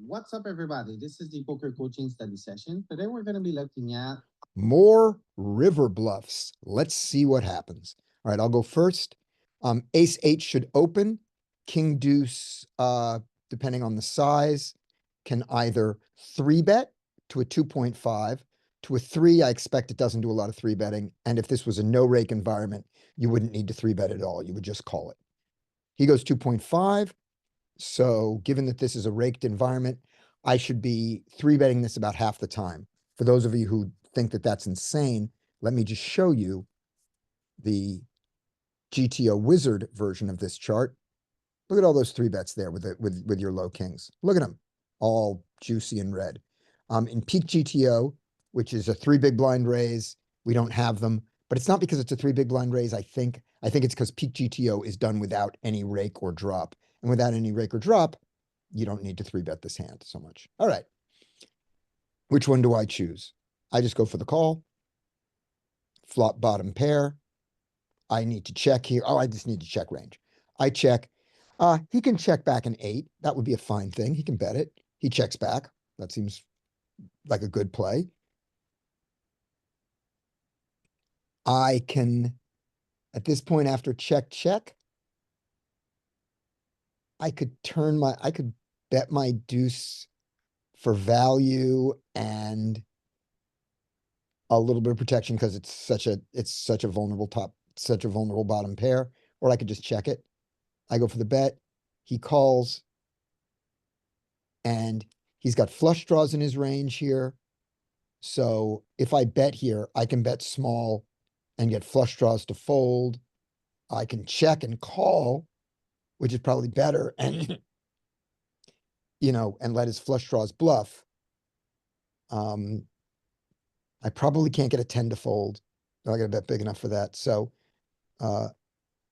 What's up, everybody? This is the poker coaching study session. Today, we're going to be looking at More river bluffs. Let's see what happens. All right, I'll go first. Ace eight should open. King deuce, depending on the size, can either three bet to a 2.5. To a three, I expect it doesn't do a lot of three betting. And if this was a no rake environment, you wouldn't need to three bet at all. You would just call it. He goes 2.5. So given that this is a raked environment, I should be three betting this about half the time. For those of you who think that that's insane, let me just show you the GTO wizard version of this chart. Look at all those three bets there with your low kings. Look at them, all juicy and red. In peak GTO, which is a three big blind raise, we don't have them, but it's not because it's a three big blind raise. I think it's because peak GTO is done without any rake or drop, and without any rake or drop, you don't need to three bet this hand so much. All right, which one do I choose? I just go for the call. Flop bottom pair. I need to check here. Oh, I just need to check range. I check. He can check back an eight. That would be a fine thing. He can bet it. He checks back. That seems like a good play. I can, at this point after check, I could bet my deuce for value and a little bit of protection because it's such a vulnerable bottom pair, or I could just check it. I go for the bet. He calls, and he's got flush draws in his range here. So if I bet here, I can bet small and get flush draws to fold. I can check and call, which is probably better, and and let his flush draws bluff. I probably can't get a 10 to fold. I got to bet big enough for that. So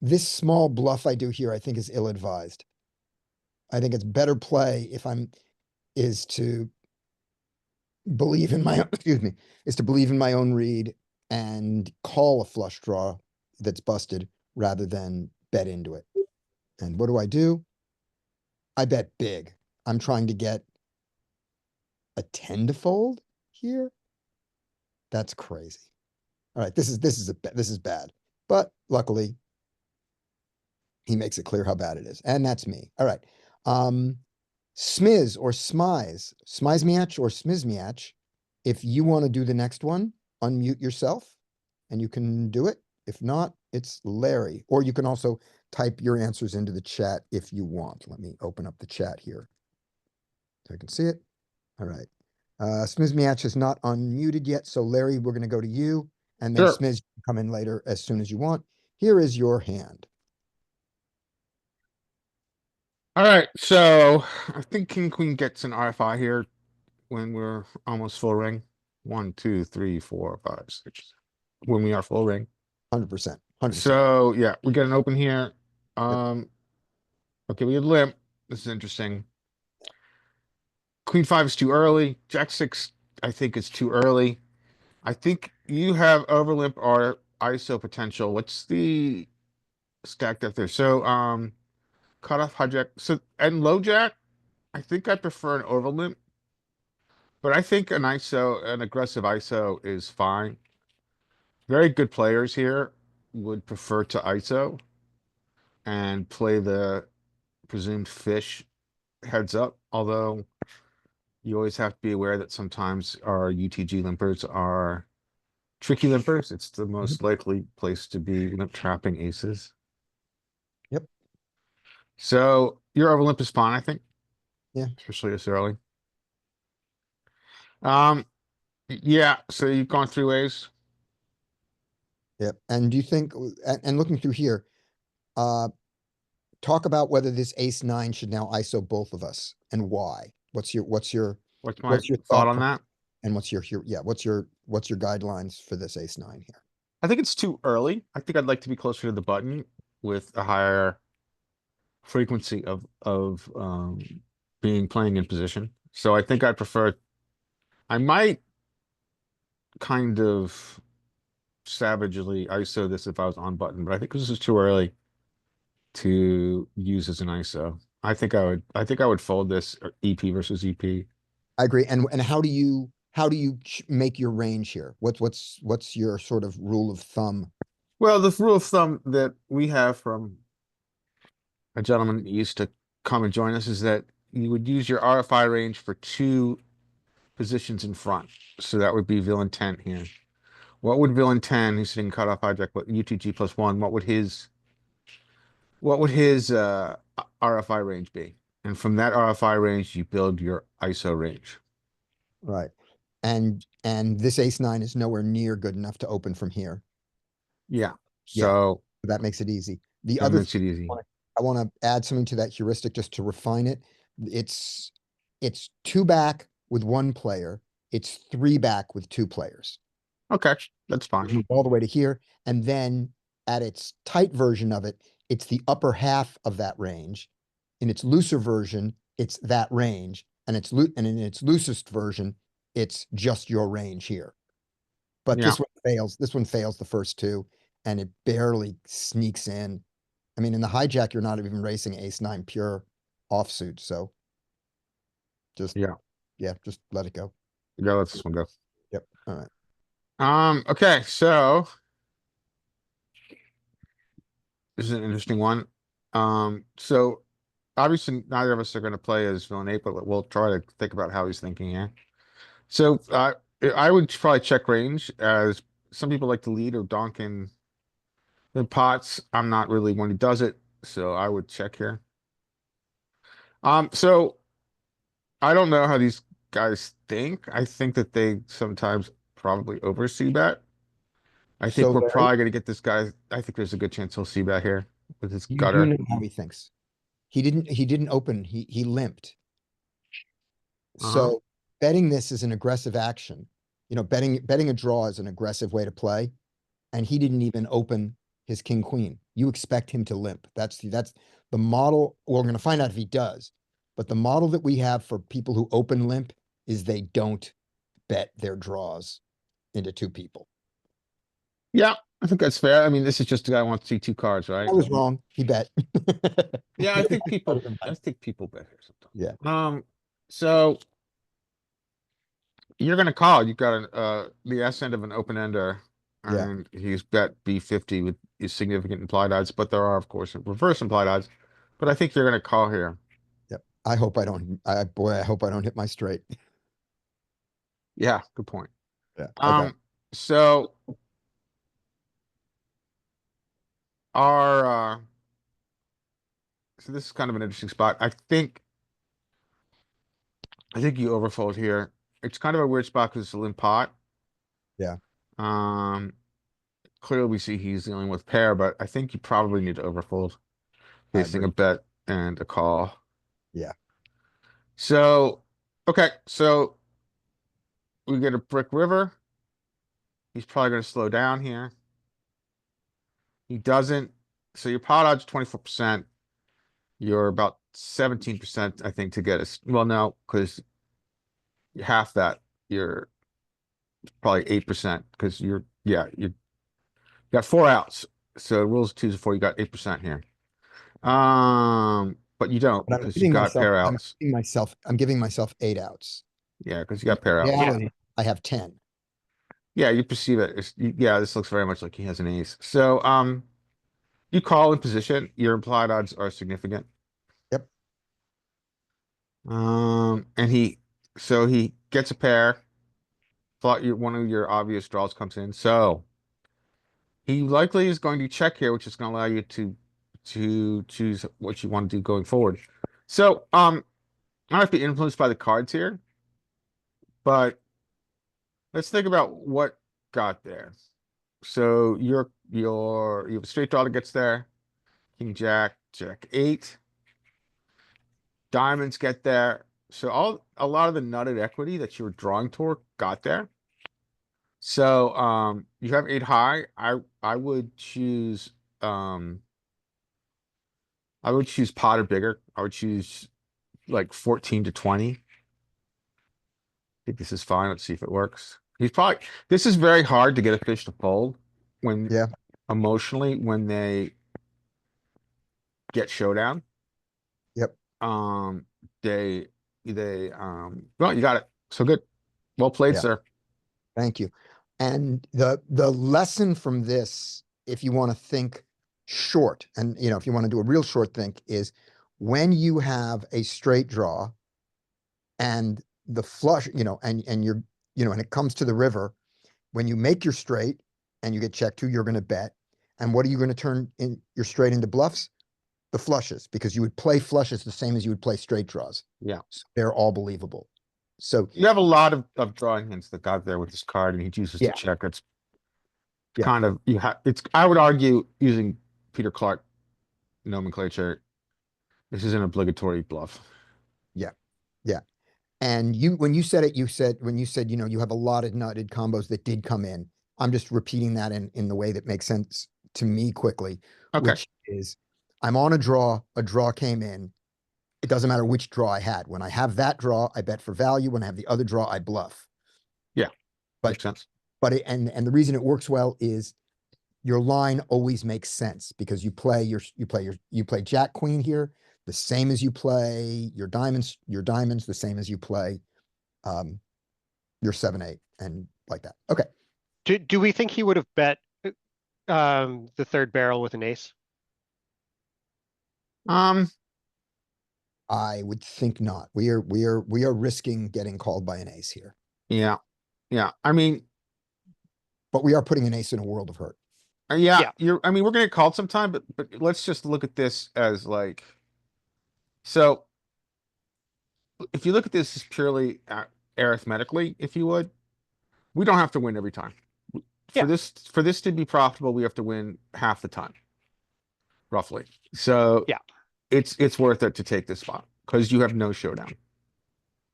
this small bluff I do here, I think is ill-advised. I think it's better play is to believe in my own read and call a flush draw that's busted rather than bet into it. And what do? I bet big. I'm trying to get a 10 to fold here. That's crazy. All right, this is bad. But luckily, he makes it clear how bad it is. And that's me. All right. Smiz or Smize, Smizmiach or Smizmiach. If you want to do the next one, unmute yourself and you can do it. If not, it's Larry. Or you can also type your answers into the chat if you want. Let me open up the chat here so I can see it. All right. Smizmiach is not unmuted yet. So Larry, we're going to go to you. And then Sure. Smiz, you can come in later as soon as you want. Here is your hand. All right, so I think King Queen gets an RFI here when we're almost full ring. 1, 2, 3, 4, 5, 6. When we are full ring. 100%. 100%. So yeah, we get an open here. Yep. Okay, we had limp. This is interesting. Queen 5 is too early. Jack 6, I think, is too early. I think you have overlimp or ISO potential. What's the stack depth there? So cutoff hijack. So and low jack, I think I prefer an overlimp. But I think an ISO, an aggressive ISO is fine. Very good players here would prefer to ISO and play the presumed fish heads up. Although you always have to be aware that sometimes our UTG limpers are tricky limpers. It's the most likely place to be limp trapping aces. Yep. So your overlimp is fine, I think. Yeah. Especially this early. Yeah, so you've gone three ways. Yep. And do you think, and looking through here, talk about whether this ace nine should now ISO both of us and why. What's your What's my what's your thought on that? and what's your guidelines for this ace nine here? I think it's too early. I think I'd like to be closer to the button with a higher frequency of being playing in position. So I think I'd prefer. I might kind of savagely ISO this if I was on button, but I think this is too early to use as an ISO. I think I would fold this EP versus EP. I agree. And how do you make your range here? What's your sort of rule of thumb? Well, the rule of thumb that we have from a gentleman who used to come and join us is that you would use your RFI range for two positions in front. So that would be villain 10 here. What would villain 10, who's sitting cut off hijack, but UTG plus one, what would his RFI range be? And from that RFI range, you build your ISO range. Right. And this ace nine is nowhere near good enough to open from here. Yeah. Yeah. So That makes it easy. The that other makes it easy. I want to add something to that heuristic just to refine it. It's two back with one player. It's three back with two players. Okay, that's fine. Move all the way to here. And then at its tight version of it, it's the upper half of that range. In its looser version, it's that range. And in its loosest version, it's just your range here. But Yeah. this one fails. This one fails the first two, and it barely sneaks in. I mean, in the hijack, you're not even racing ace nine pure offsuit. So just Yeah. just let it go. Yeah, let this one go. Yep. All right. Okay, so this is an interesting one. So obviously neither of us are going to play as villain 8, but we'll try to think about how he's thinking here. So I would probably check range, as some people like to lead or donk in pots. I'm not really one who does it, so I would check here. So I don't know how these guys think. I think that they sometimes probably over C bet. I think So we're Larry, probably going to get this guy. I think there's a good chance he'll see bet here with his you do gutter. know how he thinks. He didn't open. He limped. Uh-huh. So betting this is an aggressive action. You know, betting a draw is an aggressive way to play. And he didn't even open his king queen. You expect him to limp. That's the model. We're going to find out if he does. But the model that we have for people who open limp is they don't bet their draws into two people. Yeah, I think that's fair. I mean, this is just a guy who wants to see two cards, right? I was wrong. He bet. Yeah, I think people bet here sometimes. Yeah. So you're gonna call. You've got the S end of an open ender, Yeah. and he's bet B50 with his significant implied odds, but there are of course reverse implied odds. But I think you're gonna call here. Yep. I hope I don't. I hope I don't hit my straight. Yeah, good point. Yeah. Okay. So our so this is kind of an interesting spot. I think you overfold here. It's kind of a weird spot because it's a limp pot. Yeah. Clearly we see he's dealing with pair, but I think you probably need to overfold, I facing a agree. bet and a call. Yeah. So, okay, so we get a brick river. He's probably going to slow down here. He doesn't. So your pot odds 24%. You're about 17%, I think, to get us. Well, no, because half that. You're probably 8% because you got four outs. So rules 2 to 4, you got 8% here. But you don't But because you got pair outs. I'm giving myself 8 outs. Yeah, because you got pair outs. Reality, I have 10. Yeah, you perceive it. Yeah, this looks very much like he has an ace. So, you call in position. Your implied odds are significant. Yep. And so he gets a pair. Thought one of your obvious draws comes in. So he likely is going to check here, which is going to allow you to choose what you want to do going forward. So, I might be influenced by the cards here, but let's think about what got there. So you have a straight draw that gets there. King Jack, Jack 8. Diamonds get there. So a lot of the nutted equity that you were drawing toward got there. So you have 8 high. I would choose pot or bigger. I would choose like 14 to 20. I think this is fine. Let's see if it works. This is very hard to get a fish to fold when Yeah. emotionally when they get showdown. Yep. Um, well, you got it. So good. Well played, Yeah. sir. Thank you. And the lesson from this, if you want to think short, and if you want to do a real short think, is when you have a straight draw and the flush, and you're, and it comes to the river, when you make your straight and you get checked to, you're going to bet. And what are you going to turn in your straight into bluffs? The flushes, because you would play flushes the same as you would play straight draws. Yeah. So they're all believable. So You have a lot of drawing hints that got there with this card, and he chooses to yeah, check. It's yeah, kind of you have. It's I would argue using Peter Clark nomenclature. This is an obligatory bluff. yeah, yeah. And when you said it, when you said, you have a lot of nutted combos that did come in. I'm just repeating that in the way that makes sense to me quickly, Okay. which is I'm on a draw came in. It doesn't matter which draw I had. When I have that draw, I bet for value. When I have the other draw, I bluff. Yeah. But Makes sense. and the reason it works well is your line always makes sense because you play Jack Queen here the same as you play your diamonds the same as you play your 7-8 and like that. Okay. Do we think he would have bet the third barrel with an ace? Um, I would think not. We are risking getting called by an ace here, yeah. Yeah. I mean, but we are putting an ace in a world of hurt. yeah, Yeah. I mean, we're gonna get called sometime, but let's just look at this as like so if you look at this as purely arithmetically, if you would, we don't have to win every time. Yeah. For this to be profitable, we have to win half the time, roughly. So Yeah. it's worth it to take this spot because you have no showdown.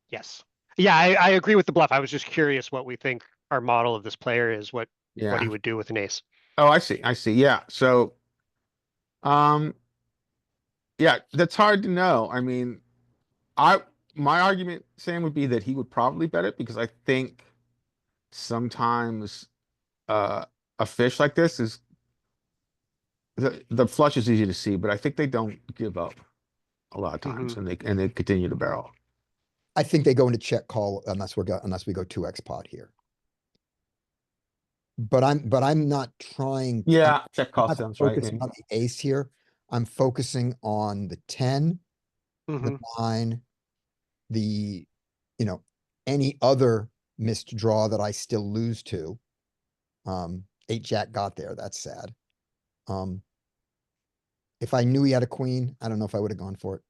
Yes. Yeah, I agree with the bluff. I was just curious what we think our model of this player is, what he Yeah. would do with an ace. Oh, I see. I see. Yeah. So, um, yeah, that's hard to know. I mean, I my argument, Sam, would be that he would probably bet it because I think sometimes a fish like this is the flush is easy to see, but I think they don't give up a lot of times and they continue to barrel. I think they go into check call unless we go 2x pot here. But I'm not trying. Yeah, check call I'm not sounds right. focusing Yeah. on the ace here. I'm focusing on the 10, Mm-hmm. the 9, the, any other missed draw that I still lose to. 8 Jack got there. That's sad. If I knew he had a queen, I don't know if I would have gone for it.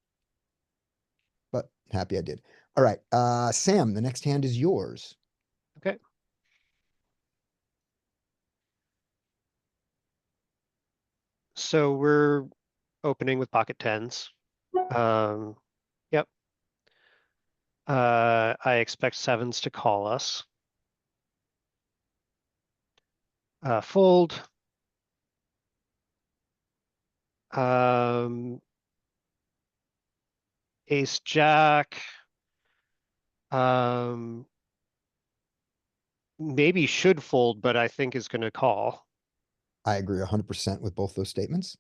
But happy I did. All right. Sam, the next hand is yours. Okay. So we're opening with pocket tens. Yep. I expect sevens to call us. Fold. Ace jack. Maybe should fold, but I think is gonna call. I agree 100% with both those statements.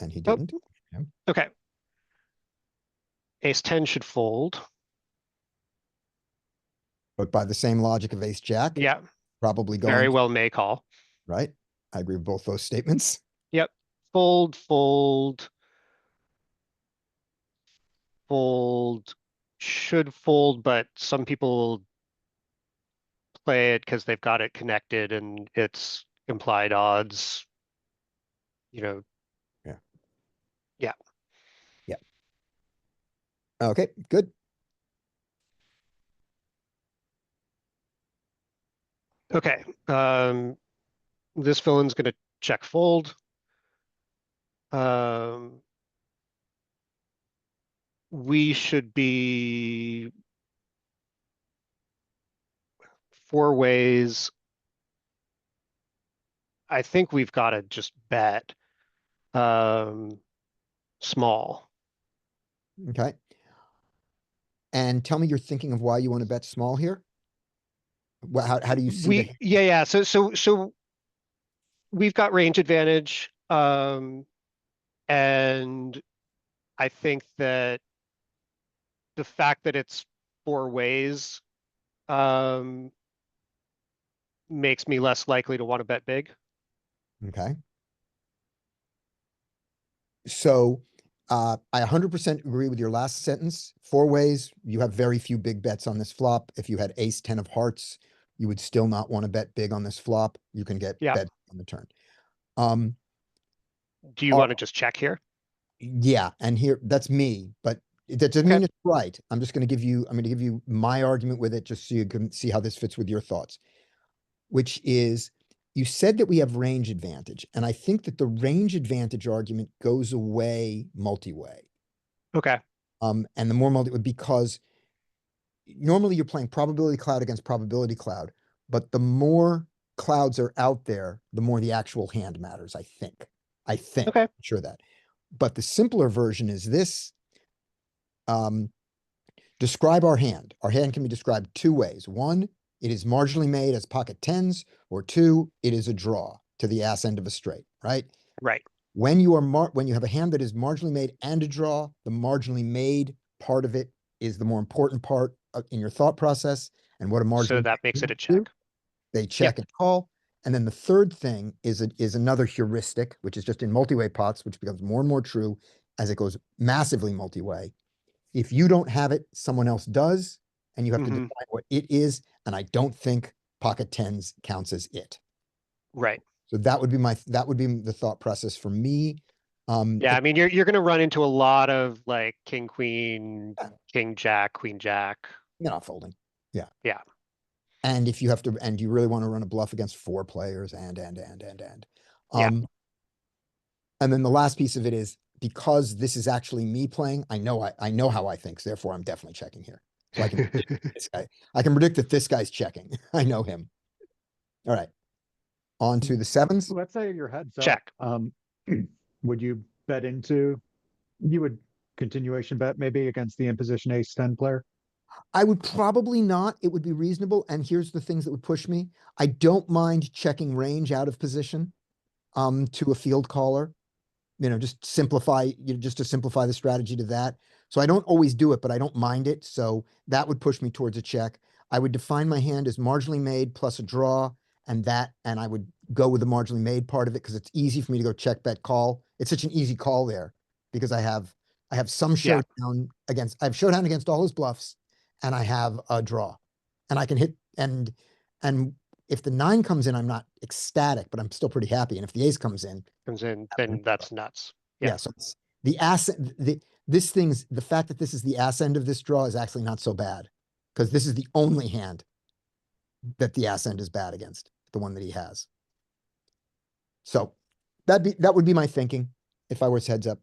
And he Oh. didn't. Yeah. Okay. Ace 10 should fold. But by the same logic of ace jack, Yeah, probably going very well may call. right. I agree with both those statements. Yep. Fold, fold. Fold. Should fold, but some people play it because they've got it connected and it's implied odds. Yeah. Yeah. Yeah. Okay, good. Okay. This villain's gonna check fold. We should be 4 ways. I think we've got to just bet small. Okay. And tell me your thinking of why you want to bet small here. How do you see the hand? Yeah. So we've got range advantage. And I think that the fact that it's 4 ways, makes me less likely to want to bet big. Okay. So, I 100% agree with your last sentence. 4 ways, you have very few big bets on this flop. If you had ace 10 of hearts, you would still not want to bet big on this flop. You can get Yeah. bet on the turn. Um, Do you want to just check here? yeah, and here, that's me, but that doesn't mean Okay. it's right. I'm going to give you my argument with it, just so you can see how this fits with your thoughts. Which is, you said that we have range advantage, and I think that the range advantage argument goes away multi-way. Okay. And the more because normally you're playing probability cloud against probability cloud, but the more clouds are out there, the more the actual hand matters, I think. Okay. I'm sure that. But the simpler version is this. Describe our hand. Our hand can be described 2 ways. One, it is marginally made as pocket tens, or 2, it is a draw to the ass end of a straight, right? Right. When you have a hand that is marginally made and a draw, the marginally made part of it is the more important part in your thought process. And what a marginally So that made makes it a hands do, check. they check and call. And then the third thing is another heuristic, which is just in multi-way pots, which becomes more and more true as it goes massively multi-way. If you don't have it, someone else does, and you have to Mhm. define what it is. And I don't think pocket tens counts as it. Right. So that would be the thought process for me. Yeah, I mean, you're gonna run into a lot of like king, queen, Yeah. king, jack, queen, jack. You're not folding. Yeah. Yeah. And if you have to, and you really want to run a bluff against 4 players and. Yeah. And then the last piece of it is, because this is actually me playing, I know how I think, so therefore I'm definitely checking here. So I can predict this guy. I can predict that this guy's checking. I know him. All right. On to the sevens. Let's say your heads up. Check. Would you bet into, you would continuation bet maybe against the imposition ace 10 player? I would probably not. It would be reasonable. And here's the things that would push me. I don't mind checking range out of position to a field caller. Just to simplify the strategy to that. So I don't always do it, but I don't mind it. So that would push me towards a check. I would define my hand as marginally made plus a draw, and I would go with the marginally made part of it because it's easy for me to go check, bet, call. It's such an easy call there because I have some Yeah. showdown against all his bluffs, and I have a draw, and I can hit and if the 9 comes in, I'm not ecstatic, but I'm still pretty happy. And if the ace comes in, Comes in, then that's nuts. Yeah. yeah, so it's the asset, the fact that this is the ass end of this draw is actually not so bad, because this is the only hand that the ass end is bad against, the one that he has. So that would be my thinking if I was heads up.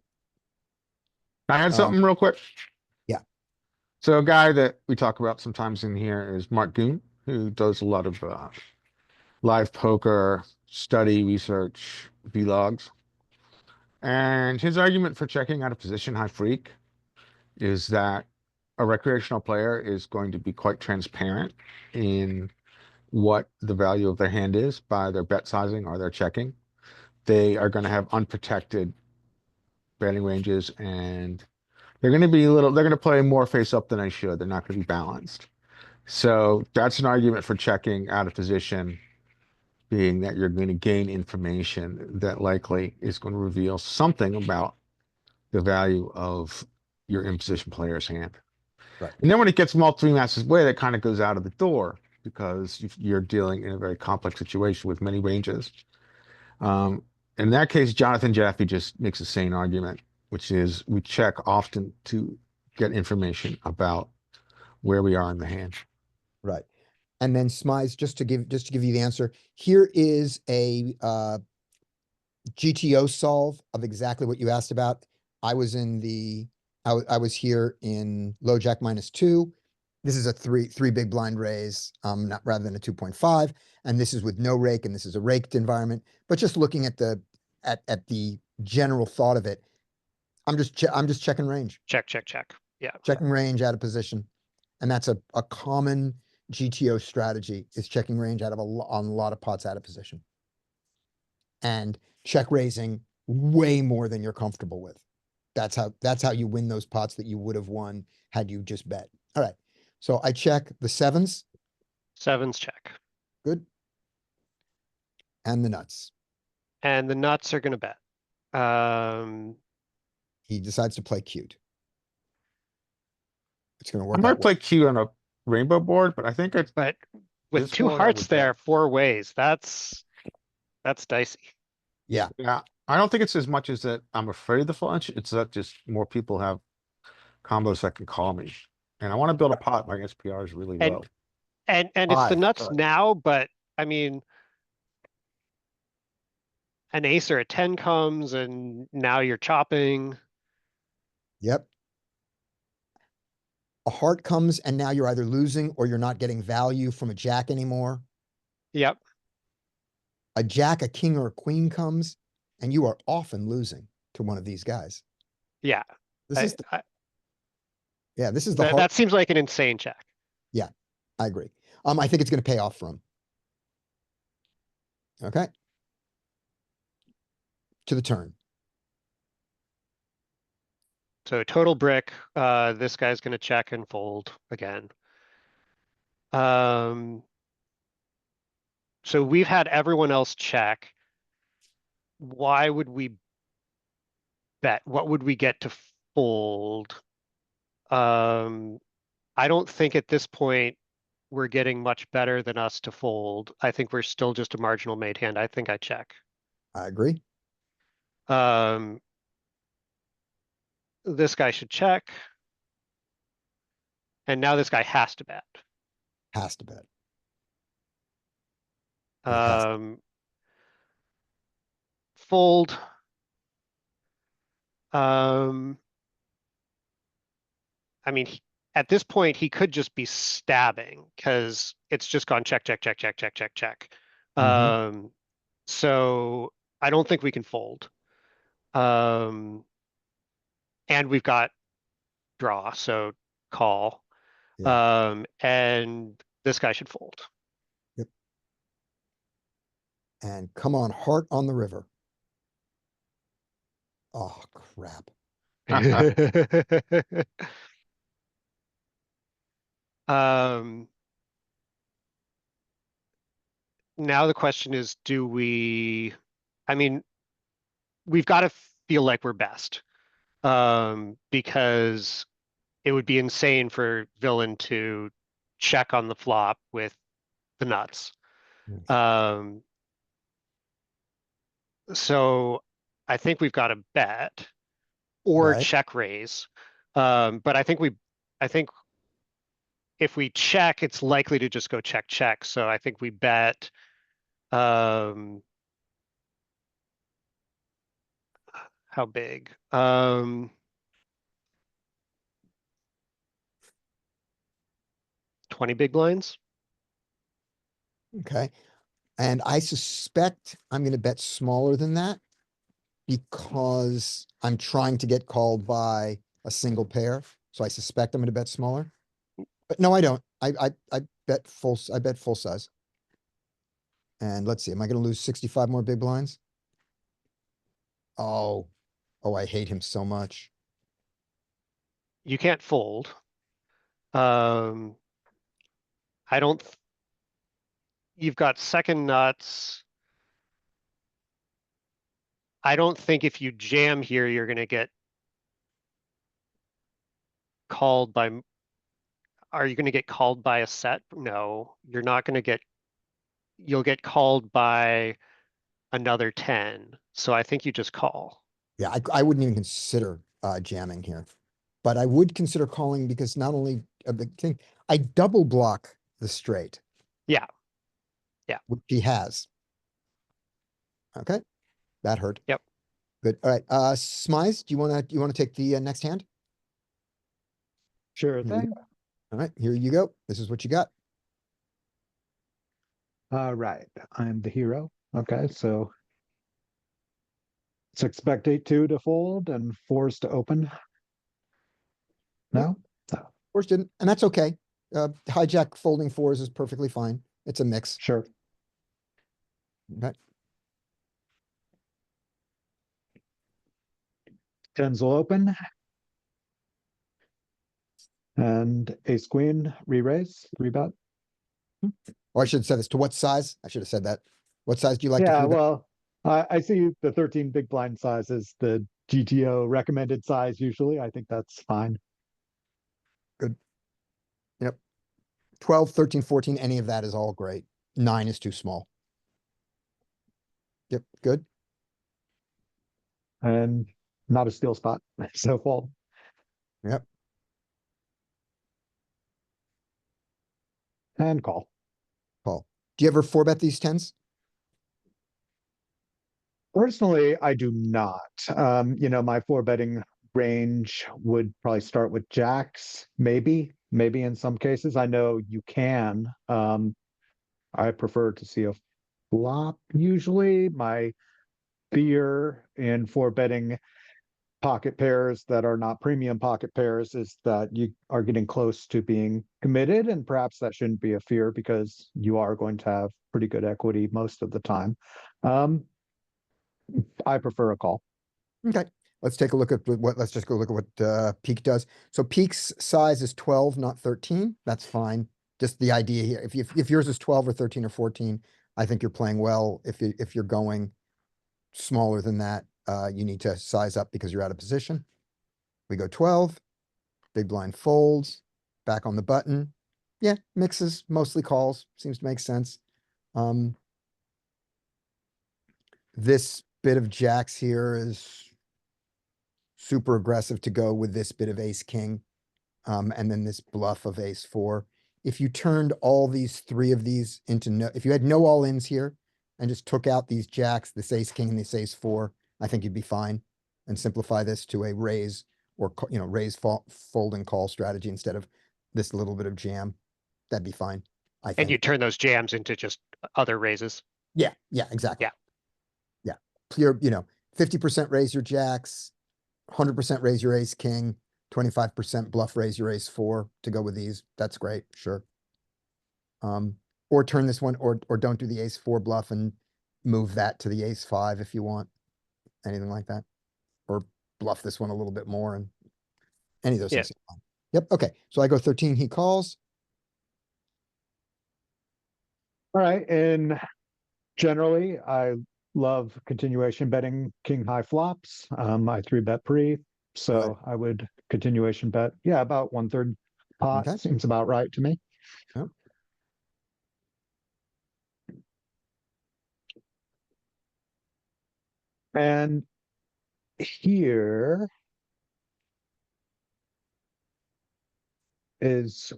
I had something real quick. Yeah. So a guy that we talk about sometimes in here is Mark Goon, who does a lot of live poker study, research, vlogs. And his argument for checking out of position high freak is that a recreational player is going to be quite transparent in what the value of their hand is by their bet sizing or their checking. They are going to have unprotected betting ranges, and they're going to play more face up than they should. They're not going to be balanced. So that's an argument for checking out of position, being that you're going to gain information that likely is going to reveal something about the value of your imposition player's hand. Right. And then when it gets multi-massive way, that kind of goes out of the door because you're dealing in a very complex situation with many ranges. In that case, Jonathan Jaffe just makes the same argument, which is we check often to get information about where we are in the hand. Right. And then Smize, just to give you the answer, here is a GTO solve of exactly what you asked about. I was here in low jack -2. This is a three big blind raise, not rather than a 2.5. And this is with no rake, and this is a raked environment. But just looking at the general thought of it, I'm just checking range. Check. Yeah. Checking range out of position. And that's a common GTO strategy, is checking range on a lot of pots out of position. And check raising way more than you're comfortable with. that's how you win those pots that you would have won had you just bet. All right. So I check the sevens, Sevens check. good. And the nuts. And the nuts are gonna bet. He decides to play cute. It's gonna I work might out well. play Q on a rainbow board, but I think it's but with This two board, I hearts would bet. there, 4 ways, that's dicey. Yeah, yeah. I don't think it's as much as that I'm afraid of the flush. It's that just more people have combos that can call me, and I want to build a pot. My SPR is really And low. and it's the Five, nuts sorry. now, but I mean, an ace or a 10 comes and now you're chopping. yep. A heart comes and now you're either losing or you're not getting value from a jack anymore. Yep. A jack, a king, or a queen comes and you are often losing to one of these guys. Yeah. This is the, I- yeah, this is the heart. that seems like an insane check. Yeah, I agree. I think it's going to pay off for him. Okay. To the turn. So total brick, this guy's gonna check and fold again. So we've had everyone else check. Why would we bet? What would we get to fold? I don't think at this point we're getting much better than us to fold. I think we're still just a marginal made hand. I think I check. I agree. This guy should check. And now this guy has to bet. Has to bet. He has to. Fold. I mean, at this point, he could just be stabbing because it's just gone check, check, check, check, check, check, check. Mhm. So I don't think we can fold. And we've got draw, so call. Yeah. And this guy should fold. Yep. And come on, heart on the river. Oh, crap. Um, now the question is, do we, I mean, we've got to feel like we're best. Because it would be insane for villain to check on the flop with the nuts. So I think we've got to bet or Right. check raise. But I think if we check, it's likely to just go check, check. So I think we bet. How big? 20 big blinds. Okay. And I suspect I'm going to bet smaller than that because I'm trying to get called by a single pair. So I suspect I'm going to bet smaller. But no, I don't. I bet full size. And let's see, am I going to lose 65 more big blinds? Oh, I hate him so much. You can't fold. I don't. You've got second nuts. I don't think if you jam here, you're going to get called by. Are you going to get called by a set? No, you're not going to get. You'll get called by another 10. So I think you just call. Yeah, I wouldn't even consider jamming here. But I would consider calling because not only a big thing, I double block the straight. Yeah. Yeah. Which he has. Okay, that hurt. Yep. Good. All right. Smize, do you want to take the next hand? Sure Here we thing. go. All right, here you go. This is what you got. All right, I'm the hero. Okay, so let's expect 8-2 to fold and 4s to open. No? No. Course didn't, and that's okay. Hijack folding fours is perfectly fine. It's a mix. Sure. Okay. Tens will open. And ace queen, re-raise, re-bet. Or I should have said this, to what size? I should have said that. What size do you like to Yeah, three bet? well, I see the 13 big blind size is the GTO recommended size usually. I think that's fine. Good. Yep. 12, 13, 14, any of that is all great. 9 is too small. Yep, good. And not a steal spot, so fold. Yep. And call. Paul, do you ever four bet these tens? Personally, I do not. My four betting range would probably start with jacks, maybe in some cases. I know you can. I prefer to see a flop usually. My fear in four betting pocket pairs that are not premium pocket pairs is that you are getting close to being committed, and perhaps that shouldn't be a fear because you are going to have pretty good equity most of the time. I prefer a call. Okay, let's take a look at let's just go look at what Peak does. So Peak's size is 12, not 13. That's fine. Just the idea here. If yours is 12 or 13 or 14, I think you're playing well. If you're going smaller than that, you need to size up because you're out of position. We go 12, big blind folds, back on the button. Yeah, mixes, mostly calls, seems to make sense. This bit of jacks here is super aggressive to go with this bit of ace king. And then this bluff of ace four. If you turned all these three of these into no, if you had no all ins here and just took out these jacks, this ace king and this ace four, I think you'd be fine. And simplify this to a raise or, raise, fold and call strategy instead of this little bit of jam. That'd be fine, I And you think. turn those jams into just other raises. Yeah, exactly. Yeah. Yeah, clear, 50% raise your jacks, 100% raise your ace king, 25% bluff raise your ace four to go with these. That's great, sure. Or turn this one, or don't do the ace four bluff and move that to the ace five if you want. Anything like that. Or bluff this one a little bit more and any of those Yeah. things. are fine. Yep, okay. So I go 13, he calls. All right. And generally, I love continuation betting king high flops. I three bet pre, so I would continuation bet. Yeah, about 1/3 pot Okay. seems about right to me. Yep. And here is,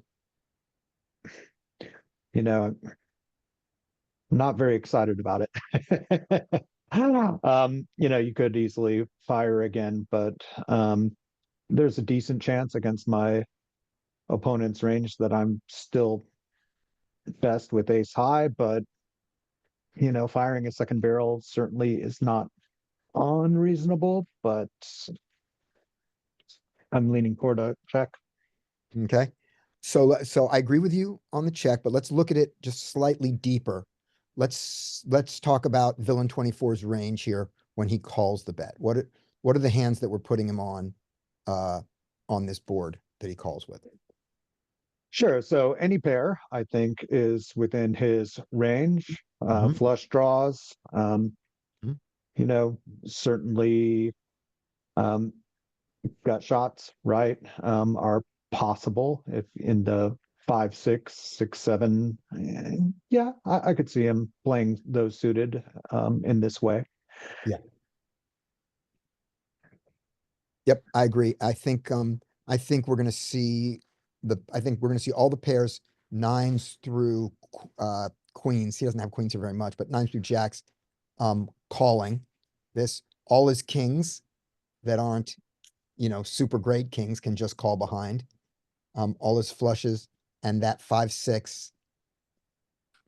not very excited about it. You could easily fire again, but there's a decent chance against my opponent's range that I'm still best with ace high, but firing a second barrel certainly is not unreasonable, but I'm leaning toward a check. Okay. So I agree with you on the check, but let's look at it just slightly deeper. Let's talk about villain 24's range here when he calls the bet. What are the hands that we're putting him on this board that he calls with? Sure. So any pair, I think, is within his range. Mhm. Flush draws, Mhm. certainly gut shots, right, are possible if in the 5, 6, 6, 7. Yeah, I could see him playing those suited in this way. Yep, I agree. I think we're gonna see all the pairs, nines through queens. He doesn't have queens here very much, but nines through jacks, calling this. All his kings that aren't, super great kings can just call behind. All his flushes and that 5, 6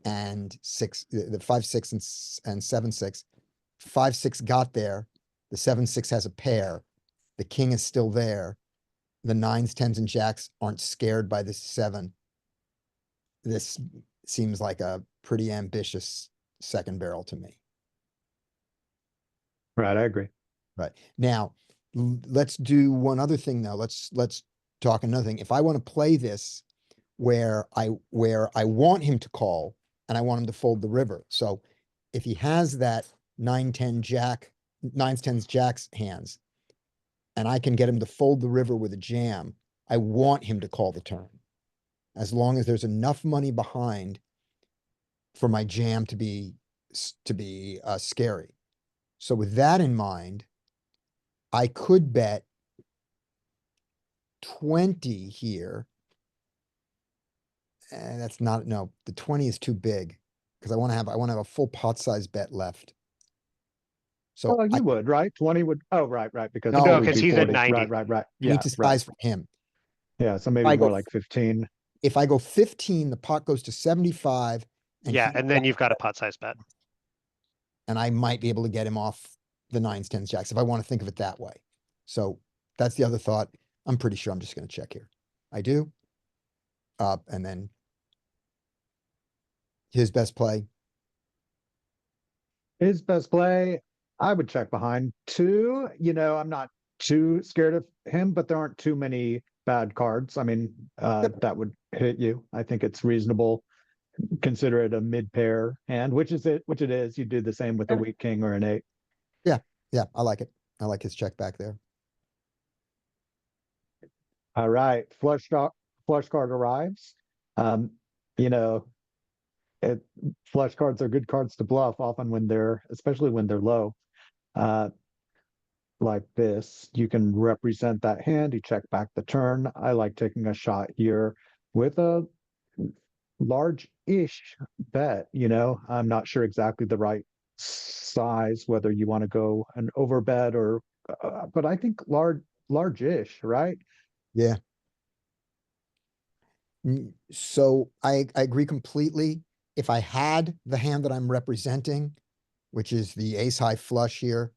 and 6, the 5, 6 and 7, 6. 5, 6 got there. The 7, 6 has a pair. The king is still there. The nines, tens, and jacks aren't scared by this 7. This seems like a pretty ambitious second barrel to me. Right, I agree. Right. Now, Let's do one other thing though. Let's talk another thing. If I want to play this where I want him to call and I want him to fold the river. So if he has that 9-10 jack, 9s, 10s, jacks hands, and I can get him to fold the river with a jam, I want him to call the turn. As long as there's enough money behind for my jam to be scary. So with that in mind, I could bet 20 here. And that's not, no, the 20 is too big because I want to have a full pot size bet left. So Oh, I you would, right? 20 would, oh, right, because No, it would 'cause be he's at 40. 90. Right. need Yeah, to right. size for him. Yeah, so maybe I go more like 15. If I go 15, the pot goes to 75 and Yeah, he and then bets, you've got a pot size bet. and I might be able to get him off the 9s, 10s, jacks if I want to think of it that way. So that's the other thought. I'm pretty sure I'm just going to check here. I do. And then his best play. His best play, I would check behind two. I'm not too scared of him, but there aren't too many bad cards. I mean, that would hit you. I think it's reasonable. Consider it a mid pair hand, which it is. You do the same with a weak king or an 8. Yeah, I like it. I like his check back there. All right, flush card arrives. Um, you know, it, flush cards are good cards to bluff, often especially when they're low. Uh, like this, you can represent that hand. You check back the turn. I like taking a shot here with a large-ish bet. I'm not sure exactly the right size, whether you want to go an overbet or, but I think large-ish, right? Yeah. So I agree completely. If I had the hand that I'm representing, which is the ace high flush here,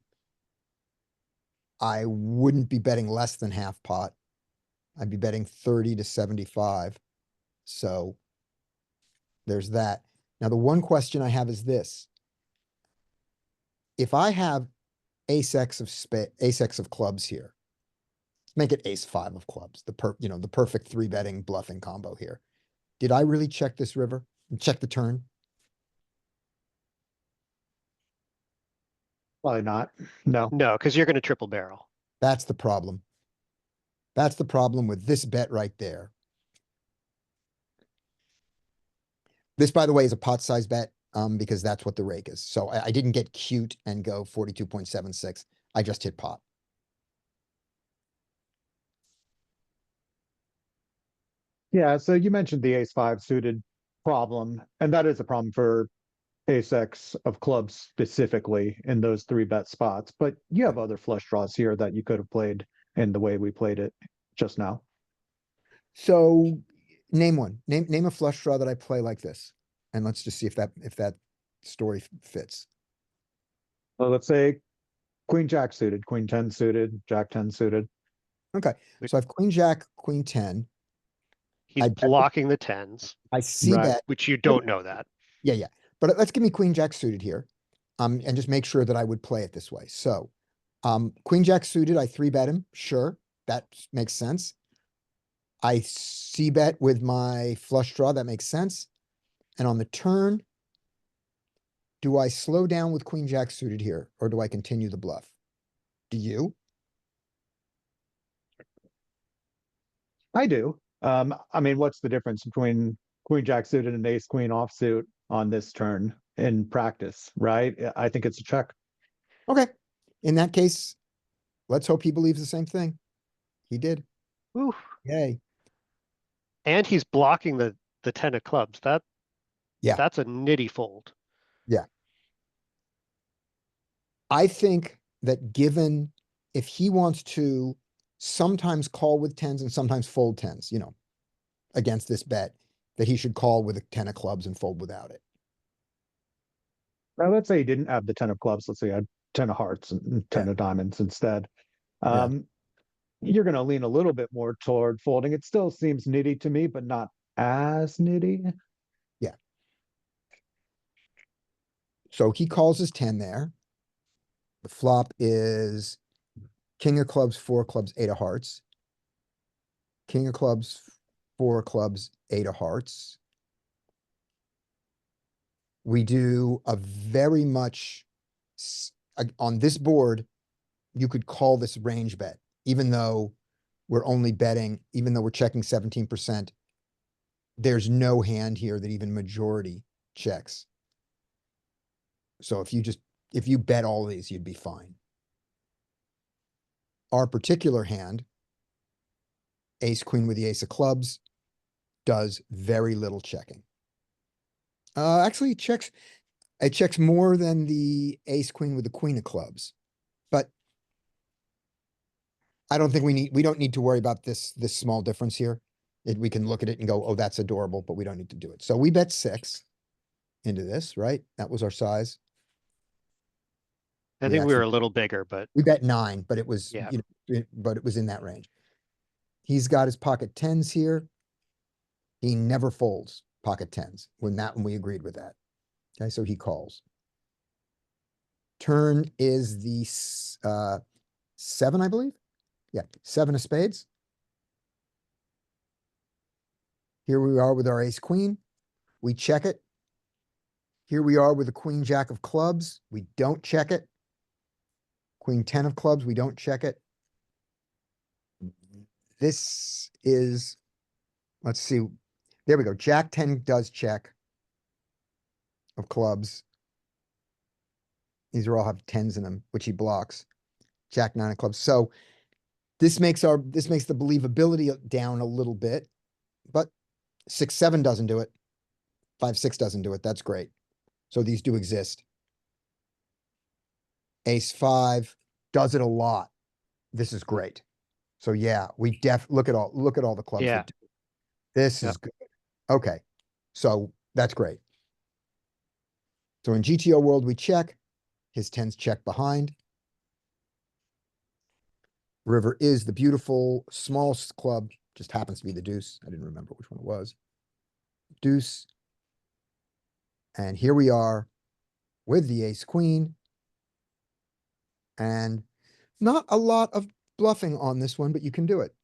I wouldn't be betting less than half pot. I'd be betting 30 to 75. So there's that. Now, the one question I have is this. If I have ace X of clubs here, make it ace 5 of clubs, the perfect 3-betting bluffing combo here. Did I really check this river and check the turn? Probably not. No. No, because you're going to triple barrel. That's the problem. That's the problem with this bet right there. This, by the way, is a pot size bet, because that's what the rake is. So I didn't get cute and go 42.76. I just hit pot. Yeah, so you mentioned the ace 5 suited problem, and that is a problem for ace X of clubs specifically in those 3-bet spots. But you have other flush draws here that you could have played in the way we played it just now. So name one. Name a flush draw that I play like this. And let's just see if that story fits. Well, let's say Queen Jack suited, Queen 10 suited, Jack 10 suited. Okay. So I have Queen Jack, Queen 10. He's I bet- blocking the tens, I see Right. that. which you don't know that. Yeah. But let's give me Queen Jack suited here. And just make sure that I would play it this way. So, Queen Jack suited, I 3-bet him. Sure. That makes sense. I c-bet with my flush draw. That makes sense. And on the turn, do I slow down with Queen Jack suited here, or do I continue the bluff? Do you? I do. I mean, what's the difference between Queen Jack suited and Ace Queen offsuit on this turn in practice, right? I think it's a check. Okay. In that case, let's hope he believes the same thing. He did. Ooh. Yay. And he's blocking the 10 of clubs. Yeah. That's a nitty fold. I think that given if he wants to sometimes call with 10s and sometimes fold 10s, against this bet, that he should call with a 10 of clubs and fold without it. Now, let's say he didn't have the 10 of clubs. Let's say he had 10 of hearts and 10 of diamonds instead. You're going to lean a little bit more toward folding. It still seems nitty to me, but not as nitty. Yeah. So he calls his 10 there. The flop is King of clubs, 4 clubs, 8 of hearts. King of clubs, 4 clubs, 8 of hearts. We do a very much, on this board, you could call this range bet, even though we're only betting, even though we're checking 17%, there's no hand here that even majority checks. So if you bet all these, you'd be fine. Our particular hand, ace queen with the ace of clubs, does very little checking. Actually it checks more than the ace queen with the queen of clubs, but I don't think we don't need to worry about this small difference here. We can look at it and go, oh, that's adorable, but we don't need to do it. So we bet 6 into this, right? That was our size. I We think we were actually- a little bigger, but We bet 9, but it was, Yeah. but it was in that range. He's got his pocket 10s here. He never folds pocket 10s when we agreed with that. Okay, so he calls. Turn is the 7, I believe. Yeah, 7 of spades. Here we are with our ace queen. We check it. Here we are with the queen jack of clubs. We don't check it. Queen 10 of clubs, we don't check it. This is, let's see. There we go. Jack 10 does check of clubs. These are all have 10s in them, which he blocks. Jack 9 of clubs. So this makes the believability down a little bit, but 6-7 doesn't do it. 5-6 doesn't do it. That's great. So these do exist. Ace 5 does it a lot. This is great. So yeah, we look at all the clubs. Yeah. That do it. This Yep. is good. Okay. So that's great. So in GTO world, we check. His 10s check behind. River is the beautiful small club, just happens to be the deuce. I didn't remember which one it was. Deuce. And here we are with the ace queen. And not a lot of bluffing on this one, but you can do it.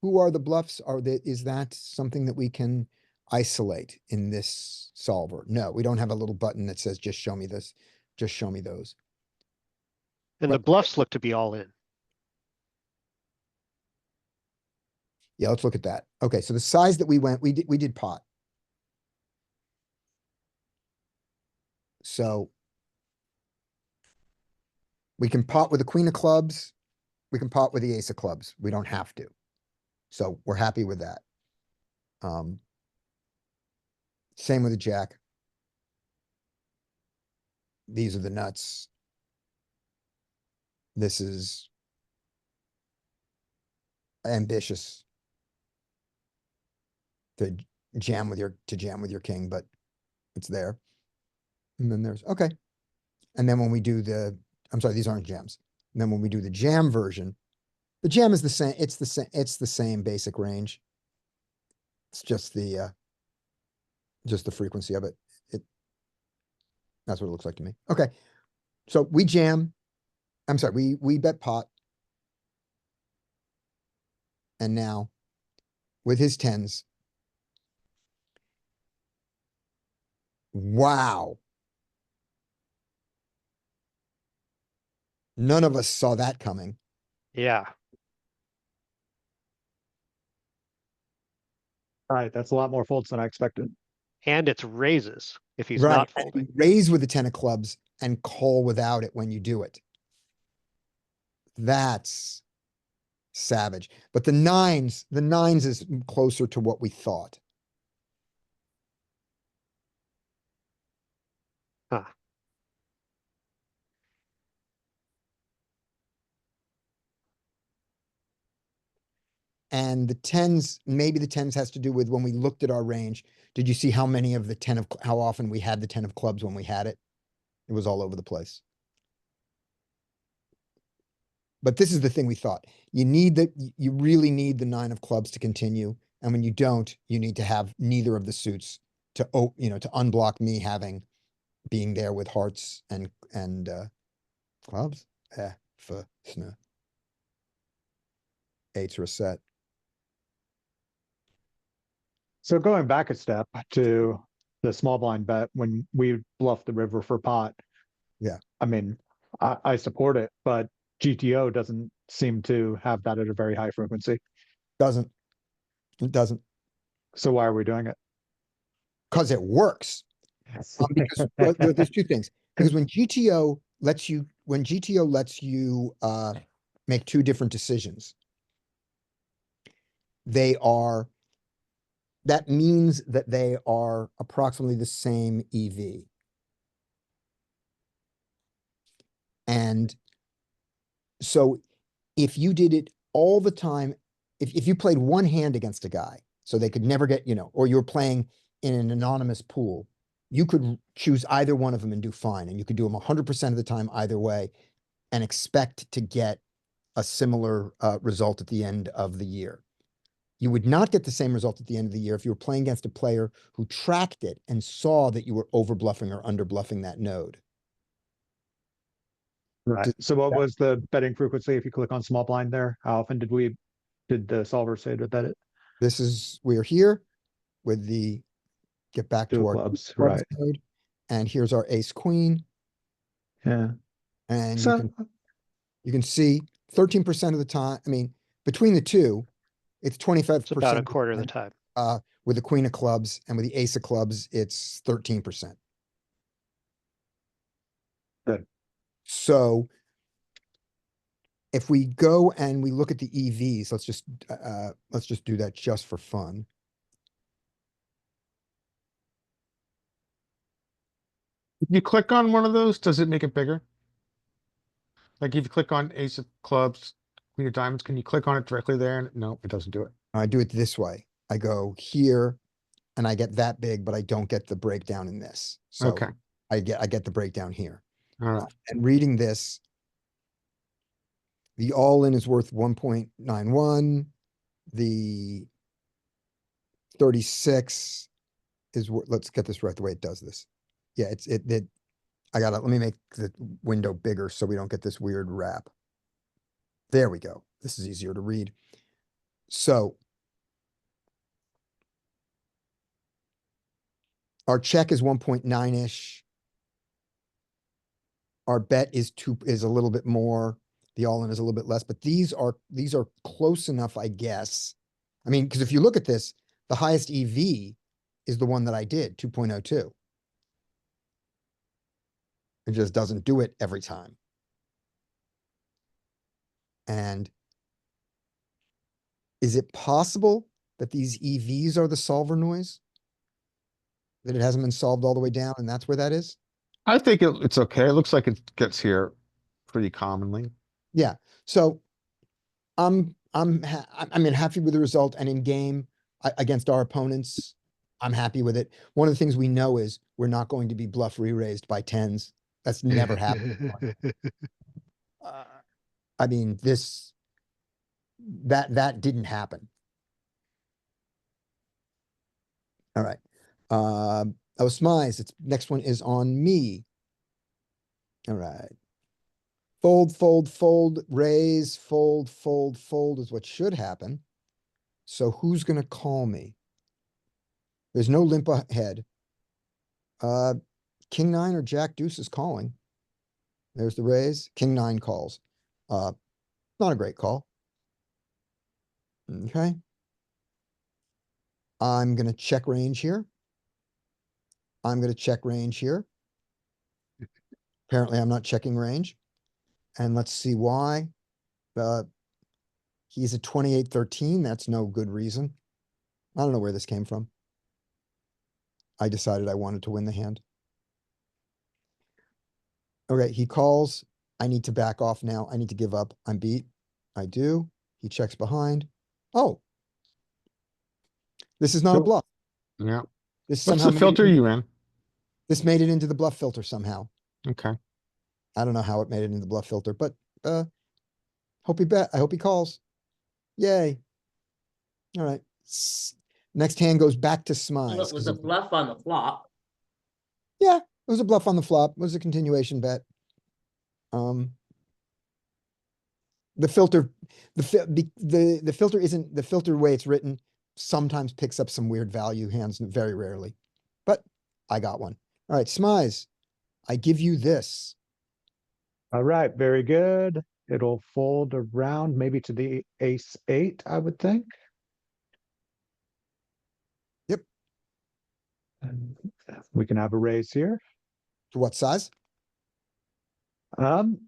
Who are the bluffs? Is that something that we can isolate in this solver? No, we don't have a little button that says, just show me this, just show me those. and the But- bluffs look to be all in. Yeah, let's look at that. Okay, so the size that we went, we did pot. So we can pot with the queen of clubs. We can pot with the ace of clubs. We don't have to. So we're happy with that. Same with the jack. These are the nuts. This is ambitious to jam with your king, but it's there. And then there's, okay. And then when we do I'm sorry, these aren't jams. And then when we do the jam version, the jam is the same. It's the same basic range. It's just the frequency of it. That's what it looks like to me. Okay. So we jam. I'm sorry, we bet pot. And now with his 10s. Wow. None of us saw that coming. Yeah. All right, that's a lot more folds than I expected. And it's raises if he's Right. not And folding. raise with the 10 of clubs and call without it when you do it. That's savage. But the nines is closer to what we thought. Huh. And the 10s, maybe the 10s has to do with when we looked at our range. Did you see how many of the how often we had the 10 of clubs when we had it? It was all over the place. But this is the thing we thought. You really need the 9 of clubs to continue. And when you don't, you need to have neither of the suits to unblock me having being there with hearts and clubs. Snu. Eights are a set. So going back a step to the small blind bet when we bluff the river for pot. Yeah. I mean, I support it, but GTO doesn't seem to have that at a very high frequency. Doesn't. It doesn't. So why are we doing it? Because it works. Because well, there's two things. Because when GTO lets you make two different decisions, that means that they are approximately the same EV. And so if you did it all the time, if you played one hand against a guy, so they could never get, or you were playing in an anonymous pool, you could choose either one of them and do fine. And you could do them 100% of the time either way and expect to get a similar result at the end of the year. You would not get the same result at the end of the year if you were playing against a player who tracked it and saw that you were over bluffing or under bluffing that node. Right. So what was the betting frequency if you click on small blind there? How often did the solver say to bet it? We are here with get back Two to our clubs, right? node, and here's our ace queen. Yeah. And So you can see 13% of the time. I mean, between the two, it's 25%. It's about a quarter of the time. With the queen of clubs and with the ace of clubs, it's 13%. Good. So if we go and we look at the EVs, let's just do that just for fun. If you click on one of those, does it make it bigger? Like if you click on ace of clubs, queen of diamonds, can you click on it directly there? And no, it doesn't do it. I do it this way. I go here and I get that big, but I don't get the breakdown in this. So Okay. I get the breakdown here. All right. And reading this, the all-in is worth 1.91. The 36 is let's get this right the way it does this. Yeah, let me make the window bigger so we don't get this weird wrap. There we go. This is easier to read. So our check is 1.9-ish. Our bet is a little bit more. The all-in is a little bit less, but these are close enough, I guess. I mean, because if you look at this, the highest EV is the one that I did, 2.02. It just doesn't do it every time. And is it possible that these EVs are the solver noise? That it hasn't been solved all the way down and that's where that is? I think it's okay. It looks like it gets here pretty commonly. Yeah. So I'm happy with the result, and in game against our opponents, I'm happy with it. One of the things we know is we're not going to be bluff re-raised by tens. That's never happened. I mean, that didn't happen. All right. Oh, Smize, next one is on me. All right. Fold, fold, fold, raise, fold, fold, fold is what should happen. So who's gonna call me? There's no limp ahead. King nine or Jack deuce is calling. There's the raise. King nine calls. Not a great call. Okay. I'm gonna check range here. I'm gonna check range here. Apparently, I'm not checking range. And let's see why. He's at 28-13. That's no good reason. I don't know where this came from. I decided I wanted to win the hand. Okay, he calls. I need to back off now. I need to give up. I'm beat. I do. He checks behind. Oh. This is not a bluff. Yeah. This What's somehow the filter you in? This made it into the bluff filter somehow. Okay. I don't know how it made it into the bluff filter, but I hope he calls. Yay. All right. Next hand goes back to Smize. It was a bluff on the flop. Yeah, It was a bluff on the flop, it was a continuation bet. The filter, the filter isn't, the filter way it's written sometimes picks up some weird value hands, very rarely. But I got one. All right, Smize, I give you this. All right, very good. It'll fold around maybe to the ace eight, I would think. Yep. And we can have a raise here. To what size? Um,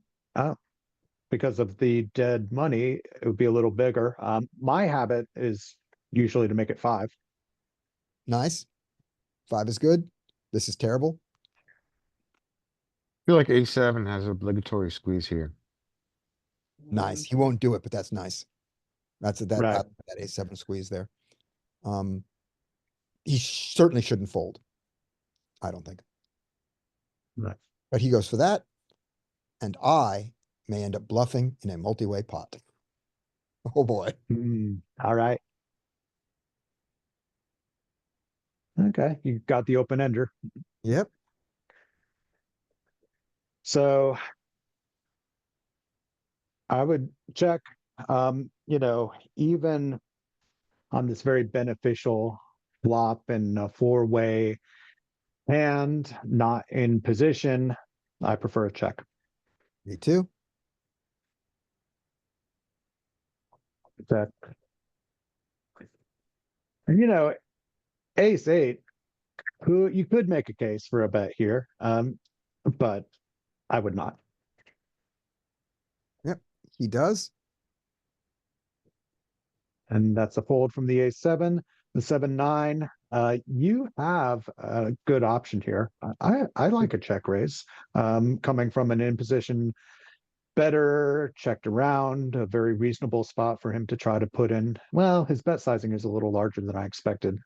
because of the dead money, it would be a little bigger. My habit is usually to make it 5. Nice. 5 is good. This is terrible. I feel like A7 has obligatory squeeze here. Nice. He won't do it, but that's nice. That's that Right. that A7 squeeze there. He certainly shouldn't fold. I don't think. Right. But he goes for that, and I may end up bluffing in a multi-way pot. Oh boy. All right. Okay, you got the open ender. Yep. So I would check, even on this very beneficial flop and a 4-way hand, not in position, I prefer a check. Me too. Check. And ace eight, who you could make a case for a bet here, but I would not. Yep. He does. And that's a fold from the ace-7, the 7-9. You have a good option here. I like a check raise, coming from an in position better, checked around, a very reasonable spot for him to try to put in. Well, his bet sizing is a little larger than I expected.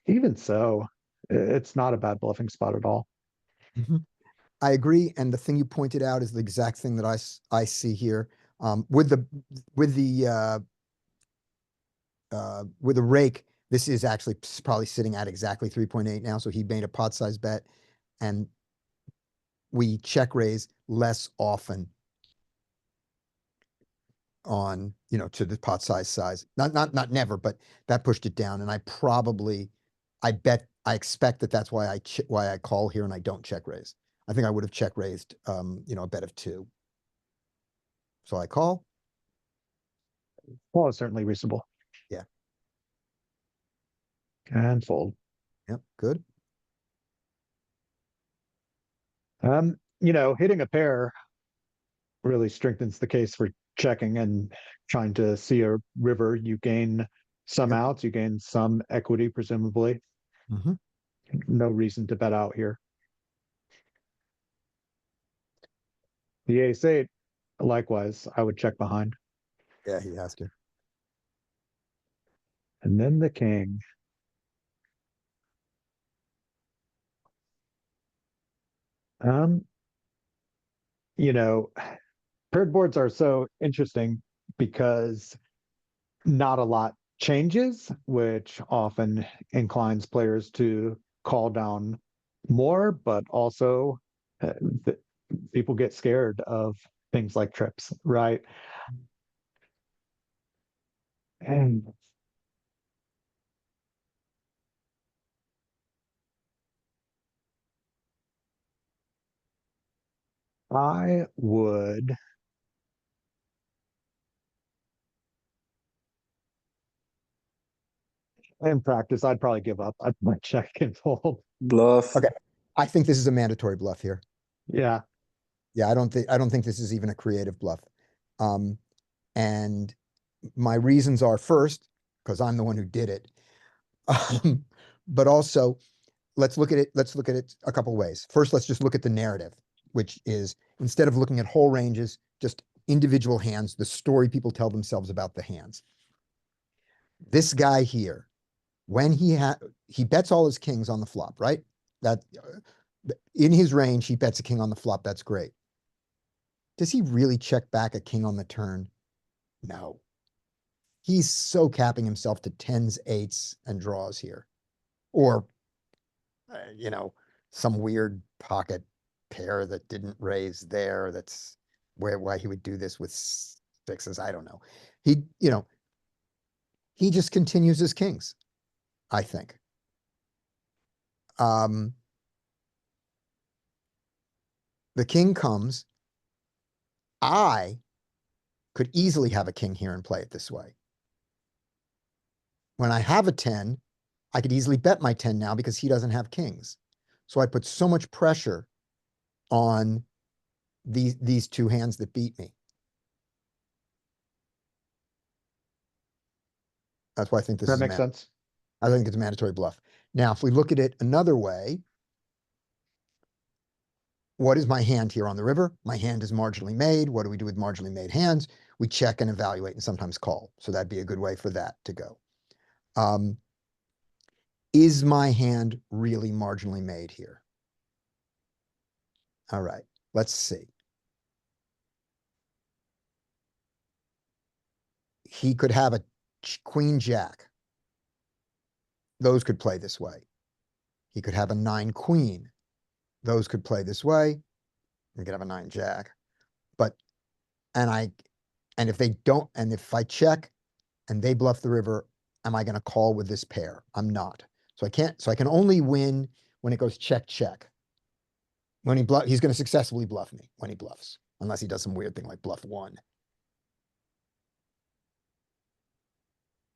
Even so, it's not a bad bluffing spot at all. I agree. And the thing you pointed out is the exact thing that I see here. With the rake, this is actually probably sitting at exactly 3.8 now. So he made a pot size bet, and we check raise less often on, to the pot size. Not never, but that pushed it down. And I expect that that's why I call here and I don't check raise. I think I would have check raised, a bet of 2. So I call. Well, it's certainly reasonable. Yeah. And fold. Yep. Good. Hitting a pair really strengthens the case for checking and trying to see a river. You gain some Yep. outs, you gain some equity, presumably. Mhm. No reason to bet out here. The ace-8, likewise, I would check behind. Yeah, he has to. And then the king. Um, paired boards are so interesting because not a lot changes, which often inclines players to call down more, but also uh, th- people get scared of things like trips, right? And I would, in practice, I'd probably give up. I'd might check and fold. Bluff. Okay. I think this is a mandatory bluff here. Yeah. Yeah, I don't think this is even a creative bluff. And my reasons are, first, because I'm the one who did it. But also, let's look at it a couple ways. First, let's just look at the narrative, which is, instead of looking at whole ranges, just individual hands, the story people tell themselves about the hands. This guy here, when he bets all his kings on the flop, right? That in his range, he bets a king on the flop. That's great. Does he really check back a king on the turn? No. He's so capping himself to 10s, 8s, and draws here. Or, some weird pocket pair that didn't raise there. That's why he would do this with sixes. I don't know. He, he just continues his kings, I think. The king comes. I could easily have a king here and play it this way. When I have a 10, I could easily bet my 10 now because he doesn't have kings. So I put so much pressure on these two hands that beat me. That's why I think this That is makes sense. I think it's a mandatory bluff. Now, if we look at it another way, what is my hand here on the river? My hand is marginally made. What do we do with marginally made hands? We check and evaluate and sometimes call. So that'd be a good way for that to go. Is my hand really marginally made here? All right, let's see. He could have a queen jack. Those could play this way. He could have a 9 queen. Those could play this way. He could have a 9 jack. But, and if they don't, and if I check and they bluff the river, am I going to call with this pair? I'm not. So I can only win when it goes check, check. When he's going to successfully bluff me when he bluffs, unless he does some weird thing like bluff 1.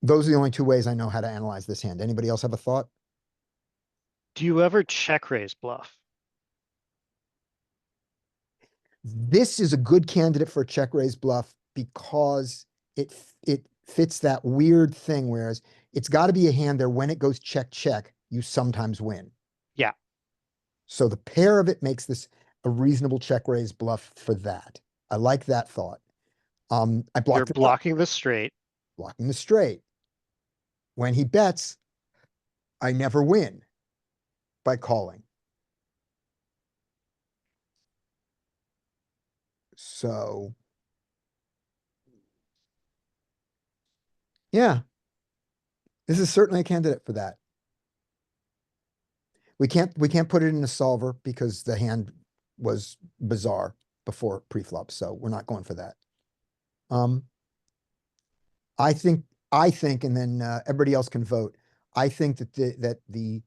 Those are the only two ways I know how to analyze this hand. Anybody else have a thought? Do you ever check raise bluff? This is a good candidate for a check raise bluff because it fits that weird thing, whereas it's got to be a hand there when it goes check, check, you sometimes win. Yeah. So the pair of it makes this a reasonable check raise bluff for that. I like that thought. I blocked You're it up, blocking the straight. blocking the straight. When he bets, I never win by calling. So, yeah, this is certainly a candidate for that. We can't put it in a solver because the hand was bizarre before preflop, so we're not going for that. I think, and then everybody else can vote. I think that the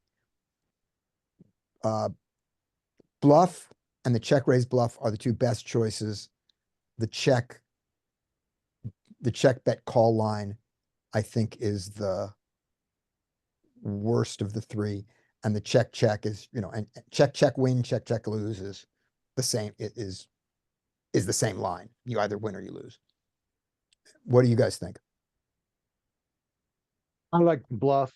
bluff and the check raise bluff are the two best choices. The check bet call line, I think, is the worst of the three. And the check check is, and check check win, check check lose is the same. It is the same line. You either win or you lose. What do you guys think? I like bluff.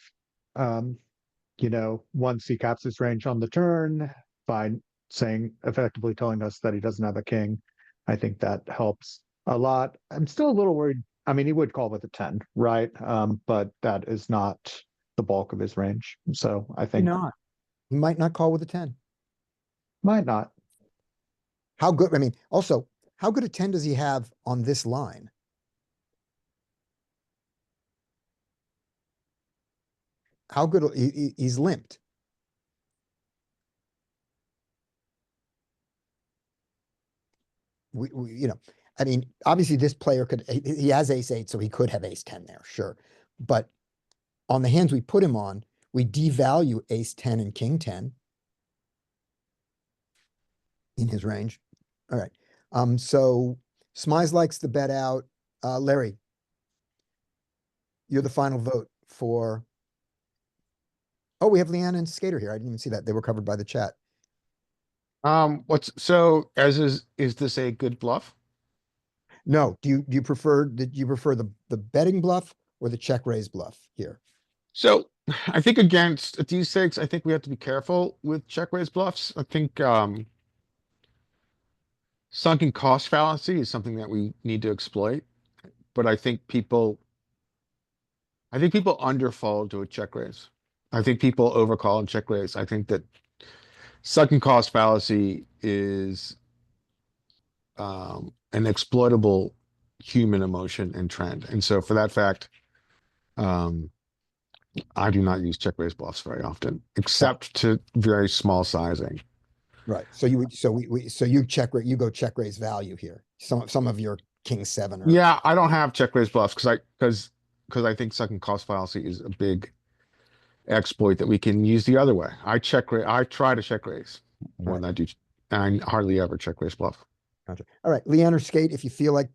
Once he caps his range on the turn by effectively telling us that he doesn't have a king, I think that helps a lot. I'm still a little worried. I mean, he would call with a 10, right? But that is not the bulk of his range. So I think Not. He might not call with a 10. might not. How good, I mean, also, how good a 10 does he have on this line? How good, he's limped. I mean, obviously this player he has ace 8, so he could have ace 10 there, sure. But on the hands we put him on, we devalue ace 10 and king 10 in his range. All right. So Smize likes the bet out. Larry, you're the final vote for. Oh, we have Leanna and Skater here. I didn't even see that. They were covered by the chat. Is this a good bluff? No, do you prefer the betting bluff or the check raise bluff here? So I think against a D6, I think we have to be careful with check raise bluffs. I think sunken cost fallacy is something that we need to exploit. But I think people underfold to a check raise. I think people overcall and check raise. I think that sunken cost fallacy is an exploitable human emotion and trend. And so for that fact, I do not use check raise bluffs very often, except to very small sizing. Right. So you would, so you you go check raise value here. Some of your king seven or Yeah, I don't have check raise bluffs because I think second cost fallacy is a big exploit that we can use the other way. I try to check raise more Right. than I do, and I hardly ever check raise bluff. Gotcha. All right, Leanne or Skate, if you feel like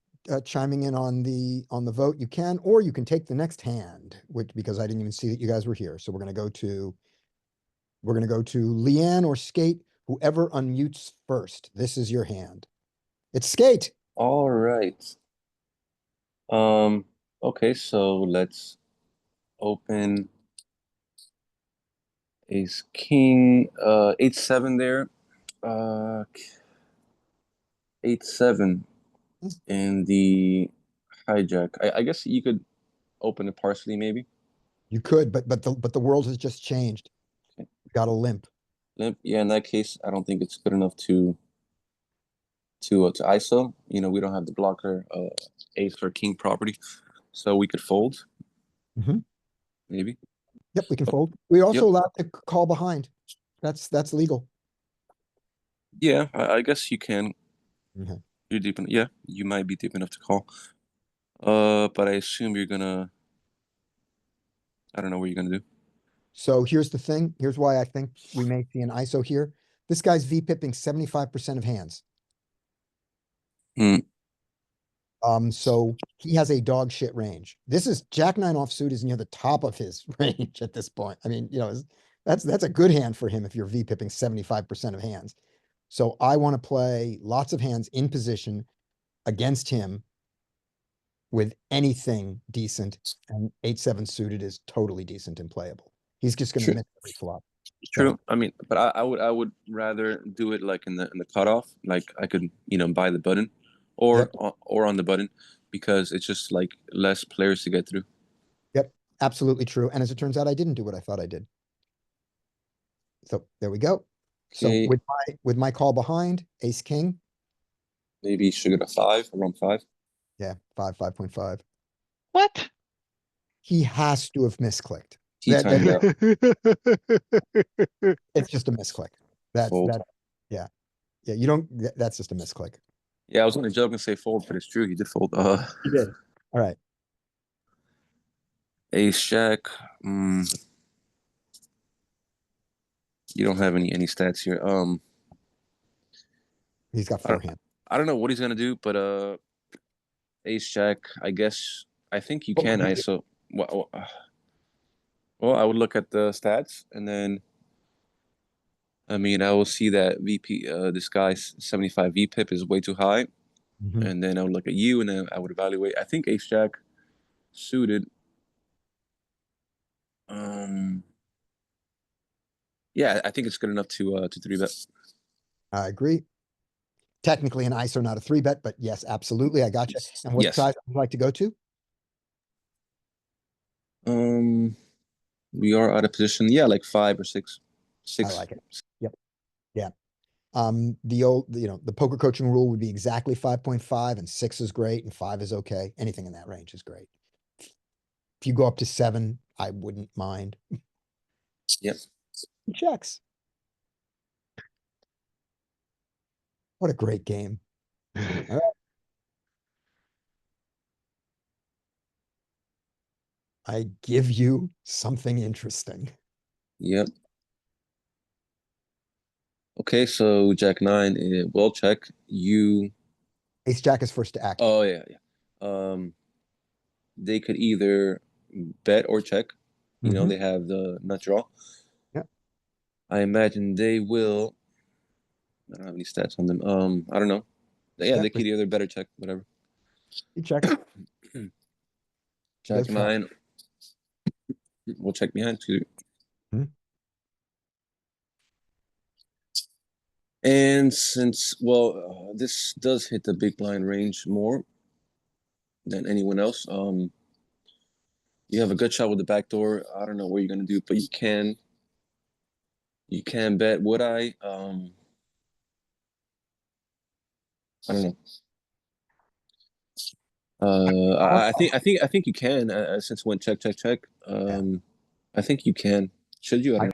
chiming in on the vote, you can, or you can take the next hand, which because I didn't even see that you guys were here. So we're gonna go to Leanne or Skate, whoever unmutes first. This is your hand. It's Skate. All right. Okay, so let's open ace king, 8-7 there. 8-7 Hmm. in the hijack. I guess you could open it partially, maybe. You could, but the world has just changed. Okay. Got a limp. Limp. Yeah, in that case, I don't think it's good enough to ISO. You know, we don't have the blocker ace or king property, so we could fold. Mhm. Maybe. Yep, we can fold. We also Yep. allowed to call behind. That's legal. Yeah, I guess you can. Okay. You're deep enough. Yeah, you might be deep enough to call. But I assume you're gonna. I don't know what you're gonna do. So here's the thing. Here's why I think we may see an ISO here. This guy's V-pipping 75% of hands. Hmm. So he has a dog shit range. This is Jack nine offsuit is near the top of his range at this point. I mean, that's a good hand for him if you're V-pipping 75% of hands. So I want to play lots of hands in position against him with anything decent, and 8-7 suited is totally decent and playable. He's just going to True. miss every flop. True. I mean, but I would rather do it like in the cutoff. Like I could buy the button, or Yep. or on the button, because it's just like less players to get through. Yep, absolutely true. And as it turns out, I didn't do what I thought I did. So there we go. So Okay. with my call behind, ace king, Maybe should go to 5, around 5. yeah, 5.5. What? He has to have misclicked. He timed out. It's just a misclick. That's Fold. that. Yeah, yeah. You don't. That's just a misclick. Yeah, I was gonna joke and say fold, but it's true. He did fold. He did. All right. Ace jack. You don't have any stats here. He's got 4 hands. I don't know what he's gonna do, but ace jack. I guess I think you What can would you do? ISO. Well, I would look at the stats, and then I mean I will see that VP. This guy's 75 VPIP is way too high, Mhm. and then I would look at you, and then I would evaluate. I think ace jack suited. Yeah, I think it's good enough to 3-bet. I agree. Technically an ISO, not a 3-bet, but yes, absolutely. I got you. And what Yes. size would you like to go to? We are out of position. Yeah, like 5 or 6. I 6. like it. Yep. Yeah. The poker coaching rule would be exactly 5.5, and 6 is great and 5 is okay. Anything in that range is great. If you go up to 7, I wouldn't mind. Yep. He checks. What a great game. I give you something interesting. Yep. Okay, so Jack 9, well, check. You. Ace Jack is first to act. Oh, yeah, yeah. They could either bet or check. Mhm. They have the nut draw. Yep. I imagine they will. I don't have any stats on them. I don't know. Yeah, Yep, they could either bet or check, whatever. He checks. Jack goes flat. 9. We'll check behind too. Mhm. And since, well, this does hit the big blind range more than anyone else. You have a good shot with the back door. I don't know what you're gonna do, but you can bet. Would I? I don't know. I think you can, since it went check check check. I think you can. Should you? I don't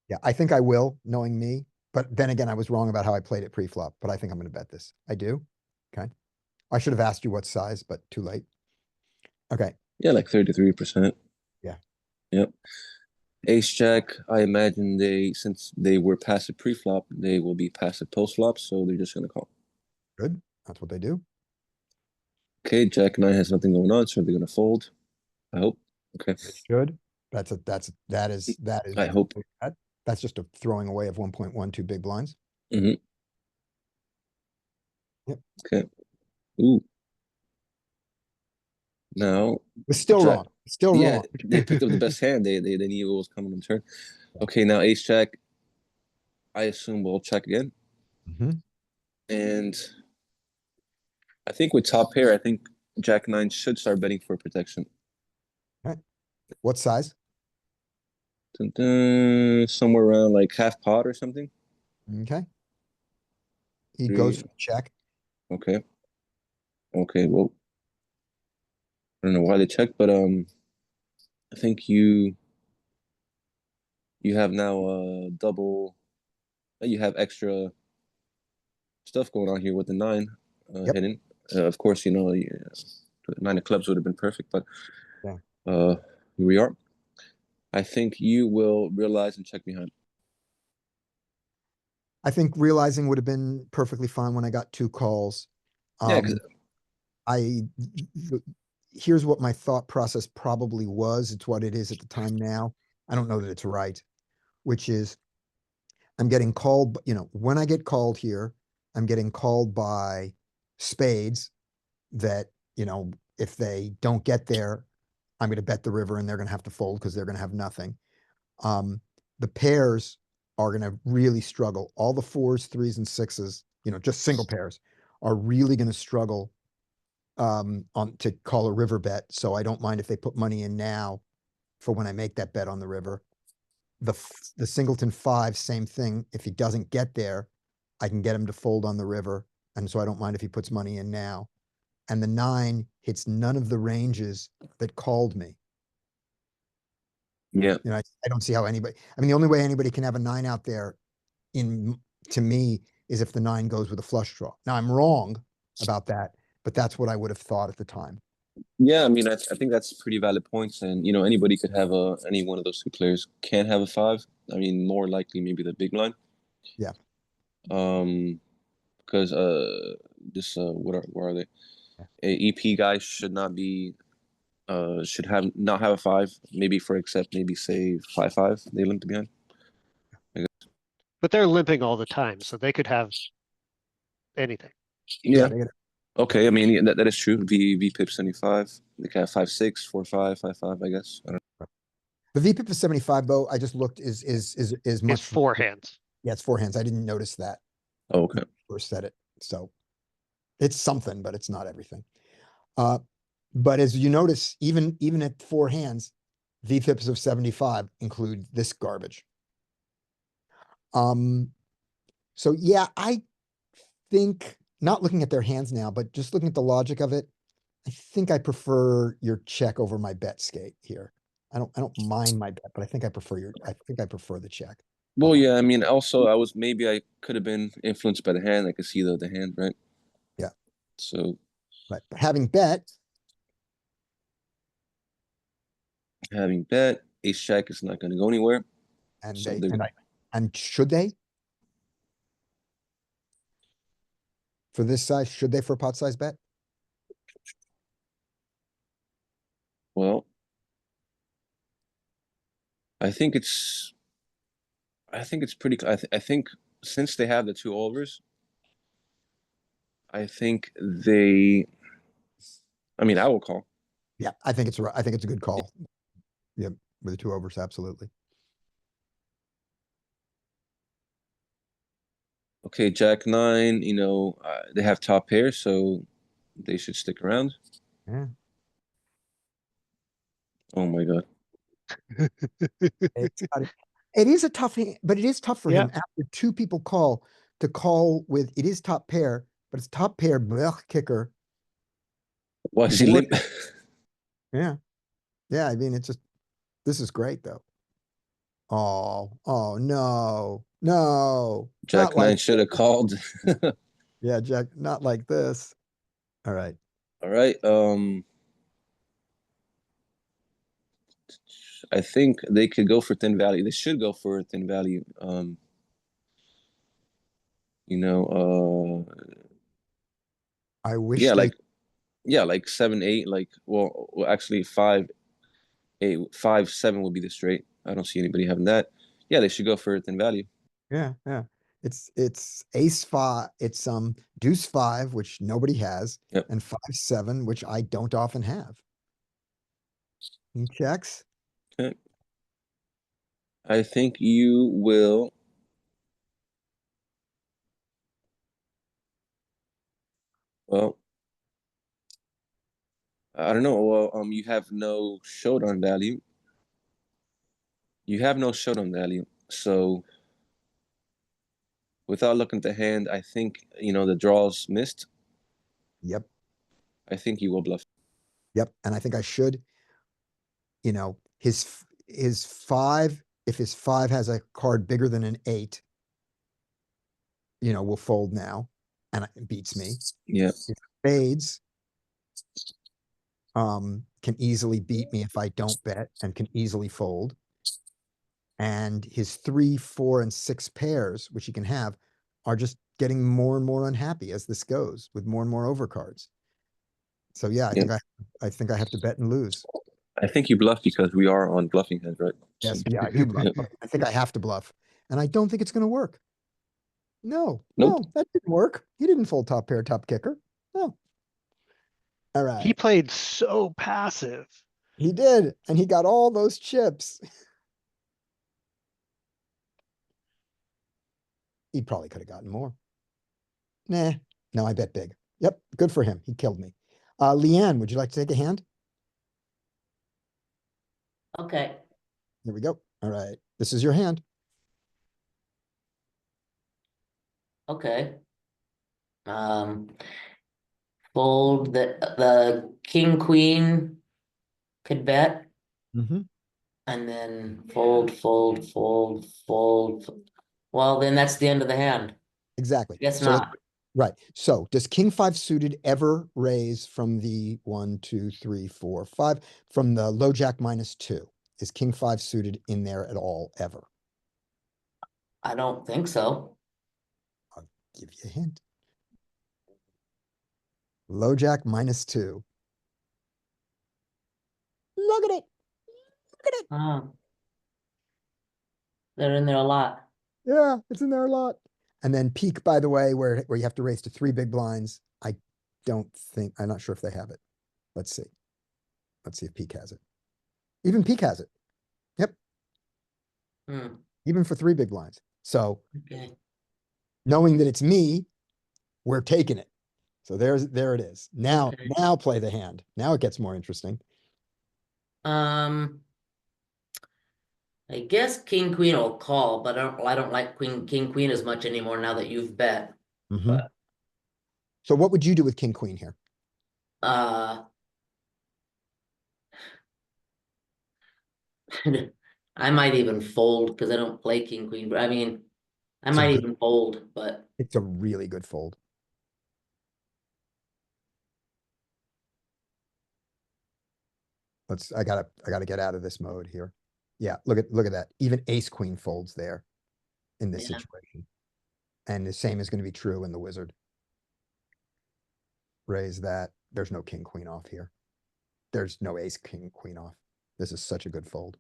Yeah, I think I will, knowing me, but then again, I was wrong about how I played it pre-flop, but I think I'm gonna bet this. I do. Okay. I should have asked you what size, but too late. Okay, Yeah, like 33%. Yeah. Yep. Ace Jack, I imagine since they were passive pre-flop, they will be passive post-flop, so they're just gonna call. good. That's what they do. Okay, Jack 9 has nothing going on, so they're gonna fold. I hope. Okay. They should. That is I hope. that's just a throwing away of 1.12 big blinds. Mm-hmm. Yep. Okay. Ooh. Now, It's still Jack- wrong. Still yeah, wrong. they picked up the best hand. They knew it was coming on turn. Okay, now Ace Jack. I assume we'll check again, Mhm. and I think with top pair, I think Jack 9 should start betting for protection. What size? Dun, dun, somewhere around like half pot or something. Okay. He Three. goes for the check. Okay. Okay. Well, I don't know why they checked, but I think you have now double. You have extra stuff going on here with the 9 Yep. hidden. Of course, you know, 9 of clubs would have been perfect, but Yeah. Here we are. I think you will realize and check behind. I think realizing would have been perfectly fine when I got 2 calls. Yeah, 'cause- Here's what my thought process probably was. It's what it is at the time now. I don't know that it's right, which is I'm getting called, when I get called here, I'm getting called by spades that, if they don't get there, I'm going to bet the river and they're going to have to fold because they're going to have nothing. The pairs are going to really struggle. All the 4s, 3s, and 6s, just single pairs are really going to struggle on to call a river bet. So I don't mind if they put money in now for when I make that bet on the river. The singleton 5, same thing. If he doesn't get there, I can get him to fold on the river. And so I don't mind if he puts money in now. And the 9 hits none of the ranges that called me. yeah. I don't see how anybody, the only way anybody can have a 9 out there to me is if the 9 goes with a flush draw. Now I'm wrong about that, but that's what I would have thought at the time. Yeah, I mean, I think that's pretty valid points, and anybody could have any one of those 2 players can have a 5. I mean, more likely maybe the big blind. Yeah. Because this where are they? EP guys should not be should not have a 5, maybe for except maybe say 5-5. They limped behind. But they're limping all the time, so they could have anything. Yeah. they get it. Okay. I mean, yeah, that is true. V pip 75. They can have 5-6, 4-5, 5-5. I guess. I don't know. The VPIP of 75 though, I just looked is much. It's 4 hands. Yeah, it's 4 hands. I didn't notice that. Oh, okay. First said it. So it's something, but it's not everything. But as you notice, even at 4 hands, VPIPs of 75 include this garbage. So yeah, I think not looking at their hands now, but just looking at the logic of it, I think I prefer your check over my bet skate here. I don't mind my bet, but I think I prefer the check. Well, yeah. I mean, also, I could have been influenced by the hand. I could see the hand, right? Yeah. So. Right. But having bet, Ace Jack is not going to go anywhere. and So and should they? For this size, should they for a pot size bet? Well, I think it's pretty. I think since they have the 2 overs, I think they. I mean, I will call. Yeah, I think it's a good call. Yep, with the 2 overs, absolutely. Okay, Jack 9. They have top pair, so they should stick around. Yeah. Oh my god. It is a tough hand, but it is tough for Yeah. him after 2 people call to call with, it is top pair, but it's top pair, blech, kicker. Why is he Board- limp? Yeah. Yeah, it's just, this is great though. Oh, no, no. Jack Not like, nine should have called. yeah, Jack, not like this. All right. All right. I think they could go for thin value. They should go for thin value. You know, I wish yeah, they, like 7, 8, like well actually 5, 8, 5, 7 would be the straight. I don't see anybody having that. Yeah, they should go for thin value. yeah, yeah. It's ace five, it's deuce five, which nobody has, Yep. and 5, 7, which I don't often have. He checks. Okay. I think you will. Well, I don't know. Well, you have no showdown value. You have no showdown value. So without looking at the hand, I think the draw's missed. Yep, I think you will bluff. yep. And I think I should, his five, if his five has a card bigger than an 8, will fold now, and it beats me. Yeah. Spades can easily beat me if I don't bet, and can easily fold. And his 3, 4, and 6 pairs, which he can have, are just getting more and more unhappy as this goes with more and more overcards. So yeah, I think I have to bet and lose. I think you bluff because we are on bluffing hands, right? Yes, yeah, I do bluff. I think I have to bluff, and I don't think it's going to work. No, Nope. no, that didn't work. He didn't fold top pair, top kicker. No. All right. He played so passive. He did, and he got all those chips. He probably could have gotten more. Nah, no, I bet big. Yep, good for him. He killed me. Leanne, would you like to take a hand? Okay, Here we go. All right, this is your hand. okay. Fold the king, queen could bet, Mm-hmm. and then fold, fold, fold, fold. Well, then that's the end of the hand. Exactly. Guess So not. right. So does king 5 suited ever raise from the 1, 2, 3, 4, 5 from the low jack -2? Is king 5 suited in there at all ever? I don't think so. Give you a hint. Low jack -2. Look at it. Look at it. They're in there a lot. Yeah, it's in there a lot. And then peak, by the way, where you have to raise to 3 big blinds. I'm not sure if they have it. Let's see. Let's see if peak has it. Even peak has it. Yep. Hmm, Even for 3 big blinds. So okay. knowing that it's me, we're taking it. So there it is. Now, Okay. now play the hand. Now it gets more interesting. I guess king, queen will call, but I don't like king, queen as much anymore now that you've bet. Mhm. But So what would you do with king, queen here? I might even fold because I don't play king, queen, but I mean, I It's a might good- even fold, but It's a really good fold. I gotta get out of this mode here. Yeah, look at that. Even ace queen folds there in this Yeah. situation. And the same is going to be true in the wizard. Raise that. There's no king queen off here. There's no ace king queen off. This is such a good fold.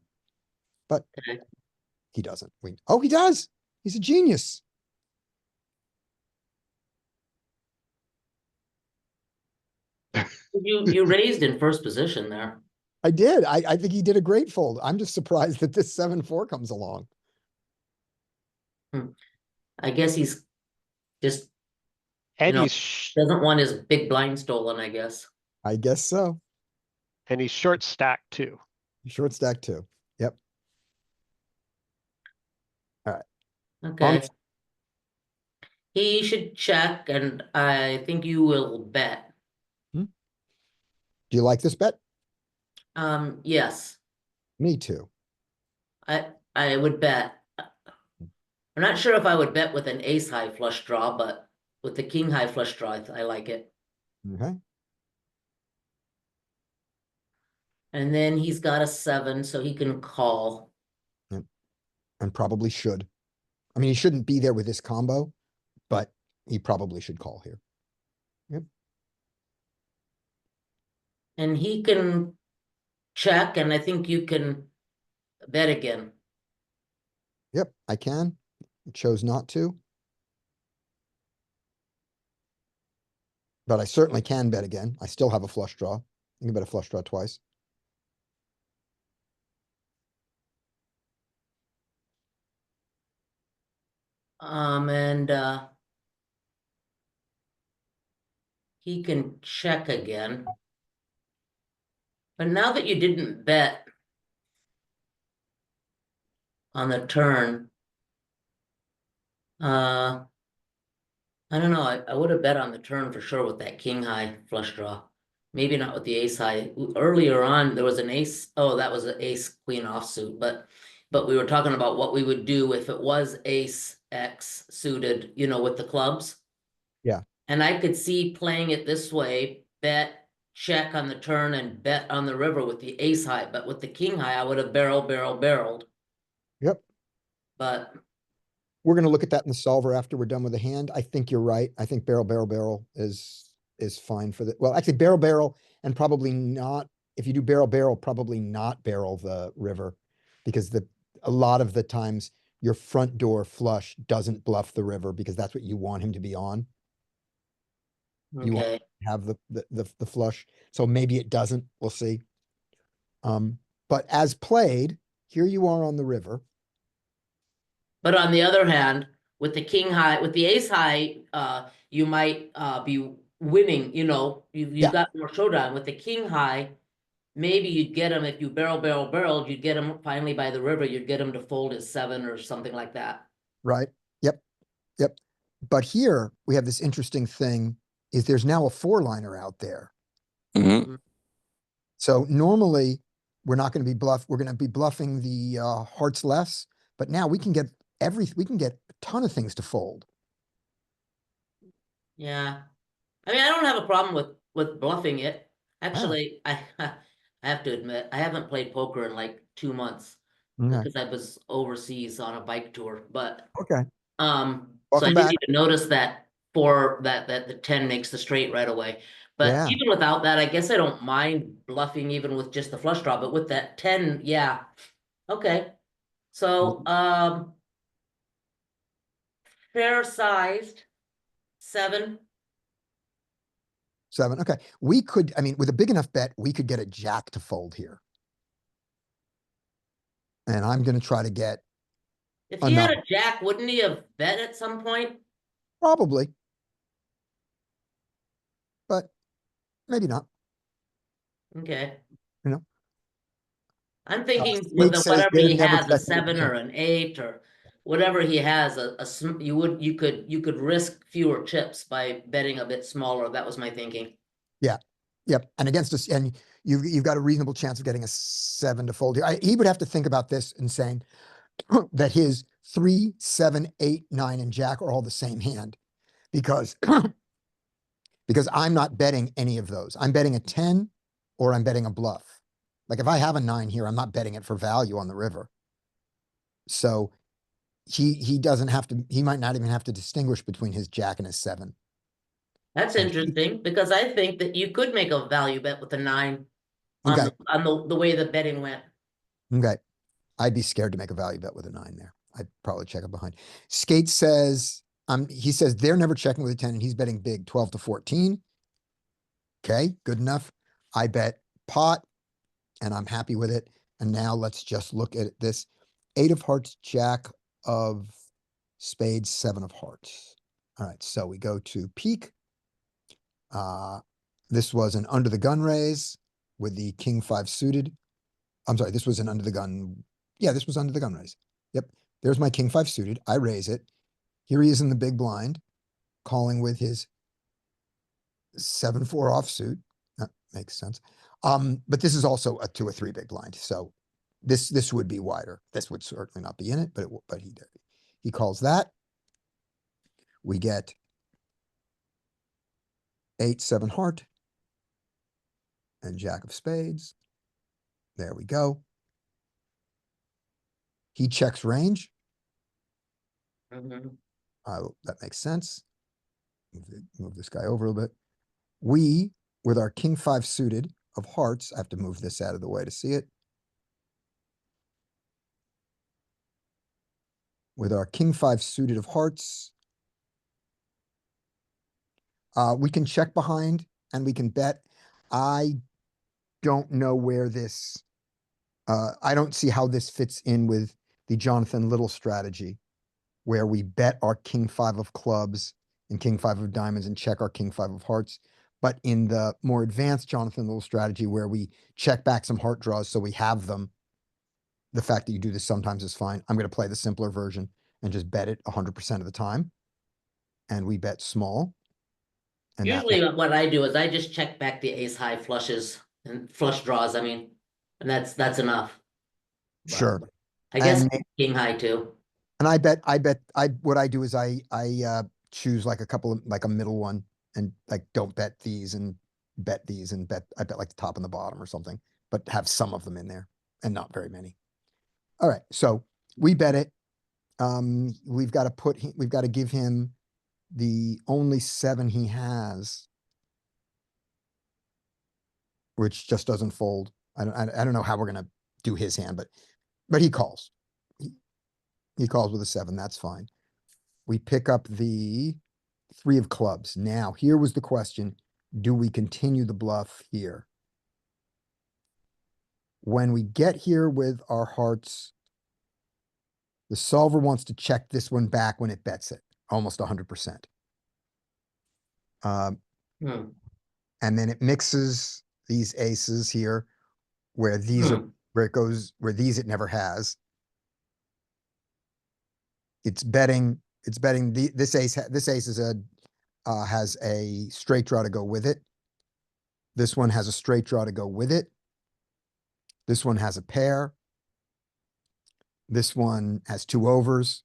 But Okay. he doesn't. Oh, he does. He's a genius. You raised in first position there. I did. I think he did a great fold. I'm just surprised that this 7-4 comes along. I guess he's just And know, he's doesn't want his big blind stolen, I guess. I guess so. short stacked too. Short stack too. Yep. Okay. He should check, and I think you will bet. Do you like this bet? Yes. Me too. I I would bet. I'm not sure if I would bet with an ace high flush draw, but with the king high flush draw, I like it. Okay, And then he's got a 7, so he can call. and probably should. I mean, he shouldn't be there with this combo, but he probably should call here. And he can check, and I think you can bet again. Yep, I can. Chose not to. But I certainly can bet again. I still have a flush draw. You can bet a flush draw twice. And he can check again. But now that you didn't bet on the turn, I don't know. I would have bet on the turn for sure with that king high flush draw. Maybe not with the ace high. Earlier on, there was an ace. Oh, that was an ace queen offsuit. But we were talking about what we would do if it was ace X suited, you know, with the clubs. Yeah. And I could see playing it this way, bet, check on the turn and bet on the river with the ace high. But with the king high, I would have barreled. Yep. But We're gonna look at that in the solver after we're done with the hand. I think you're right. I think barrel is fine for the, well, actually barrel and probably not, if you do barrel, probably not barrel the river. Because a lot of the times your front door flush doesn't bluff the river because that's what you want him to be on. You want okay. to have the flush. So maybe it doesn't, we'll see. But as played, here you are on the river. But on the other hand, with the king high, with the ace high, you might be winning, you know, you Yeah. got more showdown. With the king high, maybe you'd get him if you barreled, you'd get him finally by the river, you'd get him to fold his 7 or something like that. Right. Yep. But here we have this interesting thing is there's now a 4-liner out there. Mhm. So normally we're not going to be we're going to be bluffing the hearts less, but now we can get we can get a ton of things to fold. Yeah. I mean, I don't have a problem with bluffing it. Actually, I have to admit, I haven't played poker in like 2 months Okay. because I was overseas on a bike tour. But Okay. so I Welcome didn't back. even notice that that the 10 makes the straight right away. But Yeah. even without that, I guess I don't mind bluffing even with just the flush draw. But with that 10, yeah. Okay. So fair sized 7. 7. Okay. We could, I mean, with a big enough bet, we could get a jack to fold here. And I'm going to try to get If he had enough. a jack, wouldn't he have bet at some point? Probably. But maybe not. Okay. You know? I'm thinking with Nate the says whatever they're he never has, a checking with 7 the or an 8 or whatever he has, you could risk fewer chips by betting a bit smaller. That was my thinking. Yeah. Yep. And against us, and you've got a reasonable chance of getting a 7 to fold here. He would have to think about this and saying that his 3, 7, 8, 9, and jack are all the same hand because because I'm not betting any of those. I'm betting a 10 or I'm betting a bluff. Like if I have a 9 here, I'm not betting it for value on the river. So he doesn't have to, he might not even have to distinguish between his jack and his 7. That's And interesting because I think that you could make a value bet with a 9 on Okay. the way the betting went. Okay. I'd be scared to make a value bet with a 9 there. I'd probably check it behind. Skate says, he says they're never checking with a 10 and he's betting big 12 to 14. Okay, good enough. I bet pot and I'm happy with it. And now let's just look at this. 8 of hearts, jack of spades, 7 of hearts. All right, so we go to peak. This was an under the gun raise with the king 5 suited. I'm sorry, this was an under the gun. Yeah, this was under the gun raise. Yep, there's my king 5 suited. I raise it. Here he is in the big blind, calling with his 7-4 offsuit. That makes sense. But this is also a 2 or 3 big blind. So This would be wider. This would certainly not be in it, but but he did. He calls that. We get 8-7 heart and jack of spades. There we go. He checks range. Mhm. That makes sense. Move this guy over a little bit. We, with our king 5 suited of hearts, I have to move this out of the way to see it. With our king 5 suited of hearts, we can check behind and we can bet. I don't know where this, I don't see how this fits in with the Jonathan Little strategy, where we bet our king 5 of clubs and king 5 of diamonds and check our king 5 of hearts. But in the more advanced Jonathan Little strategy, where we check back some heart draws so we have them, the fact that you do this sometimes is fine. I'm going to play the simpler version and just bet it 100% of the time. And we bet small. And that Usually what I do is I just check back the ace high flushes and flush draws, I mean, and that's enough. But sure. I guess And king high too. And what I do is I choose like a couple of, like a middle one and like don't bet these and bet these and I bet like the top and the bottom or something, but have some of them in there and not very many. All right. So we bet it. We've got to give him the only 7 he has, which just doesn't fold. I don't know how we're going to do his hand, but he calls. He calls with a 7. That's fine. We pick up the 3 of clubs. Now, here was the question. Do we continue the bluff here? When we get here with our hearts, the solver wants to check this one back when it bets it, almost 100%. Hmm. And then it mixes these aces here, where these are, where it goes, where these it never has. It's betting this ace is has a straight draw to go with it. This one has a straight draw to go with it. This one has a pair. This one has 2 overs.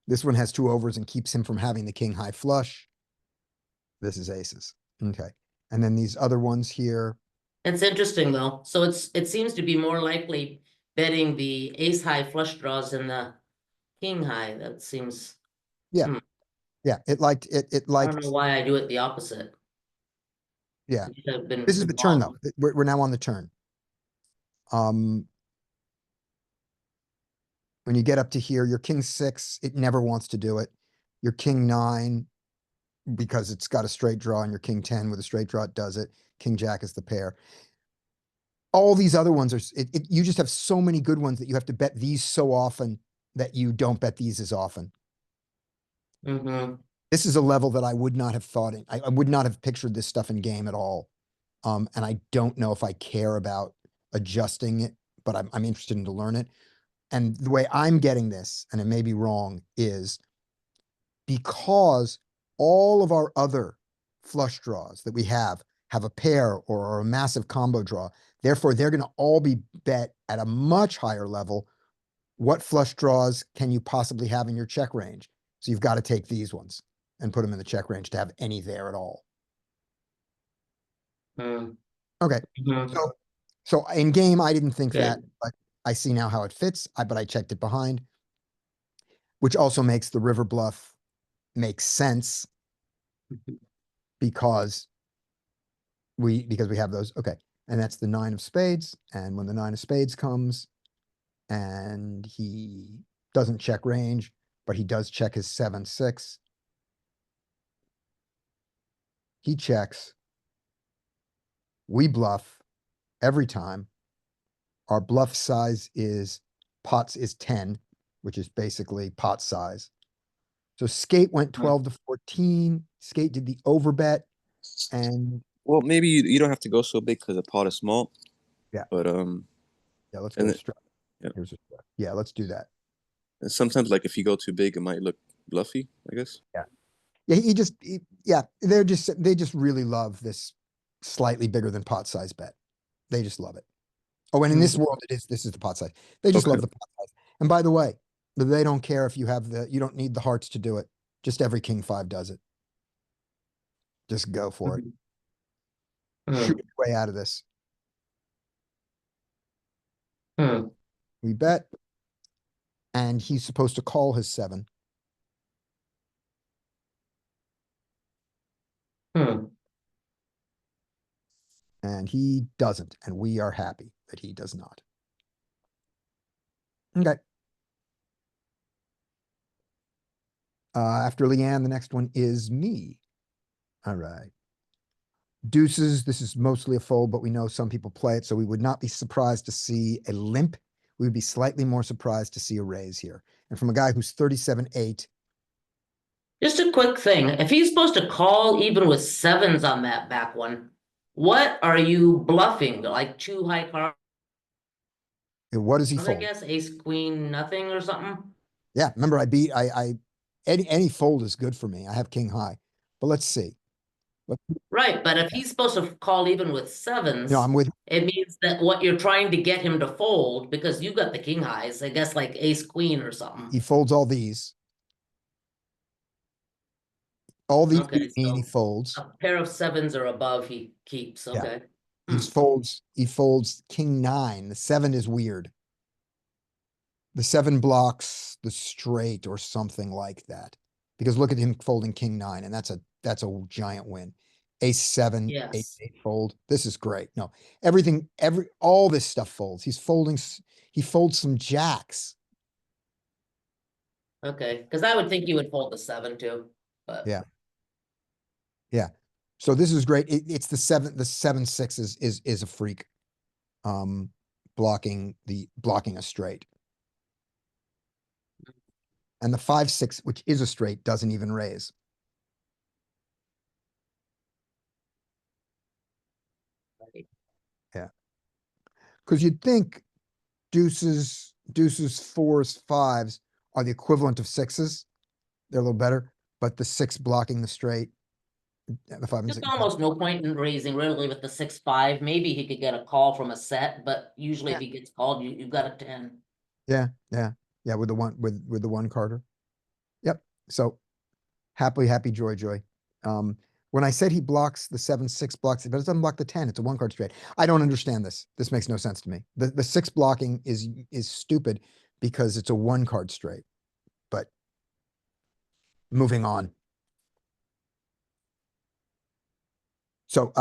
This one has 2 overs and keeps him from having the king high flush. This is aces. Okay. And then these other ones here. It's interesting though. So it seems to be more likely betting the ace high flush draws than the king high. That seems, Yeah. It liked it. It I don't liked. know why I do it the opposite. Yeah. I've been This is the turn though. wrong. We're now on the turn. When you get up to here, your king 6, it never wants to do it. Your king 9, because it's got a straight draw, and your king 10 with a straight draw, it does it. King jack is the pair. All these other ones are, you just have so many good ones that you have to bet these so often that you don't bet these as often. Mm-hmm. This is a level that I would not have thought in. I would not have pictured this stuff in game at all. And I don't know if I care about adjusting it, but I'm interested in to learn it. And the way I'm getting this, and it may be wrong, is because all of our other flush draws that we have a pair or a massive combo draw. Therefore, they're going to all be bet at a much higher level. What flush draws can you possibly have in your check range? So you've got to take these ones and put them in the check range to have any there at all. Okay. Mm-hmm. So in game, I didn't think Good. that, but I see now how it fits. But I checked it behind, which also makes the river bluff make sense because we have those. Okay. And that's the 9 of spades. And when the 9 of spades comes and he doesn't check range, but he does check his 7-6. He checks. We bluff every time. Our bluff size is pots is 10, which is basically pot size. So Skate went 12 to 14. Skate did the overbet, and Well, maybe you don't have to go so big because the pot is small. Yeah. But yeah, let's go and to strat. yeah. Here's a strat. Yeah, let's do that. and sometimes like if you go too big, it might look bluffy, I guess. Yeah, they just really love this slightly bigger than pot size bet. They just love it. Oh, and in Mm. this world, this is the pot size. They just love Okay. the pot size. And by the way, they don't care if you have you don't need the hearts to do it. Just every king five does it. Just go for it. Shoot your way out of this. Hmm. We bet. And he's supposed to call his 7. Hmm. And he doesn't. And we are happy that he does not. Okay. After Leanne, the next one is me. All right. Deuces, this is mostly a fold, but we know some people play it, so we would not be surprised to see a limp. We would be slightly more surprised to see a raise here. And from a guy who's 37-8, Just a quick thing. If he's supposed to call even with 7s on that back one, what are you bluffing? Like 2 high cards, what does he I fold? guess, ace, queen, nothing or something? Yeah, remember any fold is good for me. I have king high, but let's see. Right, but if he's supposed to call even with 7s, No, I'm with, it means that what you're trying to get him to fold, because you got the king highs, I guess like ace, queen or he something. folds all these. All these Okay, mean he so folds. a pair of 7s or above he keeps, Yeah. okay. He folds king 9. The 7 is weird. The 7 blocks the straight or something like that. Because look at him folding king 9, and that's a giant win. Ace 7, Yes. ace 8 fold. This is great. No, all this stuff folds. He folds some jacks. Okay, because I would think you would fold the 7 too, but. Yeah. Yeah. So this is great. It's the 7-6 is a freak. Blocking a straight. And the 5-6, which is a straight, doesn't even raise. Yeah. Because you'd think deuces, 4s, 5s are the equivalent of 6s. They're a little better, but the 6 blocking the straight, the 5 and Just 6. almost no point in raising really with the 6-5. Maybe he could get a call from a set, but usually if he gets called, you've got a 10. Yeah, with the one Carter. Yep. So happy joy. When I said he blocks the 7-6 blocks it, but it doesn't block the 10. It's a 1 card straight. I don't understand this. This makes no sense to me. The 6 blocking is stupid because it's a 1 card straight. But moving on. So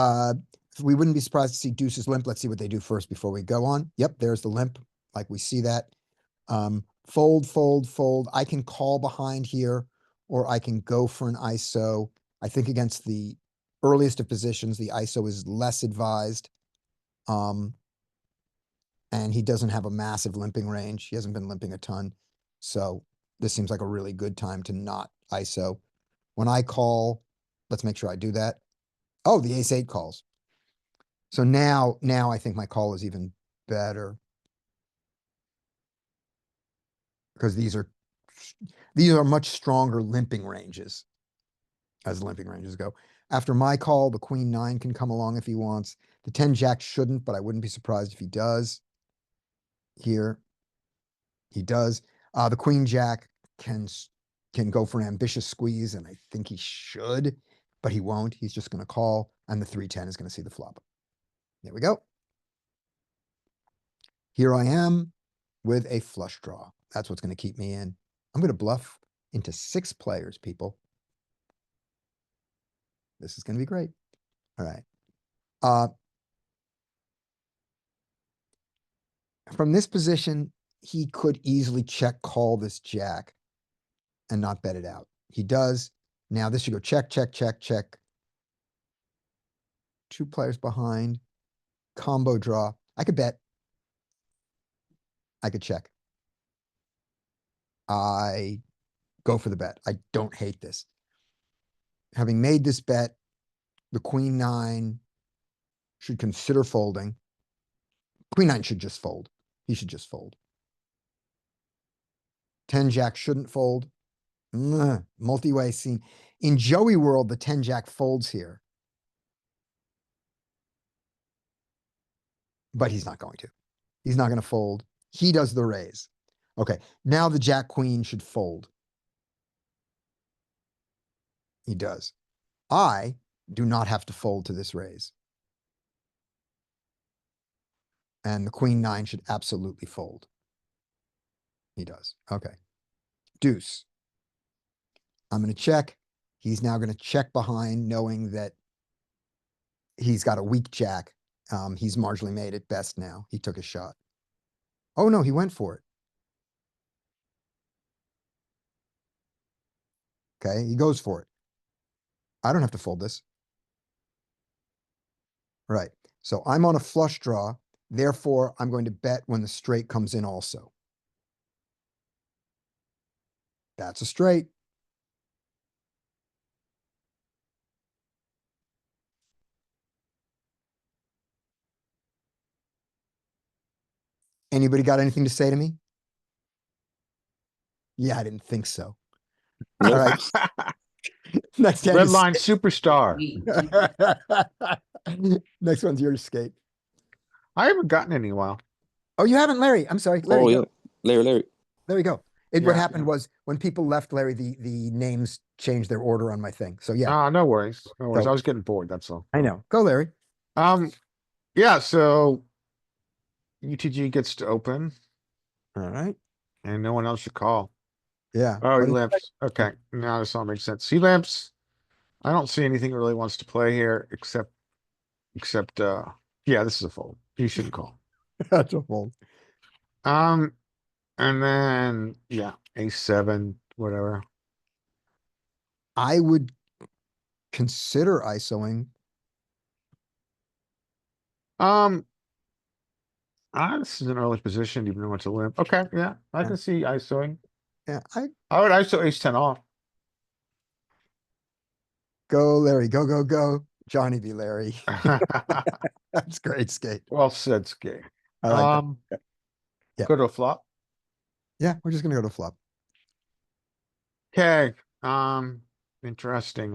we wouldn't be surprised to see deuces limp. Let's see what they do first before we go on. Yep, there's the limp. Like we see that. Fold. I can call behind here, or I can go for an ISO. I think against the earliest of positions, the ISO is less advised. And he doesn't have a massive limping range. He hasn't been limping a ton. So this seems like a really good time to not ISO. When I call, let's make sure I do that. Oh, the ace 8 calls. So now I think my call is even better. Because these are much stronger limping ranges, as limping ranges go. After my call, the queen 9 can come along if he wants. The 10 jack shouldn't, but I wouldn't be surprised if he does. Here, he does. The queen jack can go for an ambitious squeeze, and I think he should, but he won't. He's just going to call, and the 3-10 is going to see the flop. There we go. Here I am with a flush draw. That's what's going to keep me in. I'm going to bluff into 6 players, people. This is going to be great. All right. From this position, he could easily check call this jack and not bet it out. He does. Now this should go check. 2 players behind. Combo draw. I could bet. I could check. I go for the bet. I don't hate this. Having made this bet, the queen 9 should consider folding. Queen 9 should just fold. He should just fold. 10 jack shouldn't fold. Multi-way scene. In Joey world, the 10 jack folds here. But he's not going to. He's not gonna fold. He does the raise. Okay, now the jack queen should fold. He does. I do not have to fold to this raise. And the queen nine should absolutely fold. He does. Okay. Deuce. I'm gonna check. He's now gonna check behind, knowing that he's got a weak jack. He's marginally made at best now. He took a shot. Oh no, he went for it. Okay, he goes for it. I don't have to fold this. Right. So I'm on a flush draw. Therefore, I'm going to bet when the straight comes in also. That's a straight. Anybody got anything to say to me? Yeah, I didn't think so. All Nope. right. Next hand Red is line superstar. next one's your skate. I haven't gotten any in a while. Oh, you haven't, Larry. I'm sorry. Larry, Oh go. yeah, Larry. There we go. What Yeah. happened was when people left, Larry, the names changed their order on my thing. So yeah, No worries. No worries. So- I was getting bored, that's all. I know. Go, Larry. Yeah, so UTG gets to open All right. and no one else should call. Yeah. Oh, What he do you- limps. Okay, now this all makes sense. He limps. I don't see anything he really wants to play here except yeah, this is a fold. He shouldn't call. That's a fold. And then yeah, ace 7, whatever. I would consider ISOing. This is an early position, even though it's a limp. Okay, yeah, I Yeah. can see ISOing. Yeah, I would ISO ace 10 off. go, Larry. Go, go, go. Johnny be Larry. That's great skate. Well said, Skate. I like that. Yeah. Go to a flop. Yeah, we're just gonna go to flop. Okay, interesting.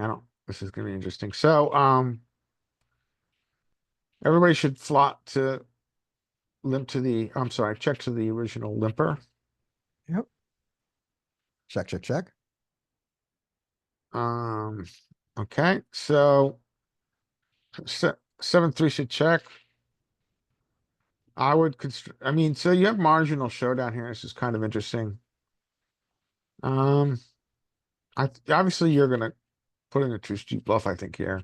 This is gonna be interesting. So, everybody should flop to limp to I'm sorry, check to the original limper. Yep. Check, check, check. Okay, so 7-3 should check. I mean, so you have marginal showdown here. This is kind of interesting. Obviously you're gonna put in a true steep bluff, I think here.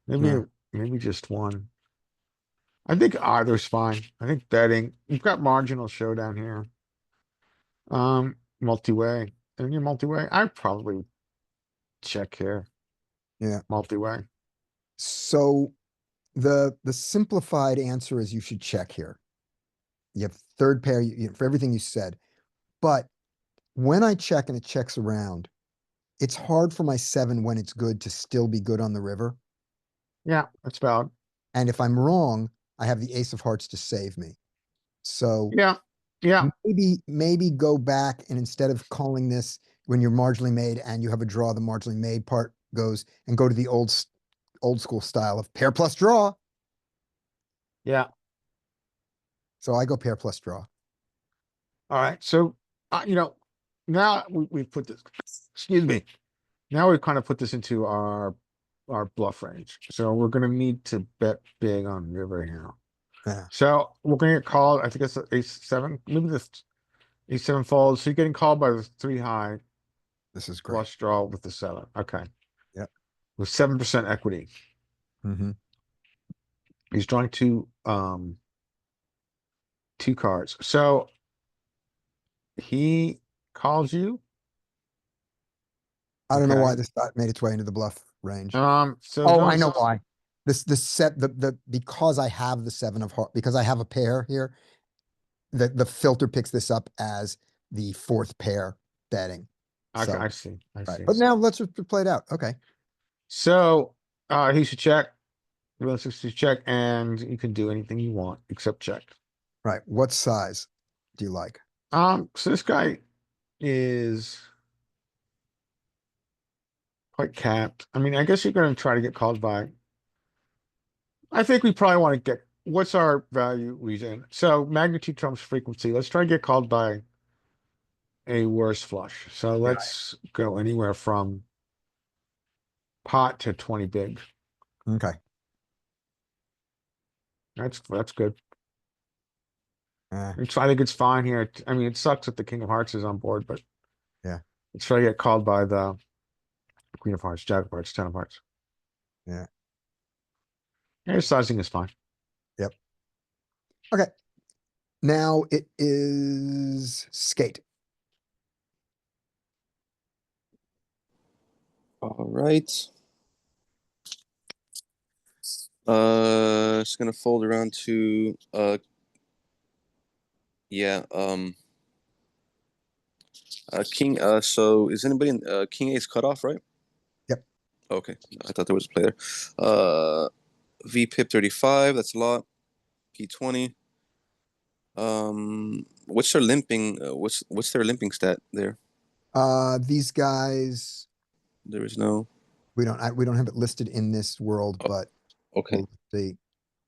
Yeah. Maybe just one. I think either's fine. I think betting. You've got marginal showdown here. Multi-way. And your multi-way, I'd probably check here. Yeah. Multi-way. So the simplified answer is you should check here. You have third pair for everything you said. But when I check and it checks around, it's hard for my 7 when it's good to still be good on the river. Yeah, that's valid. And if I'm wrong, I have the ace of hearts to save me. So Yeah. maybe go back and instead of calling this when you're marginally made and you have a draw, the marginally made part goes and go to the old school style of pair plus draw. Yeah. So I go pair plus draw. All right. So, now we've put this, excuse me. Now we've kind of put this into our bluff range. So we're going to need to bet big on river here. Yeah. So we're going to get called. I think it's ace 7. Maybe this ace 7 folds. So you're getting called by the 3 high This is great. flush draw with the 7. Okay. Yep. With 7% equity. Mm-hmm. He's drawing two cards. So he calls you. I don't know Okay. why this thought made its way into the bluff range. So Oh, I those- know why. This set because I have the 7 of heart, because I have a pair here, the filter picks this up as the 4th pair betting. Okay, So, I see. I right. see. But now let's just play it out. Okay. So he should check. Let's just check, and you can do anything you want except check. Right. What size do you like? So this guy is quite capped. I mean, I guess you're going to try to get called by. I think we probably want to what's our value reason? So magnitude trumps frequency. Let's try to get called by a worse flush. So let's go anywhere from pot to 20 big. Okay. That's good. Uh, I think it's fine here. I mean, it sucks that the King of Hearts is on board, but Yeah. let's try to get called by the Queen of Hearts, Jack of Hearts, 10 of Hearts. Yeah. Air sizing is fine. Okay. Now it is skate. All right. It's gonna fold around to yeah, king. So is anybody in king ace cutoff, right? Yep. Okay, I thought there was a play there. V pip 35. That's a lot. P20. What's their limping? What's their limping stat there? These guys, There is no. we don't have it listed in this world, Oh, but Okay. we'll see.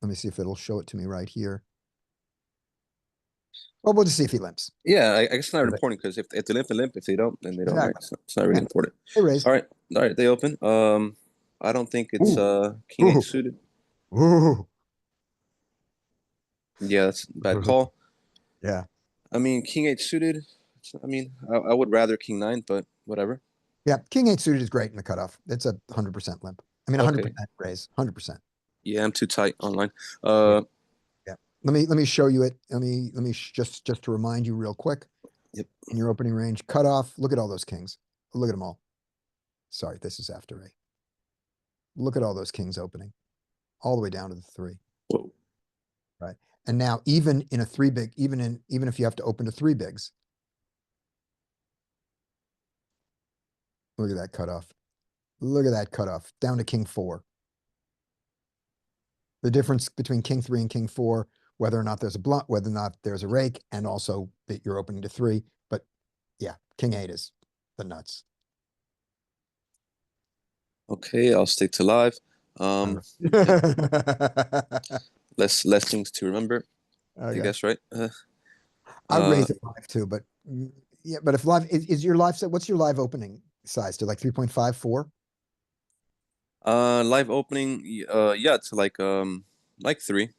Let me see if it'll show it to me right here. Well, we'll just see if he limps. Yeah, I guess it's not Perfect. important because if they limp, they limp. If they don't, then they don't. Right? Exactly. It's not really Yeah. important. They raise. All right. They open. I don't think it's king Ooh. eight suited. Ooh. Yeah, that's a bad call. Yeah. I mean, king eight suited. I mean, I would rather king nine, but whatever. Yeah. King 8 suited is great in the cutoff. It's a 100% limp. I mean, 100% raise. 100%. Yeah, I'm too tight online. Yeah. Let me show you it. Let me just to remind you real quick. Yep. In your opening range cutoff, look at all those kings. Look at them all. Sorry, this is after a. Look at all those kings opening, all the way down to the 3. Whoa. Right. And now even in a 3 big, even if you have to open to 3 bigs. Look at that cutoff. Look at that cutoff down to king 4. The difference between king 3 and king 4, whether or not there's a blunt, whether or not there's a rake, and also that you're opening to 3. But yeah, king 8 is the nuts. Okay, I'll stick to live. Less things to remember. Okay. I guess, right? I raise it live too, but yeah, but if live is your live set, what's your live opening size to, like 3.54? Live opening. Yeah, it's like 3.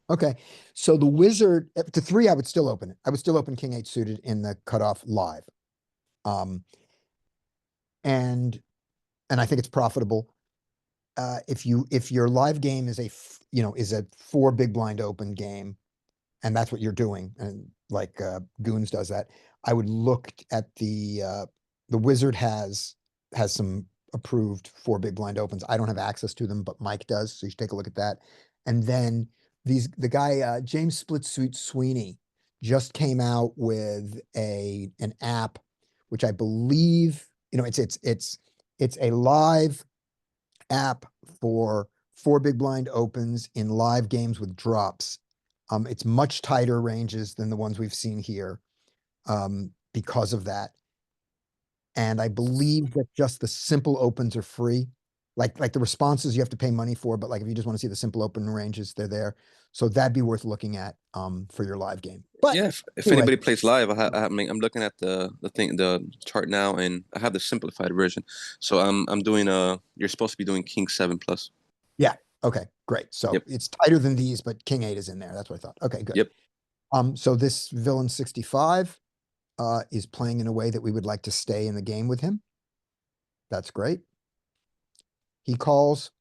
Okay, so the wizard to 3, I would still open it. I would still open king 8 suited in the cutoff live. And I think it's profitable. If your live game is is a 4 big blind open game, and that's what you're doing, and like Goons does that, I would look at the wizard has some approved 4 big blind opens. I don't have access to them, but Mike does, so you should take a look at that. And then the guy James Splitsuit Sweeney just came out with an app, which I believe it's a live app for 4 big blind opens in live games with drops. It's much tighter ranges than the ones we've seen here because of that. And I believe that just the simple opens are free. Like the responses you have to pay money for, but like if you just want to see the simple open ranges, they're there. So that'd be worth looking at for your live game. But yeah, if anyway. anybody plays live, I mean, I'm looking at the chart now, and I have the simplified version. So I'm doing you're supposed to be doing king 7 plus. Yeah. Okay, great. So it's tighter than these, but king 8 is in there. That's what I thought. Okay, good. Yep. So this villain 65 is playing in a way that we would like to stay in the game with him. That's great. He calls.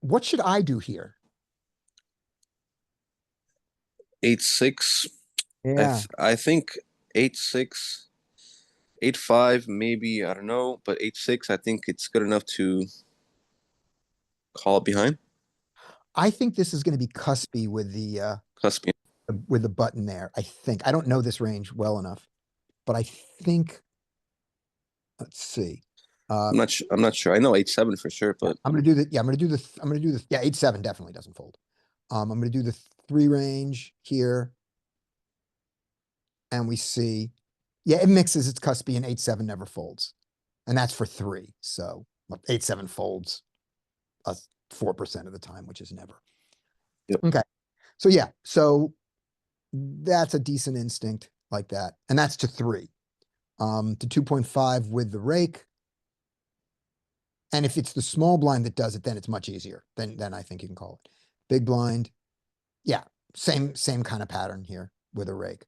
What should I do here? 8-6. Yeah. I think 8-6, 8-5, maybe, I don't know, but 8-6, I think it's good enough to call it behind. I think this is going to be cuspy with the Cuspy. with the button there. I think I don't know this range well enough, but I think. Let's see. I'm not sure. I know 8-7 for sure, but I'm gonna do the. Yeah, I'm gonna do the. Yeah, 8-7 definitely doesn't fold. I'm gonna do the 3 range here, and we see. Yeah, it mixes. It's cuspy, and 8-7 never folds, and that's for 3. So 8-7 folds 4% of the time, which is never. Okay, so yeah, so that's a decent instinct like that, and that's to 3. To 2.5 with the rake. And if it's the small blind that does it, then it's much easier. Then I think you can call it. Big blind, yeah, same kind of pattern here with a rake.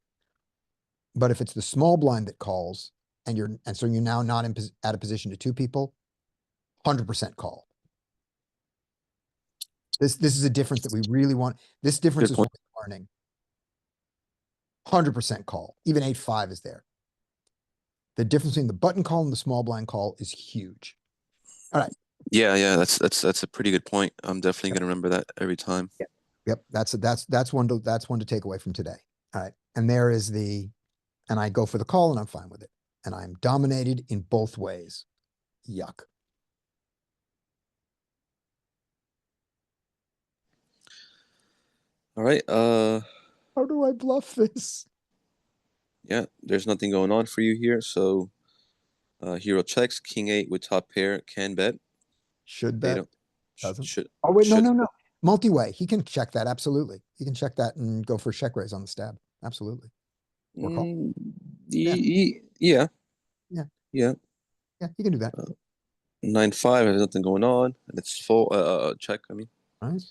But if it's the small blind that calls, and so you're now not at a position to 2 people, 100% call. This is a difference that we really want. This difference Good is point. worth learning. 100% call. Even 8-5 is there. The difference between the button call and the small blind call is huge. All right. Yeah, that's a pretty good point. I'm definitely gonna remember that every time. Yep, that's one to take away from today. All right, and there is and I go for the call and I'm fine with it. And I'm dominated in both ways. Yuck. All right. How do I bluff this? Yeah, there's nothing going on for you here. So, hero checks. King 8 with top pair can bet. Should They bet. don't. Doesn't. Should. Oh wait, should. no. Multi-way. He can check that. Absolutely. He can check that and go for a check raise on the stab. Absolutely. Or call. Yeah. Yeah. Yeah. Yeah. Yeah, he can do that. 9-5 has nothing going on, and it's full. Check. I mean. All right.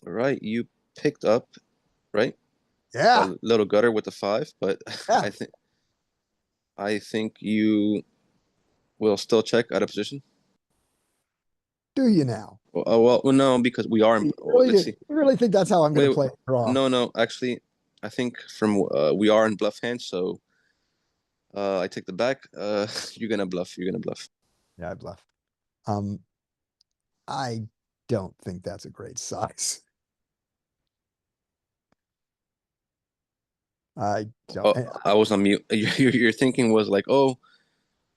All right. You picked up, right? Yeah. A little gutter with the 5, but Yeah. I think you will still check out of position. Do you now? Well, no, because we are. You Well, let's see. really think that's how I'm going to Wait, play a draw? No. Actually, I think from we are in bluff hand, so I take the back. You're gonna bluff. You're gonna bluff. Yeah, I bluff. I don't think that's a great size. I don't. I was on mute. Your thinking was like, oh,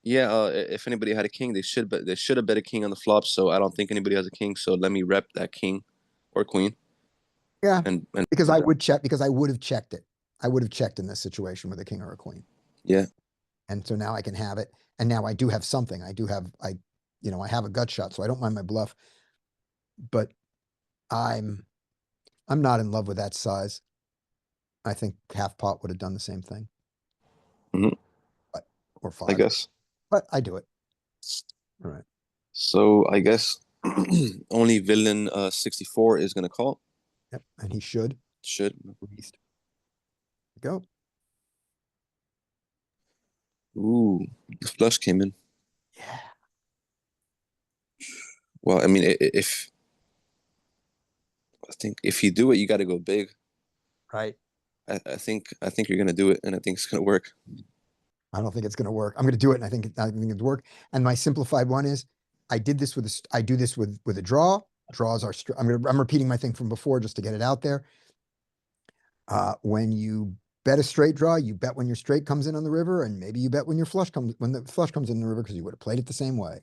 yeah. If anybody had a king, they should have bet a king on the flop. So I don't think anybody has a king. So let me rep that king or queen. Yeah, and because I would check, because I would have checked it. I would have checked in this situation with a king or a queen. Yeah. And so now I can have it. And now I do have something. I have a gut shot, so I don't mind my bluff. But I'm not in love with that size. I think half pot would have done the same thing. Mhm. Or 5. I guess. But I do it. All right. So I guess only villain 64 is gonna call. Yep. And he should. Should. At least. Go. Ooh, the flush came in. Yeah. Well, I mean, I think if you do it, you got to go big. Right. I think you're gonna do it, and I think it's gonna work. I don't think it's going to work. I'm going to do it, and I think it's work. And my simplified one is, I do this with a draw. Draws are. I'm repeating my thing from before just to get it out there. When you bet a straight draw, you bet when your straight comes in on the river, and maybe you bet when the flush comes in the river, because you would have played it the same way.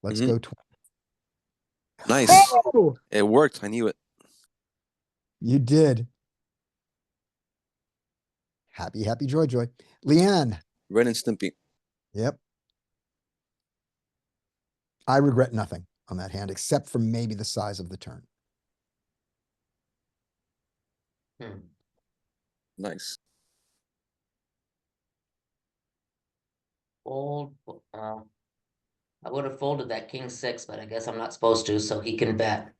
Let's go. Nice. Oh! It worked. I knew it. You did. Happy, joy. Leanne. Ren and Stimpy. Yep. I regret nothing on that hand, except for maybe the size of the turn. Nice. Fold. I would have folded that king 6, but I guess I'm not supposed to, so he can bet.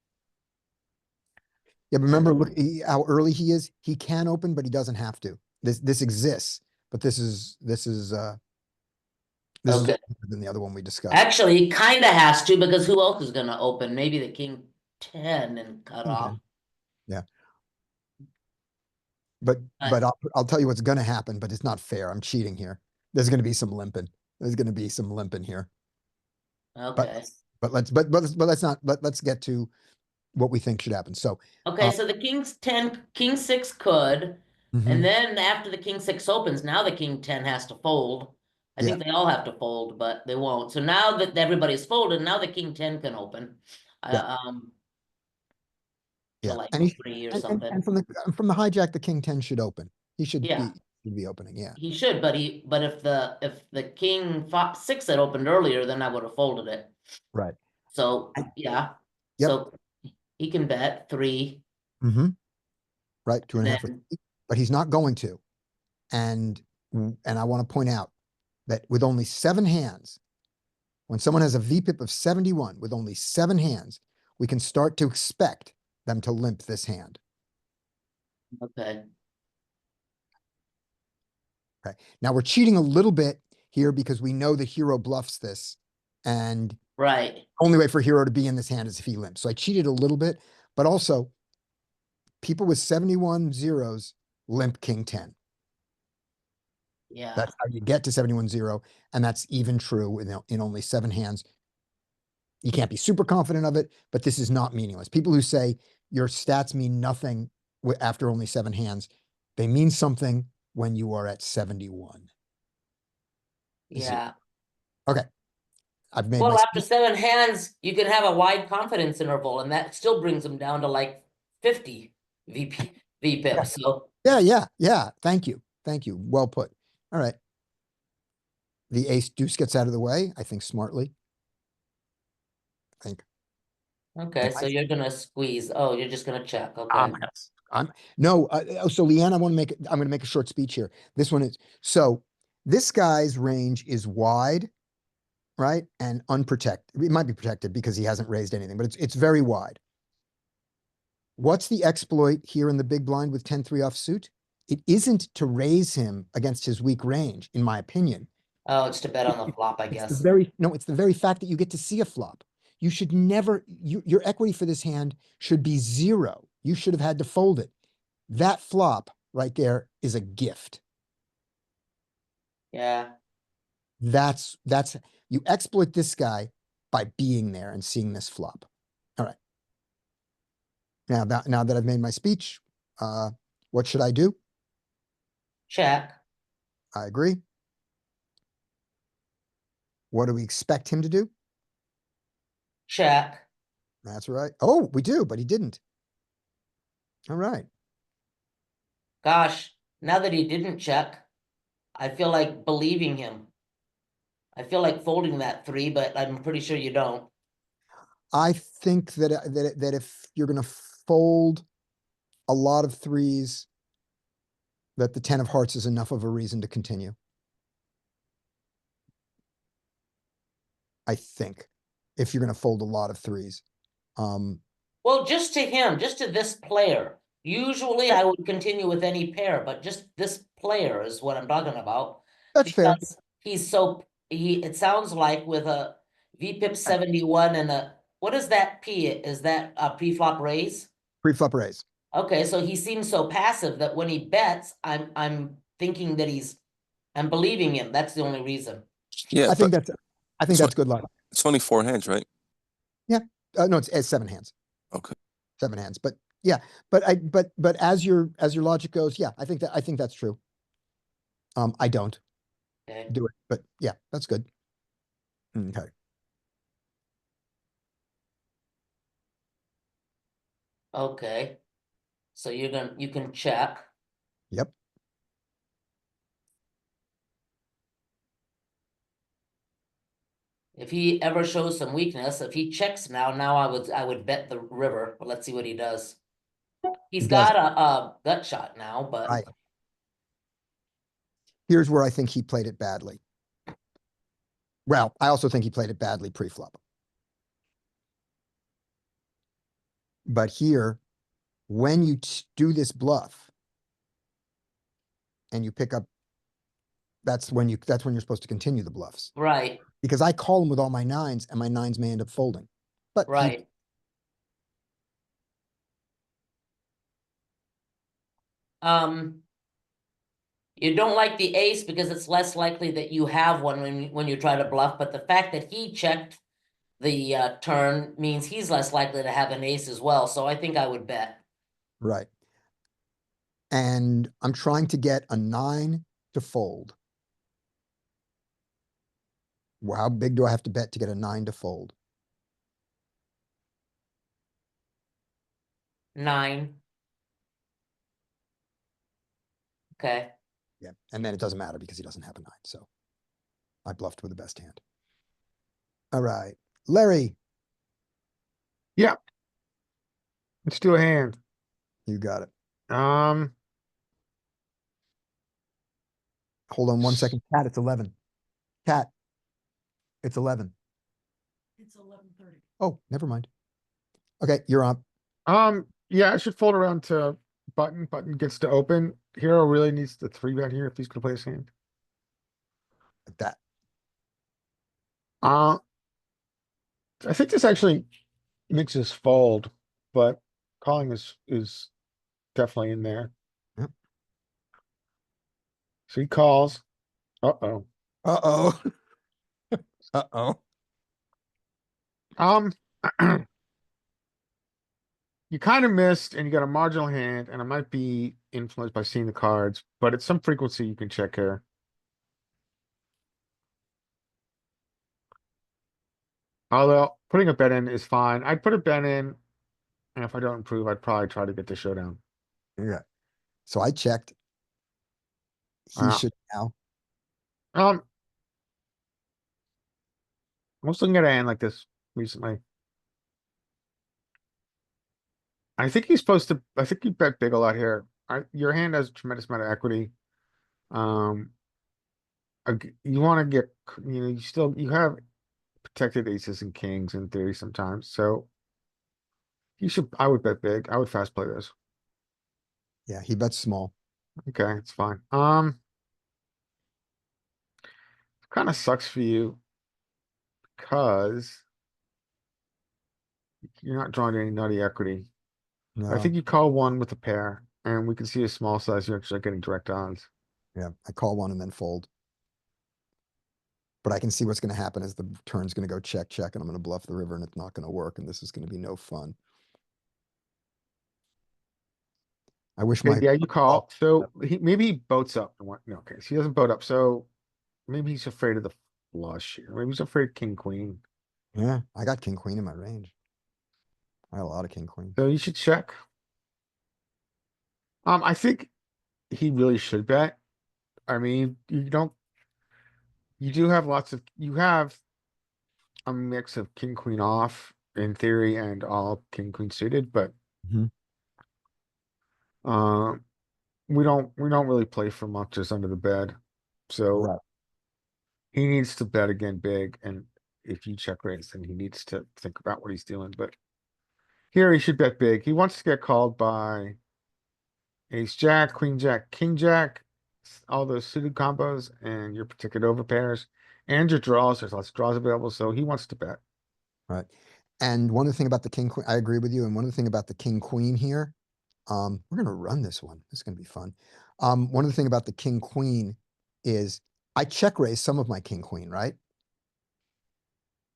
Yeah, but remember, look how early he is. He can open, but he doesn't have to. This exists, but this is Okay. than the other one we discussed. Actually, he kind of has to, because who else is going to open? Maybe the king 10 and cut off. Yeah. But I'll tell you what's going to happen, but it's not fair. I'm cheating here. There's going to be some limping. Here. Okay. But let's get to what we think should happen. So Okay, so the king's 10, king 6 could, and then after the king 6 opens, now the king 10 has to fold. I think they all have to fold, but they won't. So now that everybody's folded, now the king 10 can open. To like and 3 or something. And from the hijack, the king 10 should open. He should Yeah. be opening. Yeah. He should, but if the king 6 had opened earlier, then I would have folded it. Right. So yeah. Yep. So he can bet 3. Mm-hmm. Right, 2.5, Then- but he's not going to. And I want to point out that with only 7 hands, when someone has a VPIP of 71 with only 7 hands, we can start to expect them to limp this hand. Okay, Okay. Now we're cheating a little bit here because we know the hero bluffs this, and right. only way for hero to be in this hand is if he limps. So I cheated a little bit, but also people with 71 zeros limp king 10. Yeah, That's how you get to 71-0, and that's even true in only 7 hands. You can't be super confident of it, but this is not meaningless. People who say your stats mean nothing after only 7 hands, they mean something when you are at 71. yeah. Okay. I've made Well, my after 7 hands, you can have a wide confidence interval, and that still brings them down to like 50 VPIP. So Yeah. Thank you. Well put. All right. The ace deuce gets out of the way, I think smartly. I think. okay, so you're gonna squeeze. Oh, you're just gonna check. Okay. No. So Leanne, I'm going to make a short speech here. This one is, so this guy's range is wide, right? And unprotected. It might be protected because he hasn't raised anything, but it's very wide. What's the exploit here in the big blind with 10-3 offsuit? It isn't to raise him against his weak range, in my opinion. Oh, it's to bet on the flop, I It's guess. it's the very fact that you get to see a flop. You should never, your equity for this hand should be 0. You should have had to fold it. That flop right there is a gift. Yeah. That's, you exploit this guy by being there and seeing this flop. All right. Now that I've made my speech, what should I do? Check. I agree. What do we expect him to do? Check. That's right. Oh, we do, but he didn't. All right. Gosh, now that he didn't check, I feel like believing him. I feel like folding that 3, but I'm pretty sure you don't. I think that if you're going to fold a lot of 3s, that the 10 of hearts is enough of a reason to continue. I think if you're going to fold a lot of 3s. Well, just to him, just to this player. Usually I would continue with any pair, but just this player is what I'm talking about. That's fair. Because he's so, it sounds like with a VPIP 71 and a, what is that P? Is that a pre-flop raise? Pre-flop raise. Okay, so he seems so passive that when he bets, I'm thinking that I'm believing him. That's the only reason. Yeah, I think but that's good luck. it's only 4 hands, right? No, it's 7 hands. Okay. 7 hands, but yeah, but as your logic goes, yeah, I think that's true. I don't Okay. do it, but yeah, that's good. Okay. Okay. So you can check. Yep. If he ever shows some weakness, if he checks now I would bet the river, but let's see what he does. He's He got doesn't. a gut shot now, but Right. Here's where I think he played it badly. Well, I also think he played it badly pre-flop. But here, when you do this bluff and you pick up, that's when you're supposed to continue the bluffs. right, Because I call him with all my 9s and my 9s may end up folding. But right. You don't like the ace because it's less likely that you have one when you try to bluff, but the fact that he checked the turn means he's less likely to have an ace as well, so I think I would bet. right. And I'm trying to get a 9 to fold. Well, how big do I have to bet to get a 9 to fold? 9. Okay. Yeah, and then it doesn't matter because he doesn't have a 9, so I bluffed with the best hand. All right, Larry. Yeah. Let's do a hand. You got it. Um, Hold on 1 second. Cat, it's 11. Cat. It's 11. It's 11:30. Oh, never mind. Okay, you're up. yeah, I should fold around to button. Button gets to open. Hero really needs the 3-bet here if he's gonna play his hand. Like that. Uh, I think this actually makes us fold, but calling is definitely in there. Yep. So he calls. Uh-oh. Uh-oh. Uh-oh. Um, you kind of missed and you got a marginal hand, and it might be influenced by seeing the cards, but at some frequency you can check here. Although putting a bet in is fine. I'd put a bet in, and if I don't improve, I'd probably try to get the showdown. Yeah. So I checked. He Uh, should now. I was looking at a hand like this recently. I think he's supposed to. I think you bet big a lot here. Your hand has a tremendous amount of equity. Um, you want to get, you have protected aces and kings in theory sometimes. So you should. I would bet big. I would fast play this. Yeah, he bets small. Okay, it's fine. Kind of sucks for you because you're not drawing any nutty equity. I No. think you call one with a pair, and we can see a small size. You're actually getting direct odds. Yeah, I call one and then fold. But I can see what's going to happen is the turn's going to go check, check, and I'm going to bluff the river, and it's not going to work, and this is going to be no fun. I wish Okay, my yeah, you call. So maybe he boats up. No, okay, so he doesn't boat up. So maybe he's afraid of the flush here. Maybe he's afraid of king queen. yeah, I got king queen in my range. I got a lot of king queen. So you should check. I think he really should bet. I mean, you don't. You do have you have a mix of king queen off in theory and all king queen suited, but Mhm. um we don't really play for much just under the bed. So Right. he needs to bet again big, and if you check raise, then he needs to think about what he's doing. But here he should bet big. He wants to get called by ace jack, queen jack, king jack, all those suited combos, and your particular overpairs, and your draws. There's lots of draws available, so he wants to bet. Right. And one of the thing about the king queen, I agree with you. And one of the thing about the king queen here, we're gonna run this one. This is gonna be fun. One of the thing about the king queen is I check raise some of my king queen, right?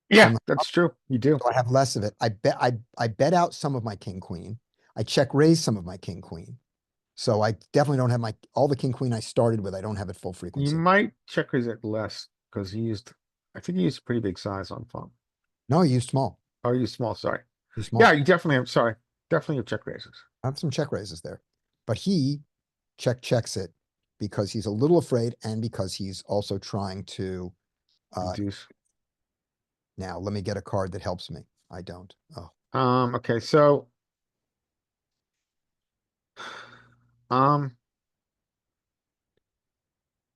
Yeah, I'm- that's true. You do. So I have less of it. I bet out some of my king queen. I check raise some of my king queen. So I definitely don't have all the king queen I started with. I don't have it full You frequency. might check raise it less because I think he used a pretty big size on flop. No, you small. Oh, you small, sorry. You small. Yeah, you definitely have, sorry, definitely have check raises. I have some check raises there, but he checks it because he's a little afraid and because he's also trying to, Deuce. now let me get a card that helps me. I don't. Oh, Okay, so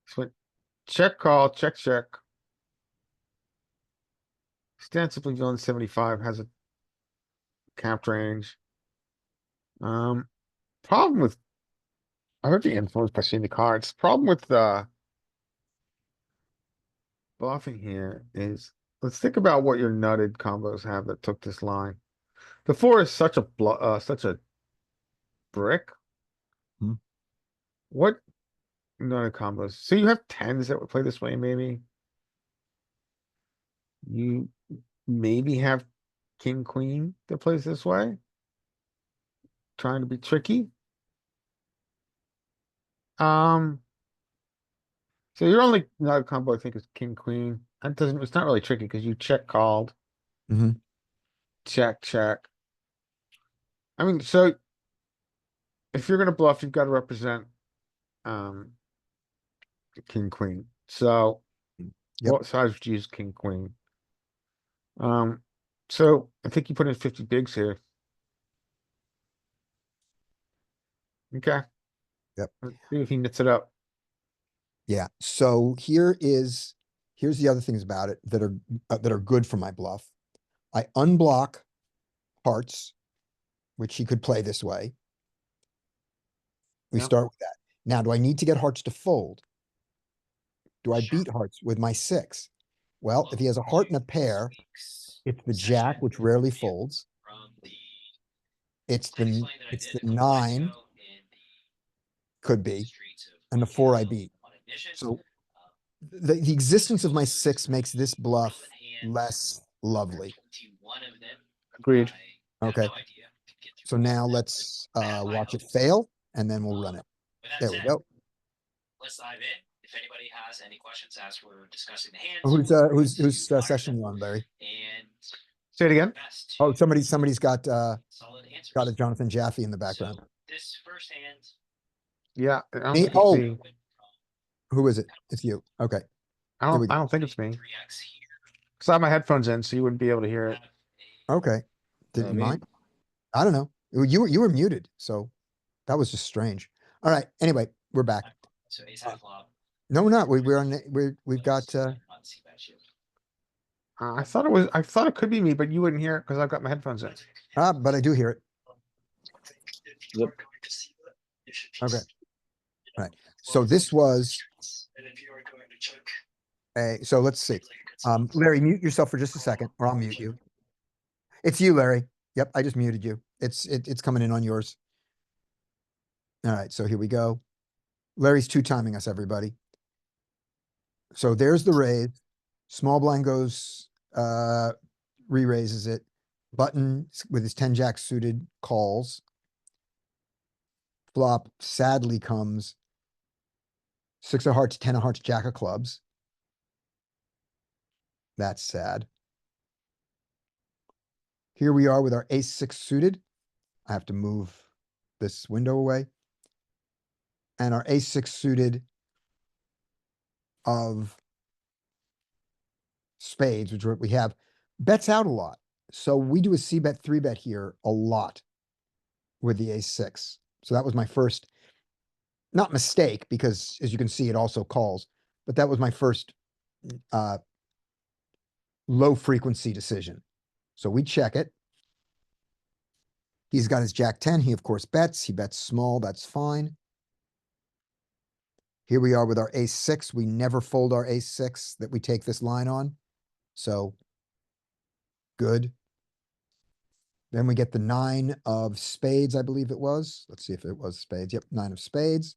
so check call, check, check. Ostensibly villain 75 has a capped range. Problem with, I heard the influence by seeing the cards. Problem with bluffing here is, let's think about what your nutted combos have that took this line. The 4 is such a brick. Hmm. What nutted combos? So you have 10s that would play this way, maybe. You maybe have king queen that plays this way, trying to be tricky. So your only nutted combo I think is king queen. That doesn't. It's not really tricky because you check called. Mhm. Check, check. I mean, so if you're gonna bluff, you've got to represent um king queen. So Yep. what size would you use king queen? So I think you put in 50 bigs here. Okay. Yep. Let's see if he knits it up. Yeah, so here's the other things about it that are good for my bluff. I unblock hearts, which he could play this way. We Yep. start with that. Now, do I need to get hearts to fold? Do I beat hearts with my 6? Well, if he has a heart and a pair, it's the jack, which rarely folds. It's the 9, could be, and the 4 I beat. So the existence of my 6 makes this bluff less lovely. Agreed. Okay. So now let's watch it fail, and then we'll run it. There we go. Let's dive in. If anybody has any questions as we're discussing the hands. Who's session you on, Larry? And Say it again. best Oh, to somebody's got solid answers. a Jonathan Jaffe in the background. So this first hand. Yeah. I don't Me? think it's Oh. me. Who is it? It's you. Okay. Here we go. I don't think it's me. Cause I have my headphones in, so you wouldn't be able to hear it. Okay. Didn't me. mind. I don't know. You were muted, so that was just strange. All right. Anyway, we're back. So ace high flop. No, we're not. We've got I thought it could be me, but you wouldn't hear it because I've got my headphones in. but I do hear it. Yep. Okay. All right. So this was so let's see. Larry, mute yourself for just a second, or I'll mute you. It's you, Larry. Yep, I just muted you. It's coming in on yours. All right, so here we go. Larry's two-timing us, everybody. So there's the raise. Small blind goes, re-raises it. Button with his 10 jack suited calls. Flop sadly comes 6 of hearts, 10 of hearts, jack of clubs. That's sad. Here we are with our ace 6 suited. I have to move this window away. And our ace 6 suited of spades, which we have, bets out a lot. So we do a C bet, 3 bet here a lot with the ace 6. So that was my first, not mistake, because as you can see, it also calls, but that was my first low frequency decision. So we check it. He's got his jack 10. He, of course, bets. He bets small. That's fine. Here we are with our ace 6. We never fold our ace 6 that we take this line on. So good. Then we get the 9 of spades, I believe it was. Let's see if it was spades. Yep, 9 of spades.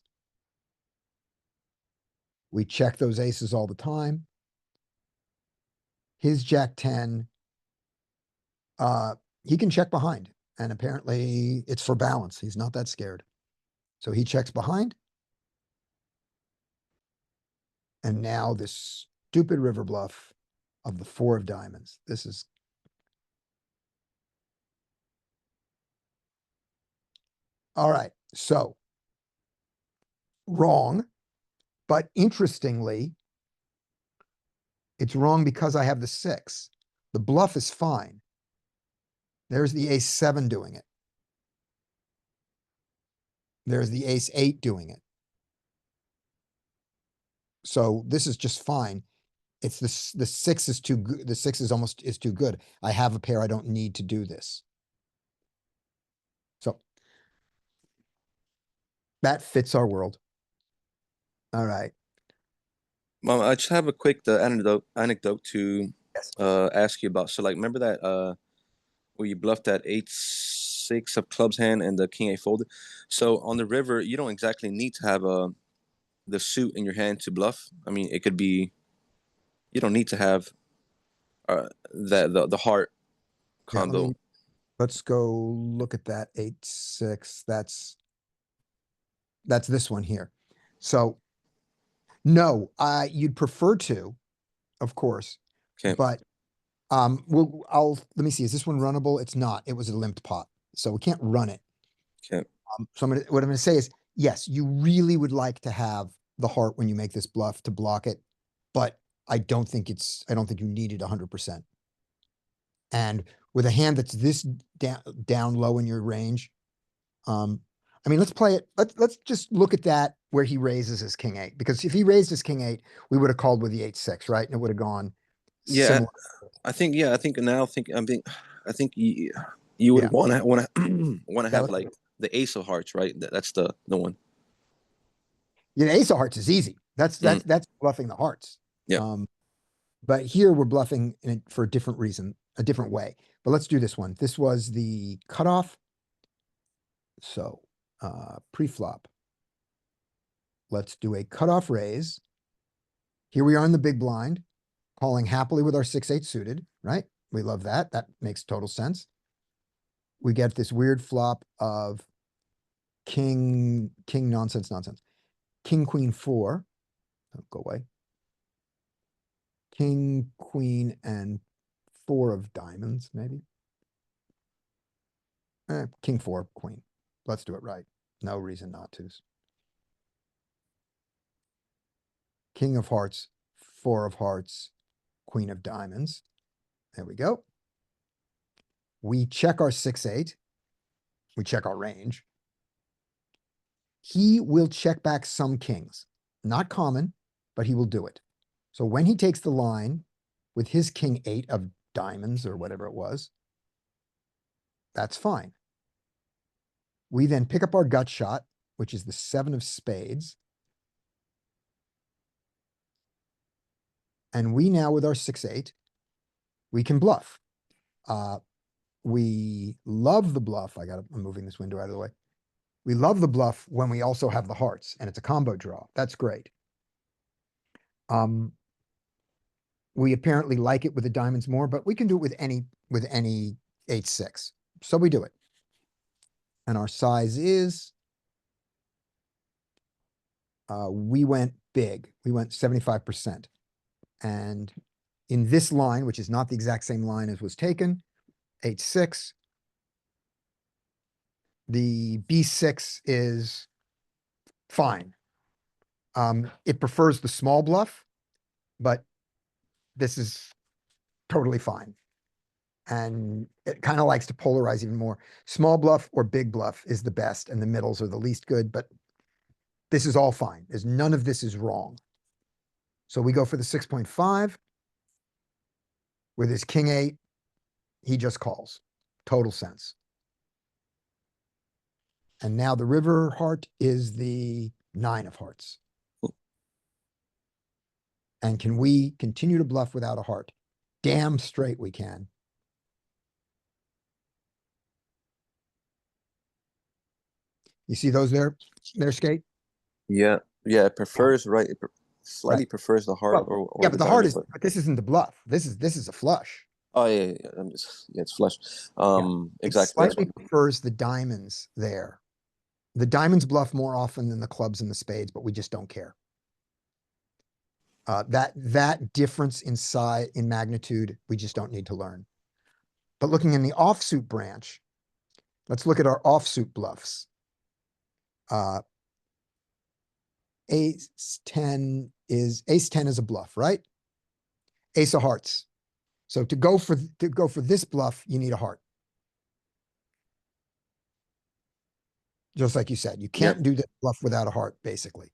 We check those aces all the time. His jack 10, he can check behind. And apparently it's for balance. He's not that scared. So he checks behind. And now this stupid river bluff of the 4 of diamonds. This is. All right. So wrong. But interestingly, it's wrong because I have the 6. The bluff is fine. There's the ace 7 doing it. There's the ace 8 doing it. So this is just fine. It's the 6 is too good. The 6 is too good. I have a pair. I don't need to do this. So that fits our world. All right. Mom, I just have a quick anecdote to Yes. ask you about. So like, remember that where you bluffed that 8-6 of clubs hand and the king 8 folded? So on the river, you don't exactly need to have the suit in your hand to bluff. I mean, it could be, you don't need to have the heart Yeah, combo. let's go look at that 8-6. That's this one here. So no, you'd prefer to, of course. Okay. But let me see. Is this one runnable? It's not. It was a limped pot, so we can't run it. Okay. So what I'm gonna say is, yes, you really would like to have the heart when you make this bluff to block it, but I don't think you need it 100%. And with a hand that's this down low in your range, I mean, let's play it. Let's just look at that where he raises his king eight, because if he raised his king eight, we would have called with the 8-6, right? And it would have gone Yeah, similar. I think now I think you would Yeah. want to want to have let's do like the ace of hearts, right? That's the one. Yeah, the ace of hearts is easy. That's bluffing the hearts. Yeah. But here we're bluffing for a different reason, a different way. But let's do this one. This was the cutoff. So pre-flop. Let's do a cutoff raise. Here we are in the big blind, calling happily with our 6-8 suited, right? We love that. That makes total sense. We get this weird flop of king nonsense. King, queen, 4. Oh, go away. King, queen, and 4 of diamonds, maybe. King, 4, queen. Let's do it right. No reason not to. King of hearts, 4 of hearts, queen of diamonds. There we go. We check our 6-8. We check our range. He will check back some kings. Not common, but he will do it. So when he takes the line with his king 8 of diamonds or whatever it was, that's fine. We then pick up our gut shot, which is the 7 of spades. And we now, with our 6-8, we can bluff. We love the bluff. I'm moving this window out of the way. We love the bluff when we also have the hearts and it's a combo draw. That's great. We apparently like it with the diamonds more, but we can do it with any 8-6. So we do it. And our size is, we went big. We went 75%. And in this line, which is not the exact same line as was taken, 8-6, the B6 is fine. It prefers the small bluff, but this is totally fine. And it kind of likes to polarize even more. Small bluff or big bluff is the best, and the middles are the least good, but this is all fine. None of this is wrong. So we go for the 6.5. With his king 8, he just calls. Total sense. And now the river heart is the 9 of hearts. And can we continue to bluff without a heart? Damn straight we can. You see those there, Skate? Yeah, it prefers right. It slightly prefers the heart Well, or yeah, the but the heart diamond, but this isn't the bluff. This is a flush. Oh yeah. It's flush. It Exactly. That's slightly what. prefers the diamonds there. The diamonds bluff more often than the clubs and the spades, but we just don't care. That difference in magnitude, we just don't need to learn. But looking in the offsuit branch, let's look at our offsuit bluffs. Ace 10 is a bluff, right? Ace of hearts. So to go for this bluff, you need a heart. Just like you said, you can't do this bluff without a heart, basically.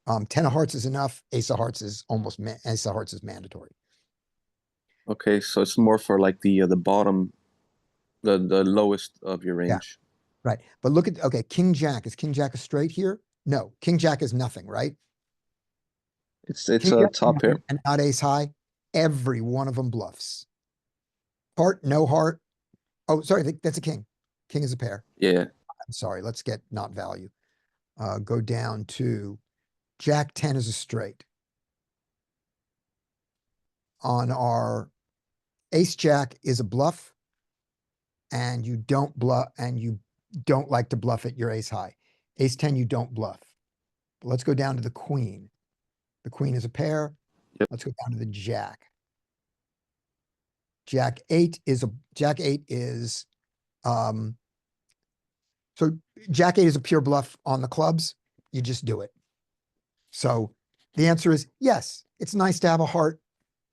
10 of hearts is enough. Ace of hearts is mandatory. Okay, so it's more for like the bottom, the lowest of your range. Yeah, right. But look at, okay, King Jack. Is King Jack a straight here? No, King Jack is nothing, right? It's a top pair. And not ace high. Every one of them bluffs. Heart, no heart. Oh, sorry, that's a king. King is a pair. Yeah. I'm sorry, let's get not value. Go down to Jack 10 is a straight. On our Ace Jack is a bluff, and you don't like to bluff at your ace high. Ace 10, you don't bluff. But let's go down to the queen. The queen is a pair. Yep. Let's go down to the jack. Jack 8 is so Jack 8 is a pure bluff on the clubs. You just do it. So the answer is yes, it's nice to have a heart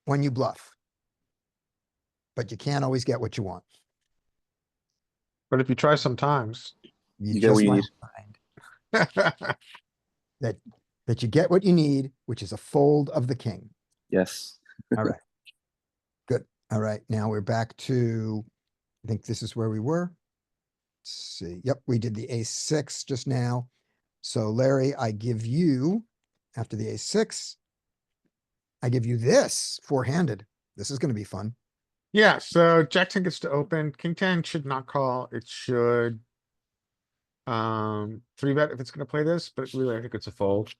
when you bluff, but you can't always get what you want. But if you try sometimes, You get what you need. find. That you get what you need, which is a fold of the king. Yes. All right. Good. All right. Now we're back to, I think this is where we were. Let's see. Yep, we did the ace-6 just now. So Larry, I give you, after the ace-6, I give you this four-handed. This is going to be fun. Yeah, so Jack 10 gets to open. King 10 should not call. It should three bet if it's gonna play this, but really I think it's a fold.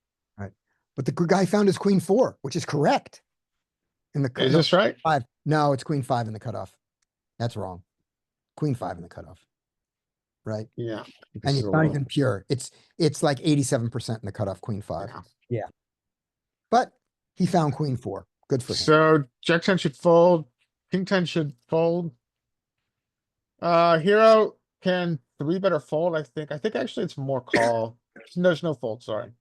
But the guy found his queen 4, which is correct. In the Is no, this right? 5. No, it's queen 5 in the cutoff. That's wrong. Queen 5 in the cutoff. Right? Yeah. I think this And is it's a not little- even pure. It's like 87% in the cutoff, queen 5. yeah. But he found queen 4. Good for him. So Jack 10 should fold. King 10 should fold. Hero can three bet or fold, I think. I think actually it's more call. There's no fold, sorry.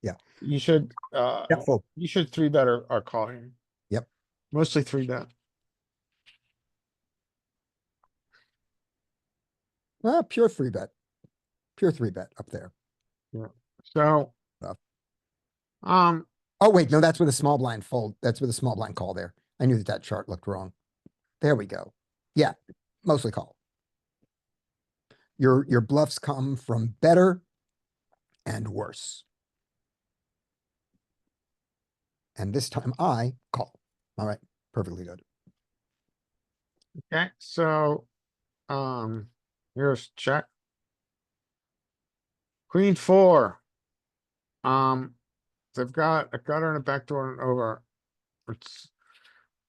Yeah. You should Fold. you should three bet or call here. Yep. Mostly three bet. Pure 3-bet. Pure 3-bet up there. So Rough. Oh, wait, no, that's with a small blind fold. That's with a small blind call there. I knew that chart looked wrong. There we go. Yeah, mostly call. Your bluffs come from better and worse. And this time I call. All right, perfectly good. okay, so here's check. Queen 4. They've got a gutter and a backdoor and an over.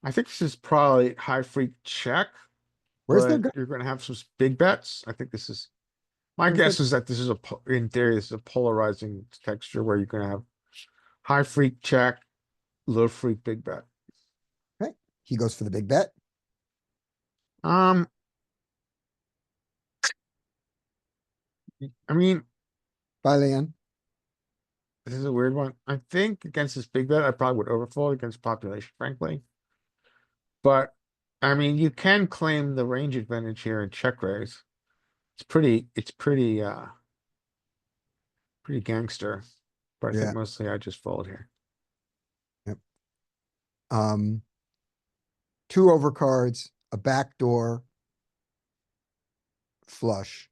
I think this is probably high freak check. Where's the but you're gonna have some big bets. I think this is, my Where's guess the- is that this is in theory, this is a polarizing texture where you're gonna have high freak check, low freak big bet. He goes for the big bet. I mean, Bye, Leon. this is a weird one. I think against this big bet, I probably would overfold against population, frankly. But, I mean, you can claim the range advantage here in check raise. It's pretty, pretty gangster. But I Yeah. think mostly I just fold here. Two overcards, a backdoor, flush.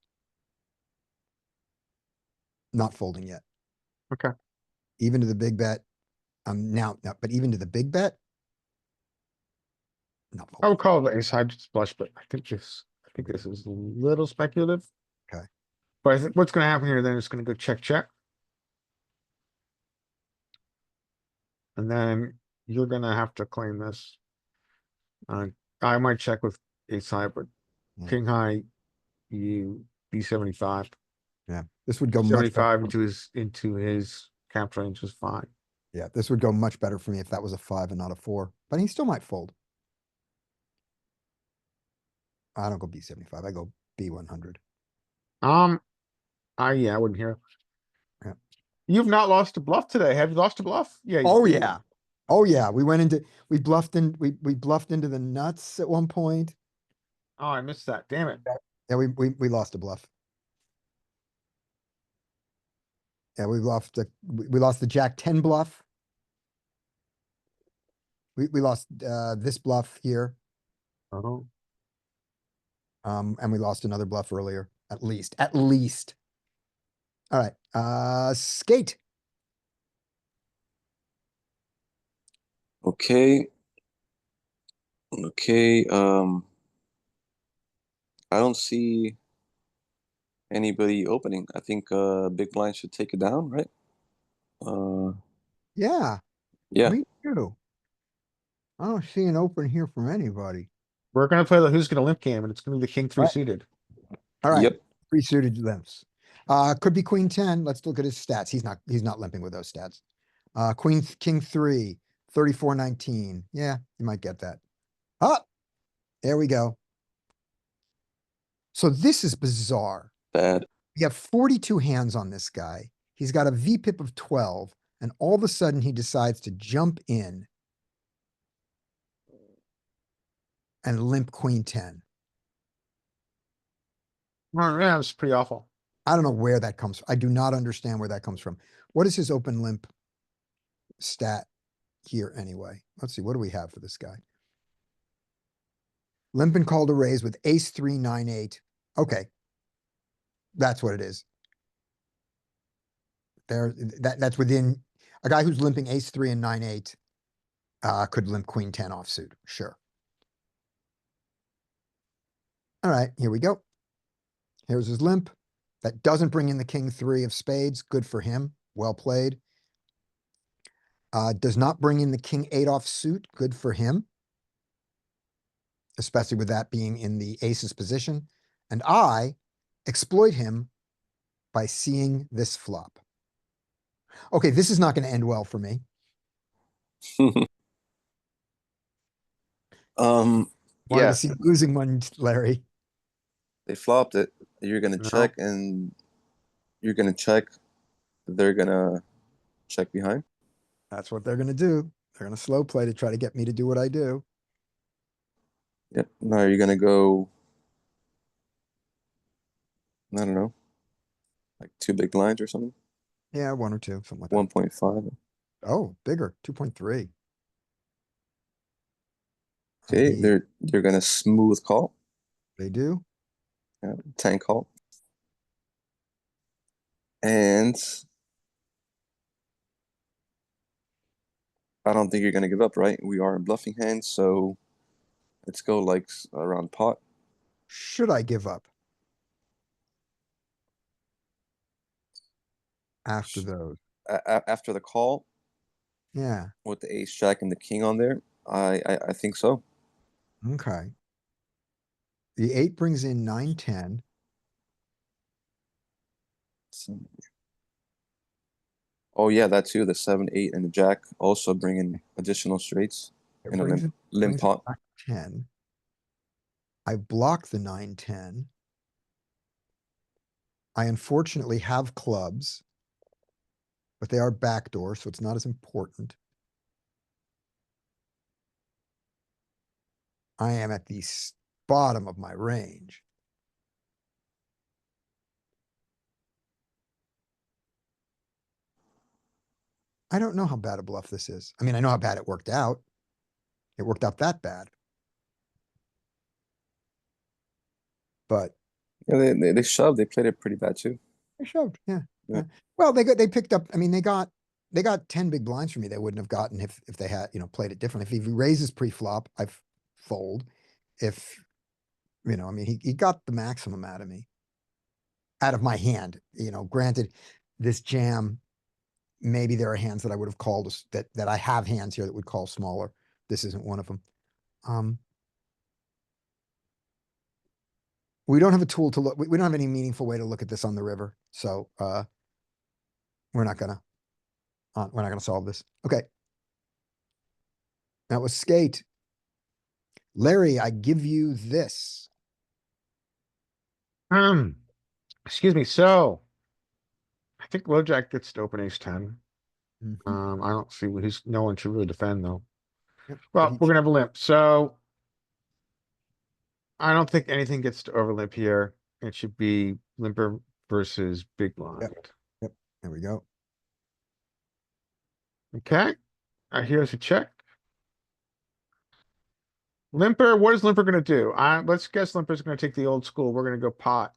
Not folding yet. Okay. Even to the big bet. Now, but even to the big bet. Not I folding. would call it ace high flush, but I think this is a little speculative. Okay. But I think what's gonna happen here then is gonna go check, check. And then you're gonna have to claim this. I might check with ace high, but Yeah. king high, you B75. Yeah, this would go much better. 75 into his cap range is fine. Yeah, this would go much better for me if that was a 5 and not a 4, but he still might fold. I don't go B75, I go B100. Yeah, I wouldn't hear. Yeah. You've not lost a bluff today. Have you lost a bluff? Yeah. Oh, yeah. Oh, yeah, we bluffed into the nuts at one point. Oh, I missed that. Damn it. Yeah, we lost a bluff. Yeah, we lost the Jack 10 bluff. We lost this bluff here. Oh. And we lost another bluff earlier, at least. All right, skate. Okay. Okay. I don't see anybody opening. I think big blind should take it down, right? Yeah, Yeah. me too. I don't see an open here from anybody. We're gonna play the who's gonna limp game, and it's gonna be the king 3 Right. suited. All right, Yep. 3 suited limps. Could be queen 10. Let's look at his stats. He's not limping with those stats. King 3, 34-19. Yeah, you might get that. Ah, there we go. So this is bizarre. Bad. You have 42 hands on this guy. He's got a VPIP of 12, and all of a sudden he decides to jump in and limp queen 10. Oh, yeah, it's pretty awful. I don't know where that comes from. I do not understand where that comes from. What is his open limp stat here anyway? Let's see, what do we have for this guy? Limp and call to raise with ace 3, 9, 8. Okay. That's what it is. There, that's within a guy who's limping ace 3 and 9, 8. Could limp queen 10 offsuit. Sure. All right, here we go. Here's his limp. That doesn't bring in the king 3 of spades. Good for him. Well played. Does not bring in the king 8 offsuit. Good for him. Especially with that being in the ace's position. And I exploit him by seeing this flop. Okay, this is not going to end well for me. Wanted Yeah, to see losing one, Larry. they flopped it. You're gonna No. check, and you're gonna check. They're gonna check behind. That's what they're going to do. They're going to slow play to try to get me to do what I do. Yep. Now you're gonna go. I don't know, like 2 big blinds or something. Yeah, 1 or 2, something like that. 1.5. Oh, bigger, 2.3. Okay, Yeah, they're gonna smooth call. they do. Yeah, 10 call. And I don't think you're gonna give up, right? We are in bluffing hands, so let's go like around pot. Should I give up? After those. After the call Yeah, with the ace jack and the king on there, I think so. okay. The 8 brings in 9, 10. Oh yeah, that too. The 7, 8, and the jack also bring in additional straights It in a brings limp in pot. 9, 10. I block the 9, 10. I unfortunately have clubs, but they are backdoor, so it's not as important. I am at the bottom of my range. I don't know how bad a bluff this is. I mean, I know how bad it worked out. It worked out that bad. But Yeah, they shoved. They played it pretty bad too. they shoved, yeah. Yeah. Yeah. Well, they picked up, I mean, they got 10 big blinds from me they wouldn't have gotten if they had, played it differently. If he raises pre-flop, I fold. If, I mean, he got the maximum out of me. Out of my hand, granted, this jam, maybe there are hands that I would have called that I have hands here that would call smaller. This isn't one of them. We don't have a tool to look, we don't have any meaningful way to look at this on the river. So, we're not gonna solve this. Okay. That was skate. Larry, I give you this. Excuse me, so I think low jack gets to open ace 10. Mhm. I don't see what no one should really defend though. Yep, but Well, he we're gonna have a limp, so I don't think anything gets to over limp here. It should be limper versus big blind. Yep, there we go. Okay, here's a check. Limper, what is Limper gonna do? Let's guess Limper's gonna take the old school. We're gonna go pot.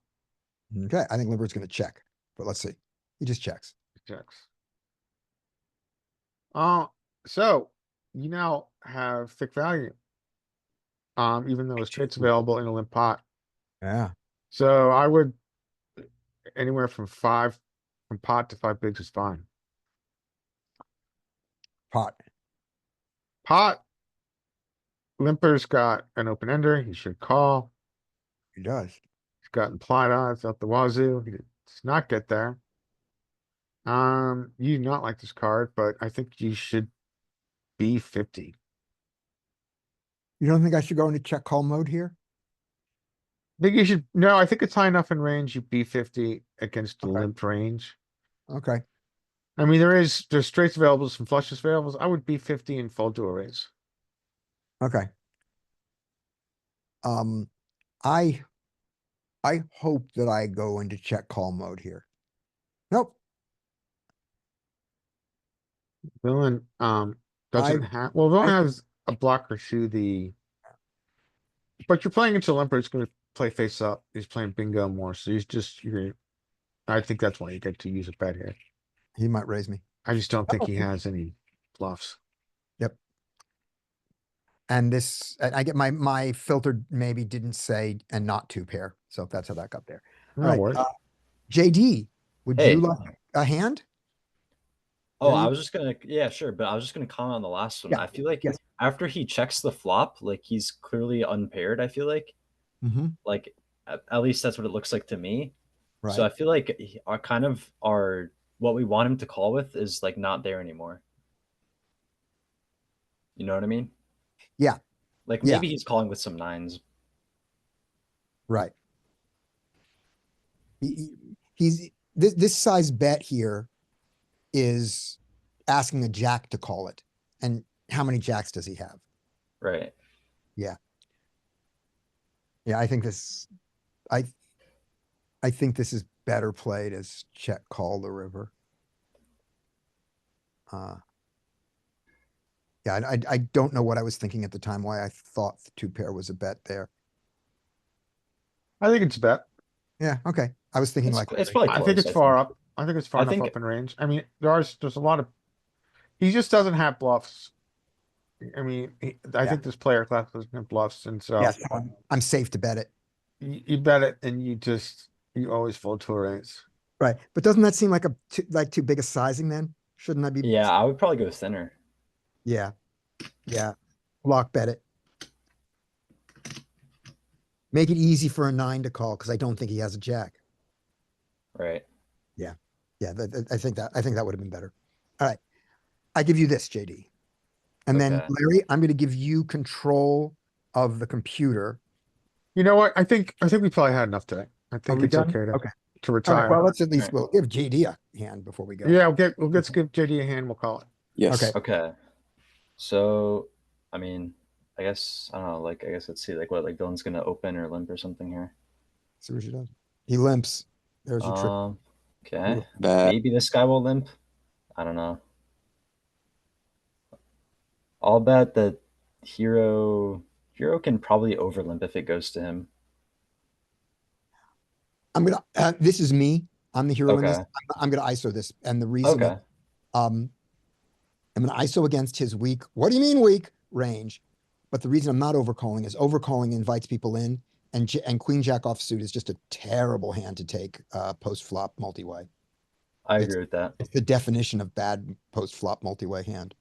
Okay, I think Limber's gonna check, but let's see. He just checks. Checks. So you now have thick value. Even though it's traits available in a limp pot. Yeah, So I would anywhere from pot to 5 bigs is fine. pot. Pot. Limper's got an open ender. He should call. He does. He's got implied odds out the wazoo. He does not get there. You do not like this card, but I think you should be 50. You don't think I should go into check call mode here? I think you should, no, I think it's high enough in range. You be 50 against the Okay. limp range. Okay. I mean, there's straights available, some flushes available. I would be 50 and fold to a raise. Okay. I I hope that I go into check call mode here. Nope, Villain, doesn't have, well, Villain I- has a blocker to the. But you're playing into Limper, it's gonna play face up. He's playing bingo more, so he's just, I think that's why you get to use a bet here. he might raise me. I just don't think Oh. he has any bluffs. Yep. And this, and I get my filter maybe didn't say and not two pair, so that's how that got there. All No right, worries. JD, would Hey. you like a hand? Oh, There I you- was just gonna, yeah, sure, but I was just gonna comment on the last one. Yeah, I feel like yes. after he checks the flop, like he's clearly unpaired. I feel Mhm, like at least that's what it looks like to me. So I right, feel like our kind of our what we want him to call with is like not there anymore. You know what I mean? Yeah. Like Yeah. maybe he's calling with some nines. right. He's this size bet here is asking a jack to call it. And how many jacks does he have? Right. Yeah, I think I think this is better played as check call the river. Yeah, I don't know what I was thinking at the time, why I thought the two pair was a bet there. I think it's a bet. Yeah, okay. I was thinking like, It's probably I close. think it's far up. I think it's far I enough think- up in range. I mean, there's a lot of, he just doesn't have bluffs. I mean, I think this player class doesn't have bluffs, and so yeah, so I'm safe to bet it. you bet it, and you always fold to a raise. Right. But doesn't that seem like too big a sizing then? Shouldn't I be? Yeah, I would probably go thinner. Yeah. Yeah. Block bet it. Make it easy for a 9 to call because I don't think he has a jack. Right. Yeah, I think that would have been better. All right. I give you this, JD. And then Okay. Larry, I'm going to give you control of the computer. You know what? I think we probably had enough today. I Are think we it's done? okay to Okay. to All right. retire. Well, let's at least, All we'll give JD a hand before we go. Yeah, we'll get give JD a hand. We'll call it. Yes. Okay. Okay. So, I mean, I guess I don't know. Like, I guess let's see. Like, what? Like, Dylan's gonna open or limp or something here. See what she does. He limps. There's your trick. Okay. Bad. Maybe this guy will limp. I don't know. I'll bet that hero can probably over limp if it goes to him. I'm gonna. This is me. I'm the hero in this. Okay. I'm gonna ISO this, and the reason. Okay. I'm gonna ISO against his weak. What do you mean weak range? But the reason I'm not overcalling is overcalling invites people in, and Queen Jack offsuit is just a terrible hand to take post flop multi-way. I It's- agree with that. It's the definition of bad post flop multi-way hand.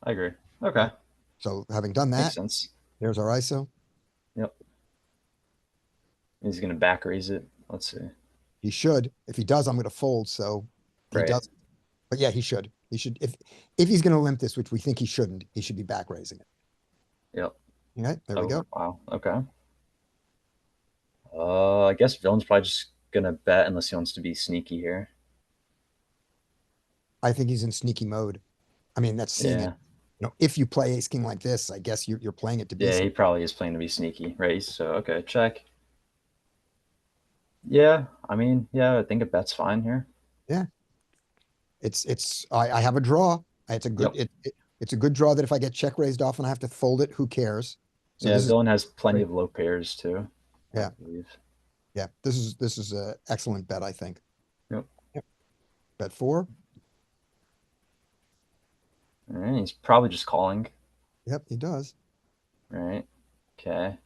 I agree. Okay. So having done Makes that, sense. there's our ISO. Yep. He's gonna back raise it. Let's see. He should. If he does, I'm gonna fold. So he Right. does. But yeah, he should. He should. If he's gonna limp this, which we think he shouldn't, he should be back raising it. Yep. Okay, there we Oh, go. wow. Okay. I guess Villain's probably just gonna bet unless he wants to be sneaky here. I think he's in sneaky mode. I mean, that's seeing Yeah. it. You know, if you play ace king like this, I guess you're playing it to be. Yeah, he probably is playing to be sneaky, right? So okay, check. Yeah, I mean, yeah, I think a bet's fine here. I have a draw. It's a good Yep. it's a good draw that if I get check raised off and I have to fold it, who cares? So Yeah, this is Villain has plenty of low pairs too. I Yeah. believe. yeah, this is a excellent bet, I think. Yep. Bet 4. All right, he's probably just calling. Yep, he does. Right. Okay.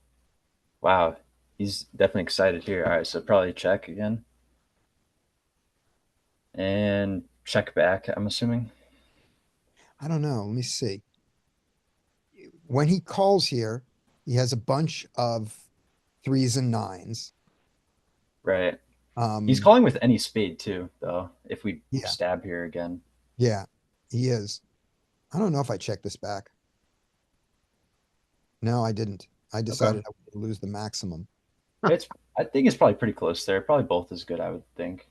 Wow, he's definitely excited here. All right, so probably check again. And check back, I'm assuming. I don't know. Let me see. When he calls here, he has a bunch of 3s and 9s. Right. He's calling with any spade too, though, if we Yeah. stab here again. Yeah, he is. I don't know if I checked this back. No, I didn't. I decided I would lose the maximum. I think it's probably pretty close there. Probably both is good, I would think.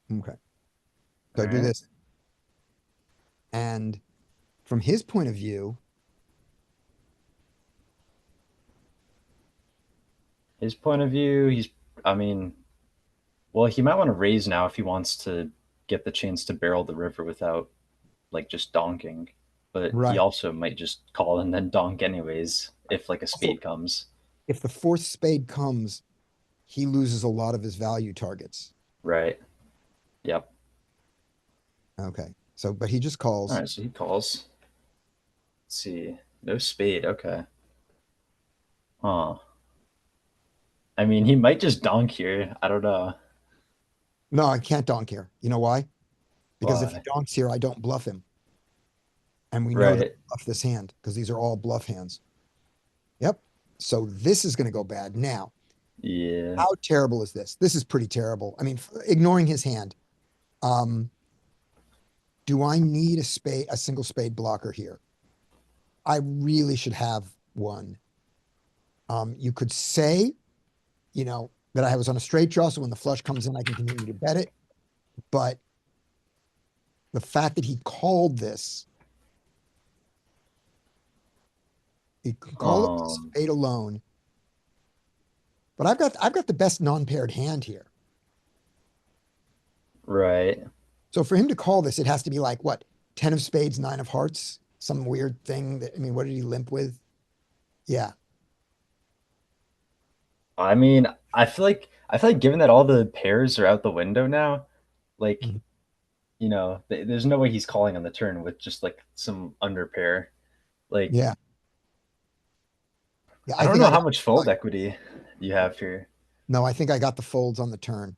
Okay. So I do Alright. this. And from his point of view, his point of view, I mean, well, he might want to raise now if he wants to get the chance to barrel the river without like just donking. But he Right. also might just call and then donk anyways if like a Also, spade comes. if the fourth spade comes, he loses a lot of his value targets. Right. Yep. Okay. So, but he just calls. All right, so he calls. Let's see. No spade. Okay. Huh. I mean, he might just donk here. I don't know. No, I can't donk here. You know why? Because if he Why? donks here, I don't bluff him. And we know that Right. I bluff this hand because these are all bluff hands. Yep. So this is going to go bad. Now, Yeah. how terrible is this? This is pretty terrible. I mean, ignoring his hand. Do I need a single spade blocker here? I really should have one. You could say, you know, that I was on a straight draw, so when the flush comes in, I can continue to bet it. But the fact that he called this, he called it with spade alone. But I've got the best non-paired hand here. Right. So for him to call this, it has to be like what? 10 of spades, 9 of hearts, some weird thing that, I mean, what did he limp with? Yeah. I mean, I feel like given that all the pairs are out the window now, like Mhm. you know, there's no way he's calling on the turn with just like some under pair. Like Yeah. Yeah. I don't know how much fold equity you have here. No, I think I got the folds on the turn.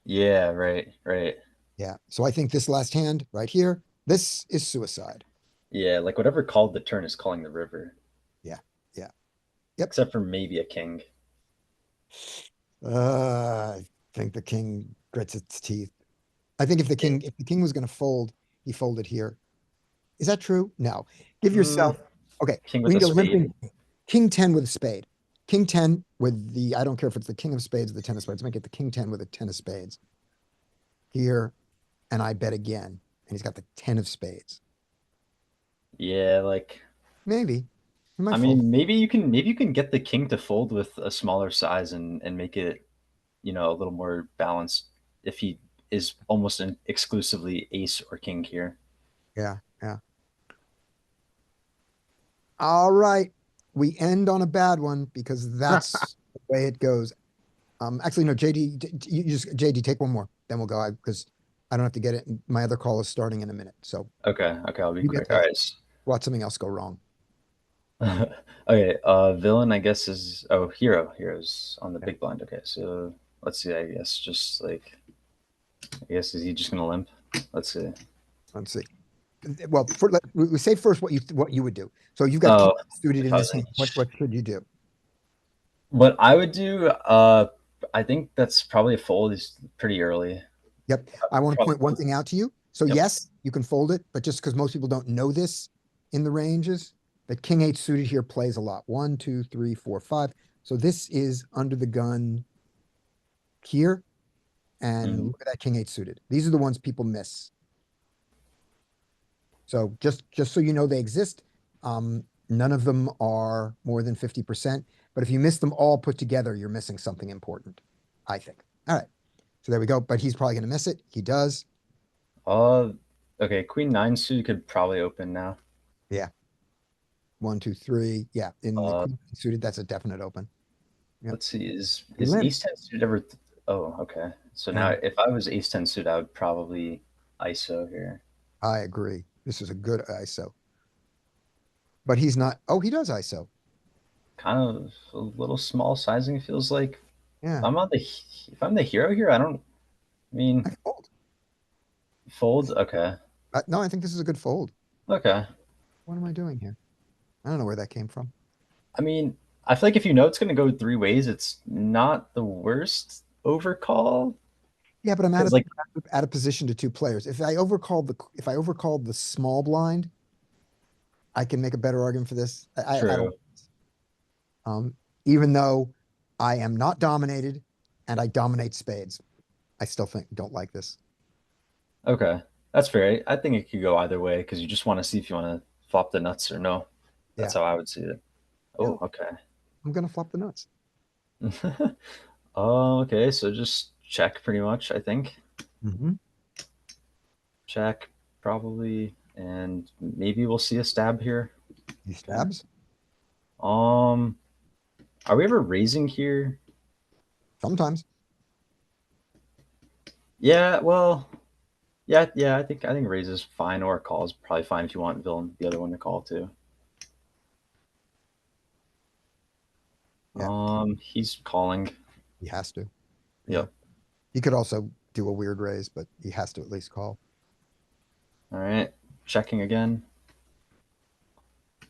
Yeah, right, right. Yeah. So I think this last hand right here, this is suicide. Yeah, like whatever called the turn is calling the river. Yeah. Yeah. Yep. Except for maybe a king. I think the king grits its teeth. I think if the king was going to fold, he folded here. Is that true? No. Give yourself, okay. King We with a need a spade. limping king 10 with a spade. King 10 with the, I don't care if it's the king of spades or the 10 of spades. Make it the king 10 with a 10 of spades. Here, and I bet again. And he's got the 10 of spades. Yeah, like Maybe. He might I fold. mean, maybe you can get the king to fold with a smaller size and make it, you know, a little more balanced if he is almost an exclusively ace or king here. Yeah, yeah. All right. We end on a bad one because that's the way it goes. Actually, no, JD, you just JD, take one more, then we'll go because I don't have to get it. My other call is starting in a minute. So Okay, I'll be you get quick. to All right. watch something else go wrong. Okay, villain I guess is heroes on the big blind. Okay, so let's see, I guess just like I guess is he just gonna limp? Let's see. Let's see. Well, we say first what you would do. So you've got king suited if in I this was hand. What should you do? What I would do, I think that's probably a fold is pretty early. Yep. I want to Probably point one thing out to you. So Yep. yes, you can fold it, but just because most people don't know this in the ranges, that king 8 suited here plays a lot. 1, 2, 3, 4, 5. So this is under the gun here. And Mhm. look at that king 8 suited. These are the ones people miss. So just so you know they exist, none of them are more than 50%. But if you miss them all put together, you're missing something important, I think. All right. So there we go. But he's probably going to miss it. He does. Okay, queen 9 suited could probably open now. Yeah. 1, 2, 3. Yeah. In the queen suited, that's a definite open. Yep. Let's see, is limp. ace 10 suited ever oh, okay. So now if I was ace 10 suited, I would probably ISO here. I agree. This is a good ISO. But he's not. Oh, he does ISO. Kind of a little small sizing, it feels like. Yeah. If I'm the hero here, I mean, I fold. fold? Okay. No, I think this is a good fold. Okay. What am I doing here? I don't know where that came from. I mean, I feel like if you know it's going to go 3 ways, it's not the worst overcall. Yeah, but I'm out 'Cause, of like out of position to 2 players. If I overcalled the small blind, I can make a better argument for this. I true. don't. Even though I am not dominated and I dominate spades, I still don't like this. Okay, that's fair. I think it could go either way because you just want to see if you want to flop the nuts or no. That's how I would see it. Oh, okay. I'm gonna flop the nuts. Oh, okay, so just check pretty much, I think. Mm-hmm. Check, probably, and maybe we'll see a stab here. He stabs Are we ever raising here? sometimes. Yeah, well, yeah, I think raise is fine, or call is probably fine if you want villain, the other one to call too. Yeah. He's calling. He has to. Yep. He could also do a weird raise, but he has to at least call. All right, checking again,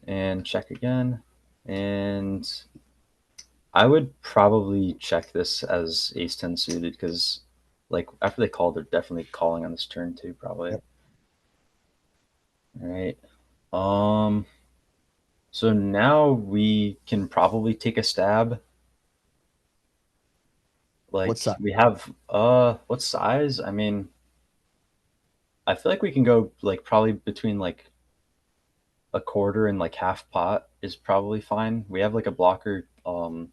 and check again, and I would probably check this as ace 10 suited because, like, after they call, they're definitely calling on this turn too, probably. Yep. All right. So now we can probably take a stab. Like, What size? we have what size? I mean, I feel like we can go like probably between like a quarter and like half pot is probably fine. We have like a blocker to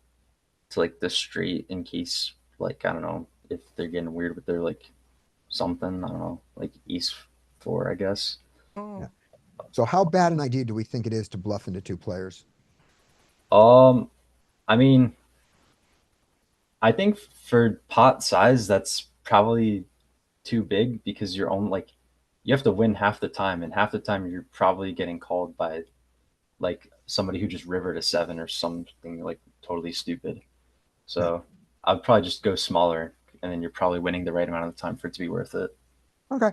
like the straight in case, like, I don't know if they're getting weird with their like something, I don't know, like East 4, I guess. Yeah. So how bad an idea do we think it is to bluff into 2 players? I mean, I think for pot size, that's probably too big because you're only like, you have to win half the time, and half the time you're probably getting called by like somebody who just rivered a 7 or something like totally stupid. So I'd probably just go smaller, and then you're probably winning the right amount of the time for it to be worth it. Okay.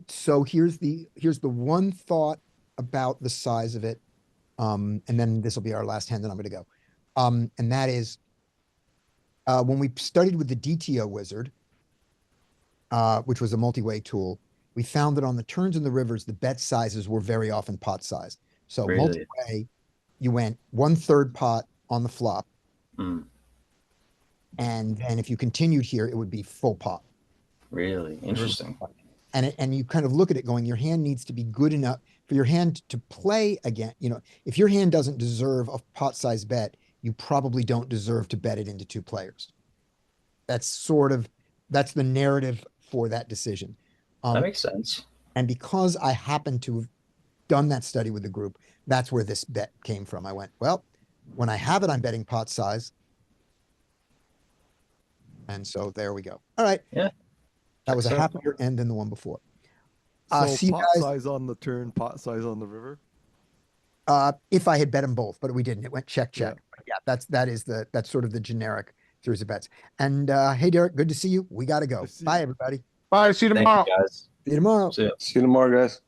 So here's the one thought about the size of it. And then this will be our last hand that I'm going to go. And that is when we studied with the DTO wizard, which was a multi-way tool, we found that on the turns and the rivers, the bet sizes were very often pot size. So Really? multi-way, you went 1/3 pot on the flop. Mm, And then if you continued here, it would be full pot. really interesting. And you kind of look at it going, your hand needs to be good enough for your hand to play again. You know, if your hand doesn't deserve a pot size bet, you probably don't deserve to bet it into 2 players. That's the narrative for that decision. That makes sense. And because I happen to have done that study with the group, that's where this bet came from. I went, well, when I have it, I'm betting pot size. And so there we go. All right. Yeah. That was a Checks out. happier end than the one before. So See you pot guys. size on the turn, pot size on the river. If I had bet them both, but we didn't. It went check. Yeah. Yeah, that's sort of the generic series of bets. And hey, Derek, good to see you. We got to go. Good to see Bye, you. everybody. Bye, see you Thank tomorrow. you, guys. See you tomorrow. See ya. See you tomorrow, guys.